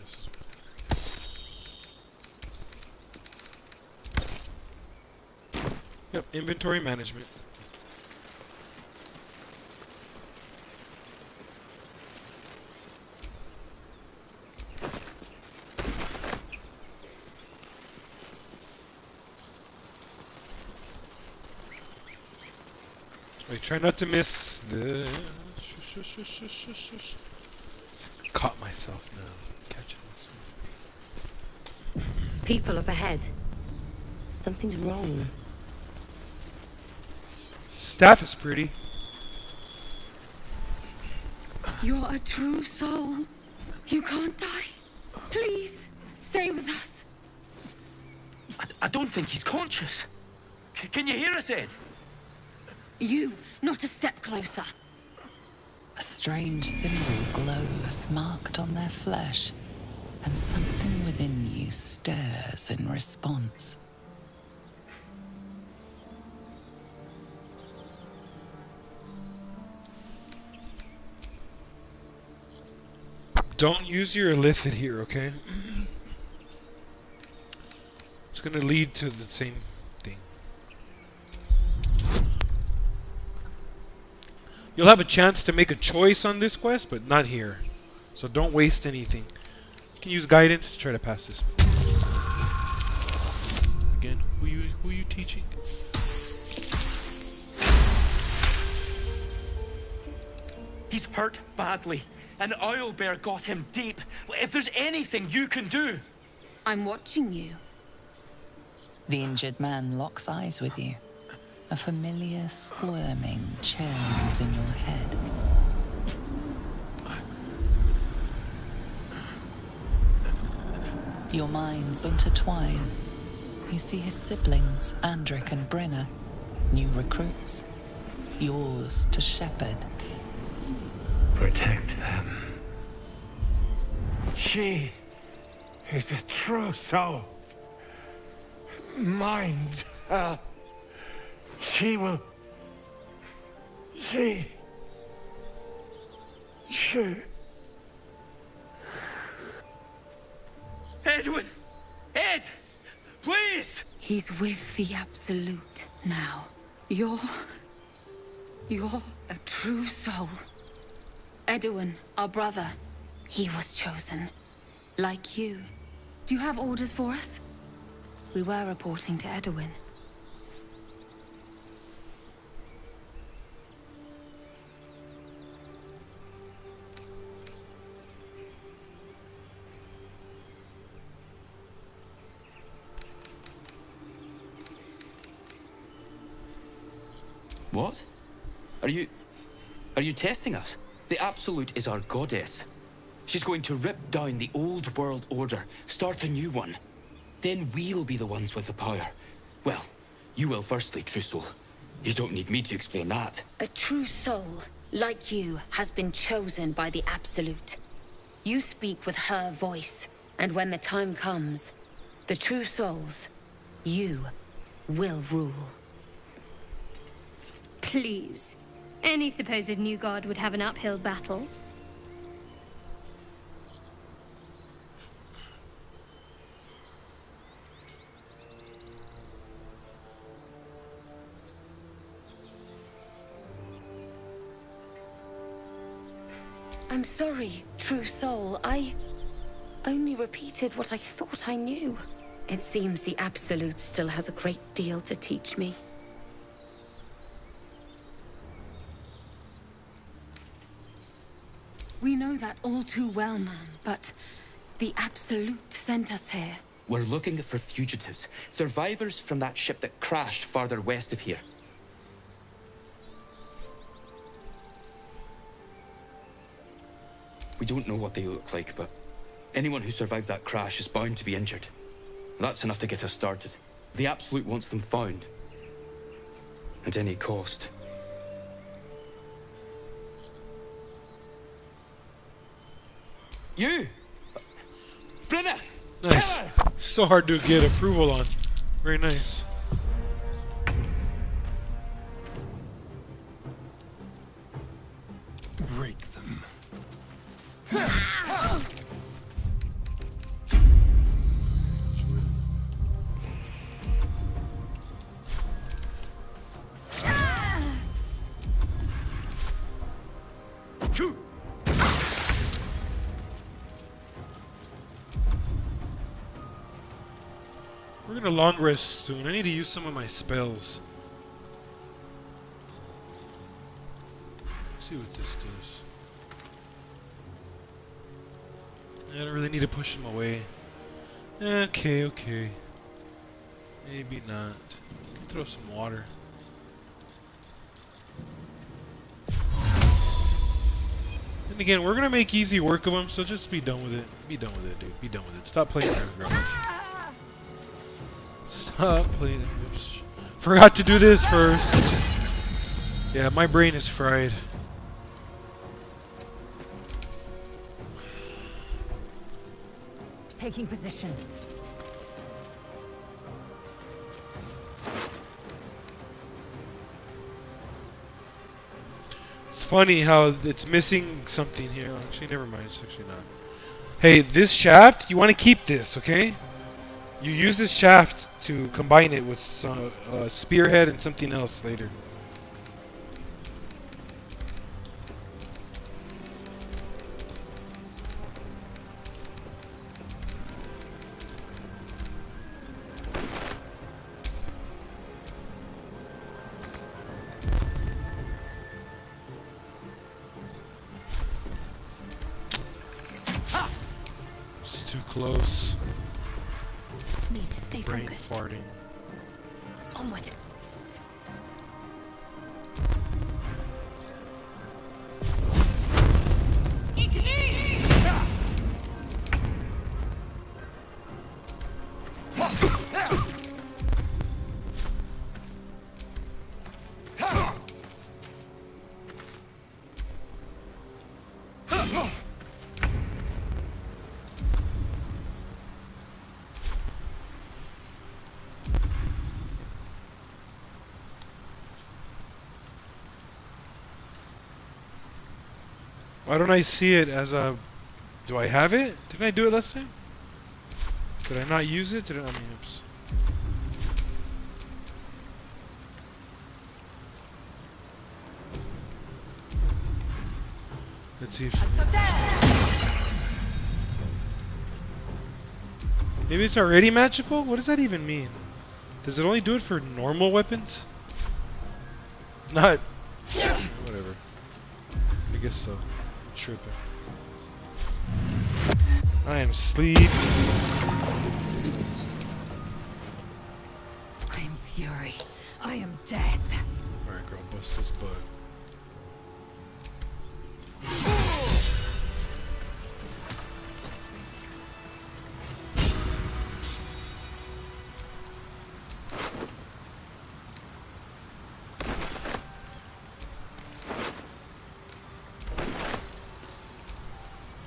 This is what Yep, inventory management. Wait, try not to miss the... Caught myself now. Catching myself. People up ahead. Something's wrong. Staff is pretty. You're a true soul. You can't die. Please, stay with us. I don't think he's conscious. Can you hear us, Ed? You, not a step closer. A strange symbol glows marked on their flesh, and something within you stirs in response. Don't use your illicit here, okay? It's gonna lead to the same thing. You'll have a chance to make a choice on this quest, but not here. So don't waste anything. You can use guidance to try to pass this. Again, who are you teaching? He's hurt badly. An oil bear got him deep. If there's anything you can do... I'm watching you. The injured man locks eyes with you. A familiar squirming churns in your head. Your minds intertwine. You see his siblings, Andric and Brenna, new recruits, yours to shepherd. Protect them. She is a true soul. Mind her. She will... She... Edwin! Ed! Please! He's with the Absolute now. You're a true soul. Edwin, our brother, he was chosen. Like you. Do you have orders for us? We were reporting to Edwin. What? Are you testing us? The Absolute is our goddess. She's going to rip down the old world order, start a new one. Then we'll be the ones with the power. Well, you will firstly, true soul. You don't need me to explain that. A true soul, like you, has been chosen by the Absolute. You speak with her voice, and when the time comes, the true souls, you will rule. Please. Any supposed new god would have an uphill battle. I'm sorry, true soul. I only repeated what I thought I knew. It seems the Absolute still has a great deal to teach me. We know that all too well, man, but the Absolute sent us here. We're looking for fugitives, survivors from that ship that crashed farther west of here. We don't know what they look like, but anyone who survived that crash is bound to be injured. That's enough to get us started. The Absolute wants them found. At any cost. You! Brenna! Nice. So hard to get approval on. Very nice. Break them. We're gonna long rest soon. I need to use some of my spells. Let's see what this does. I don't really need to push him away. Okay, okay. Maybe not. Throw some water. And again, we're gonna make easy work of him, so just be done with it. Be done with it, dude. Be done with it. Stop playing around, bro. Stop playing. Oops. Forgot to do this first. Yeah, my brain is fried. Taking position. It's funny how it's missing something here. Actually, never mind. It's actually not. Hey, this shaft, you want to keep this, okay? You use this shaft to combine it with some spearhead and something else later. It's too close. Need to stay Brain focused. farting. Onward. Why don't I see it as a... Do I have it? Didn't I do it last time? Did I not use it? Did I mean, oops. Let's see if... Maybe it's already magical? What does that even mean? Does it only do it for normal weapons? Not... Whatever. I guess so. I'm tripping. I am sleep. I am fury. I am death. Alright, girl, bust his butt.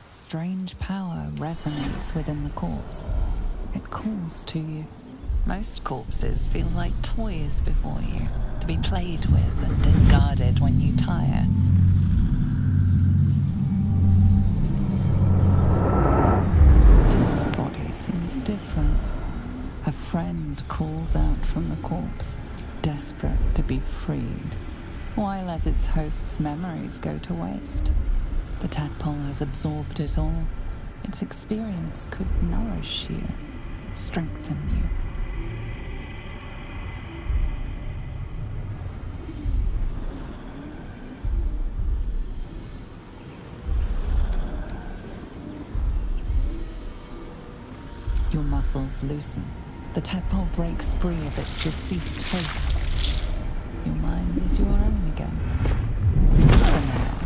Strange power resonates within the corpse. It calls to you. Most corpses feel like toys before you, to be played with and discarded when you tire. This body seems different. A friend calls out from the corpse, desperate to be freed. Why let its host's memories go to waste? The tadpole has absorbed it all. Its experience could nourish you, strengthen you. Your muscles loosen. The tadpole breaks free of its deceased host. Your mind is your own again. For now.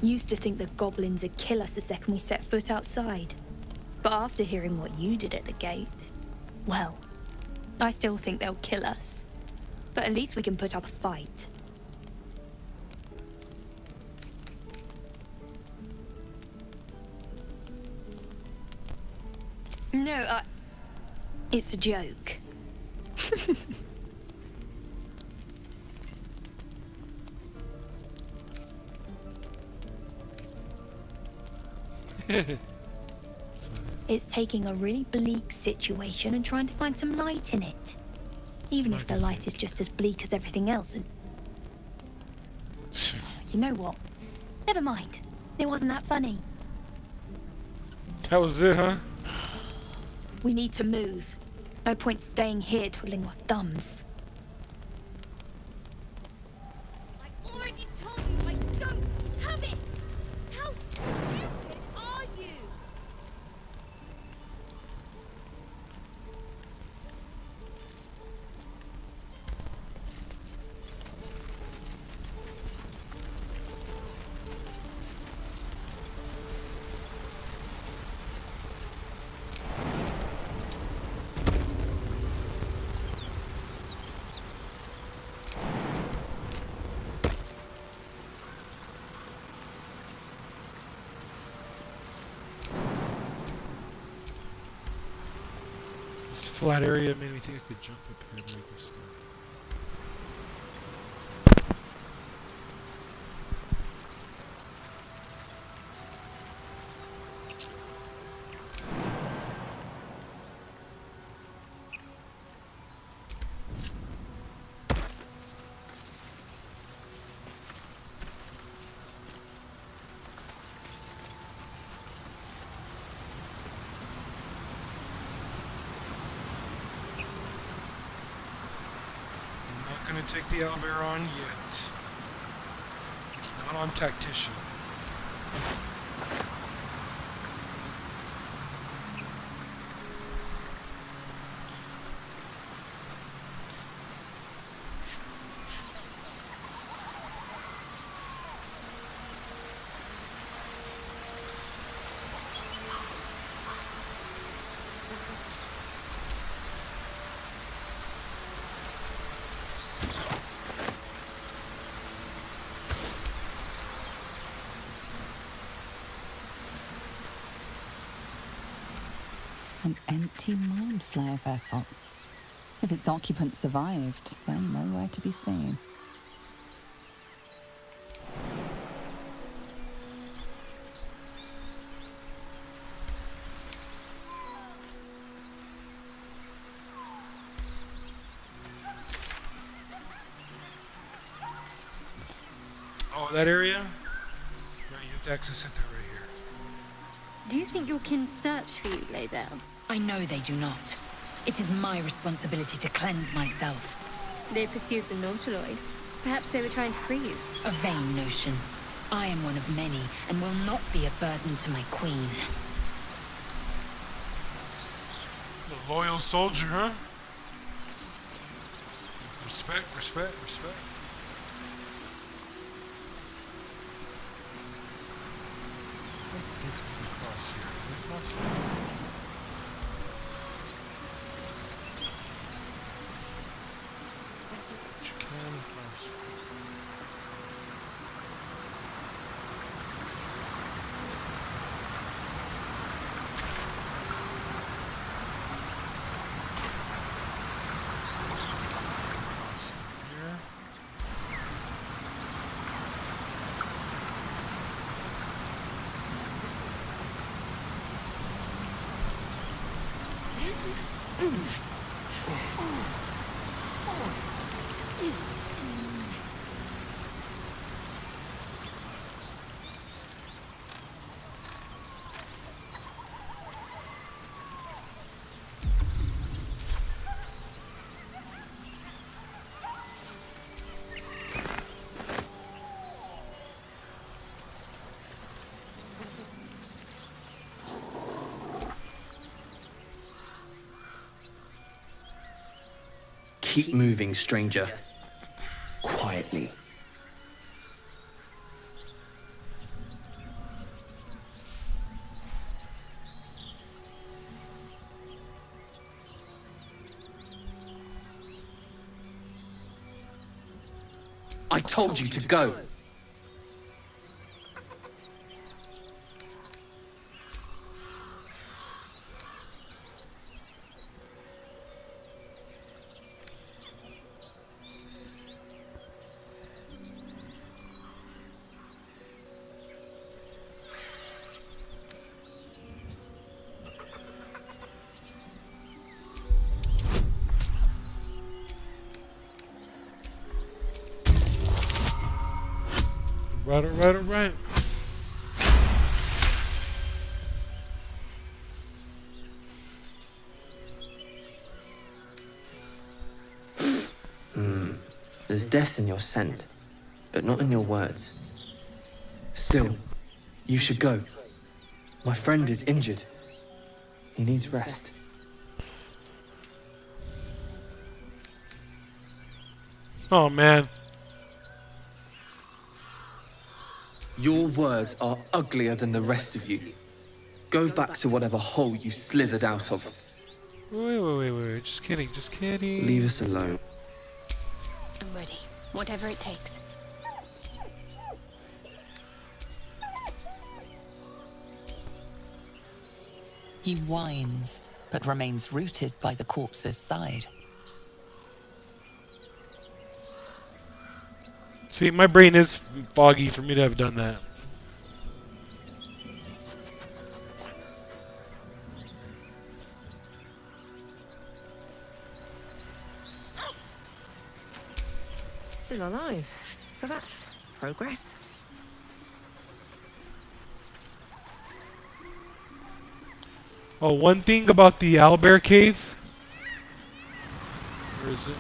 Used to think the goblins would kill us the second we set foot outside. But after hearing what you did at the gate, well, I still think they'll kill us. But at least we can put up a fight. No, it's a joke. It's taking a really bleak situation and trying to find some light in it. Even if the light is just as bleak as everything else. And you know what? Never mind. It wasn't that funny. That was it, huh? We need to move. No point staying here twiddling our thumbs. I already told you I don't have it! How stupid This flat area made me think I could jump up here and make this stuff. I'm not gonna take the owlbear on yet. Not on tactician. An empty mind flare vessel. If its occupant survived, they're nowhere to be seen. Oh, that area? Right, you have to access it through right here. Do you think your kin search for you, Blazer? I know they do not. It is my responsibility to cleanse myself. They pursued the Nautiloid. Perhaps they were trying to free you. A vain notion. I am one of many, and will not be a burden to my queen. The loyal soldier, huh? Respect, respect, respect. Across here. Across here. But you can cross. Keep moving, stranger. Quietly. I told you to go. Right. There's death in your scent, but not in your words. Still, you should go. My friend is injured. He needs rest. Oh, man. Your words are uglier than the rest of you. Go back to whatever hole you slithered out of. Wait. Just kidding. Leave us alone. I'm ready. Whatever it takes. He whines, but remains rooted by the corpse's side. See, my brain is foggy for me to have done that. Still alive, so that's progress. Oh, one thing about the owlbear cave. Where is it?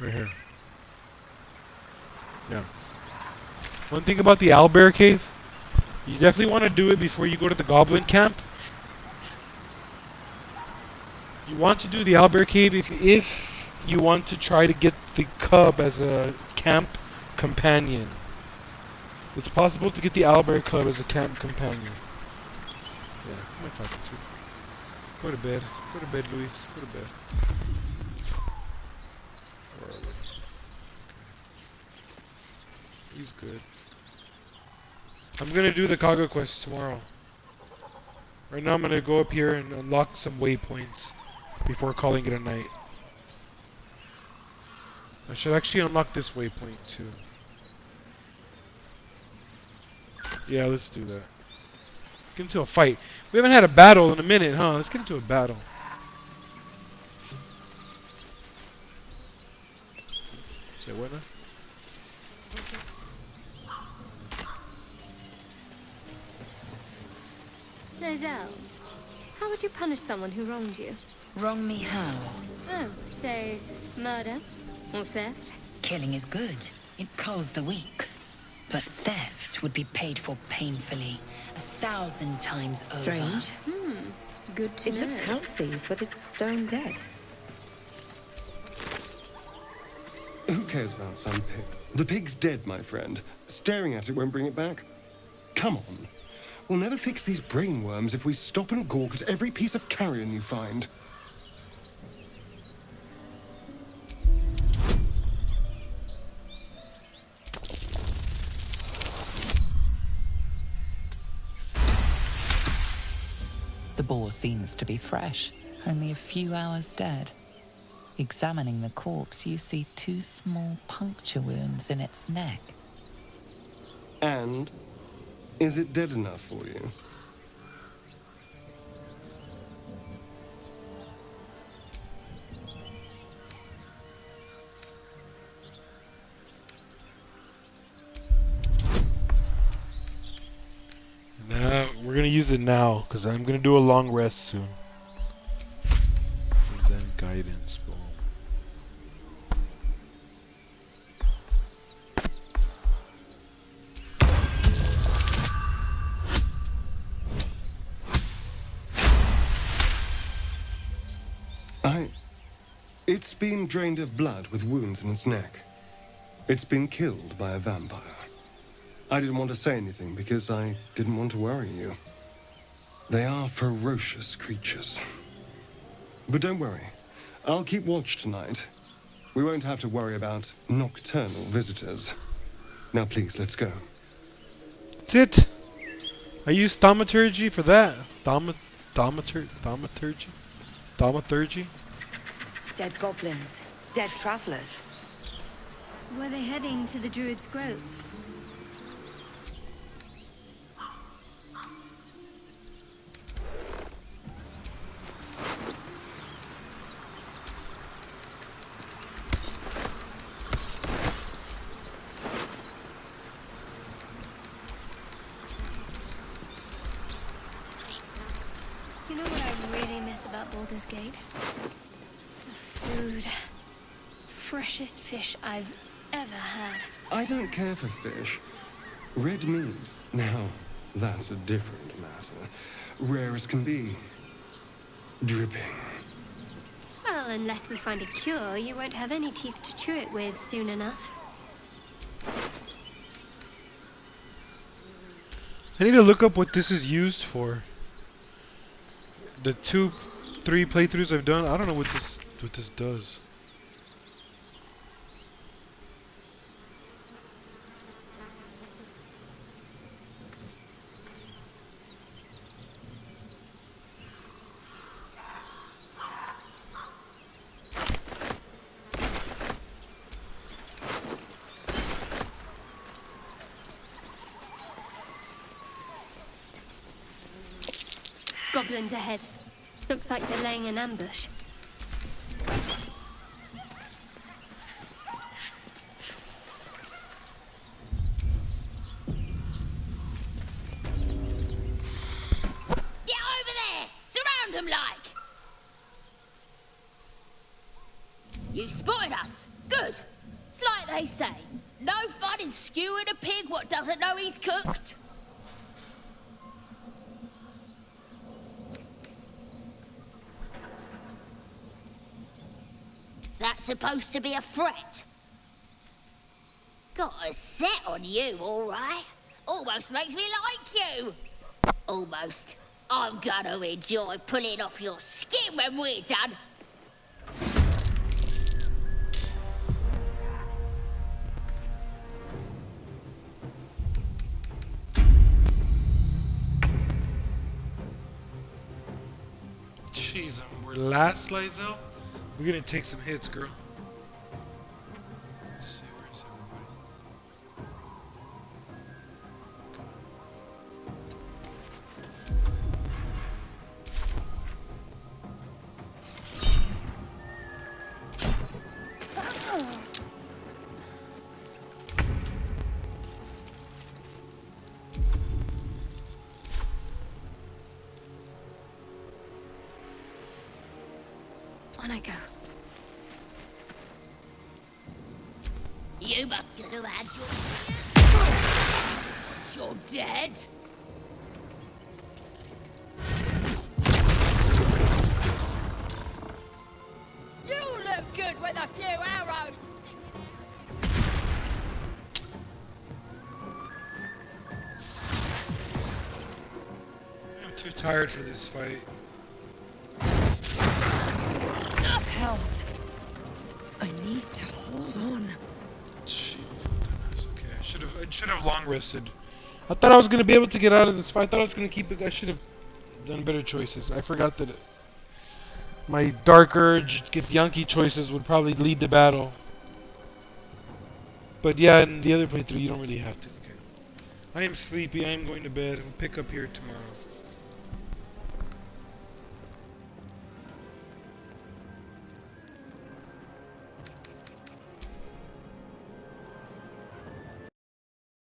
Right here. Yeah. One thing about the owlbear cave, you definitely want to do it before you go to the goblin camp. You want to do the owlbear cave if you want to try to get the cub as a camp companion. It's possible to get the owlbear cub as a camp companion. Yeah, who am I talking to? Go to bed. Go to bed, Luis. Go to bed. Where are we? Okay. He's good. I'm gonna do the cargo quest tomorrow. Right now I'm gonna go up here and unlock some waypoints before calling it a night. I should actually unlock this waypoint too. Yeah, let's do that. Get into a fight. We haven't had a battle in a minute, huh? Let's get into a battle. Say what now? Lozelle, how would you punish someone who wronged you? Wrong me how? Oh, say murder or theft? Killing is good. It culls the weak. But theft would be paid for painfully, 1,000 times over. Strange. Good to know. It looks healthy, but it's stone dead. Who cares about some pig? The pig's dead, my friend. Staring at it won't bring it back. Come on. We'll never fix these brainworms if we stop and gawk at every piece of carrion you find. The boar seems to be fresh, only a few hours dead. Examining the corpse, you see 2 small puncture wounds in its neck. And is it dead enough for you? Nah, we're gonna use it now, because I'm gonna do a long rest soon. And then guidance, boom. It's been drained of blood with wounds in its neck. It's been killed by a vampire. I didn't want to say anything because I didn't want to worry you. They are ferocious creatures. But don't worry. I'll keep watch tonight. We won't have to worry about nocturnal visitors. Now please, let's go. That's it. I used thaumaturgy for that. Thaumaturgy? Dead goblins. Dead travelers. Were they heading to the Druid's Grove? You know what I really miss about Baldur's Gate? The food. Freshest fish I've ever had. I don't care for fish. Red meat. Now, that's a different matter. Rare as can be. Dripping. Well, unless we find a cure, you won't have any teeth to chew it with soon enough. I need to look up what this is used for. The 2-3 playthroughs I've done, I don't know what this does. Goblins ahead. Looks like they're laying an ambush. Get over there! Surround them like! You spotted us. Good. It's like they say. No fun in skewing a pig what doesn't know he's cooked. That's supposed to be a threat. Got a set on you, all right. Almost makes me like you. Almost. I'm gonna enjoy pulling off your skin when we're done. Jeez, we're last, Lizel. We're gonna take some hits, girl. Let's see, where's everybody? On I go. You must have had your... You're dead? You look good with a few arrows! I'm too tired for this fight. Hells. I need to hold on. Jeez, okay, I should have long rested. I thought I was gonna be able to get out of this fight. I thought I was gonna keep it. I should have done better choices. I forgot that my Dark Urge Githyanki choices would probably lead to battle. But yeah, in the other playthrough, you don't really have to. Okay. I am sleepy. I am going to bed. We'll pick up here tomorrow.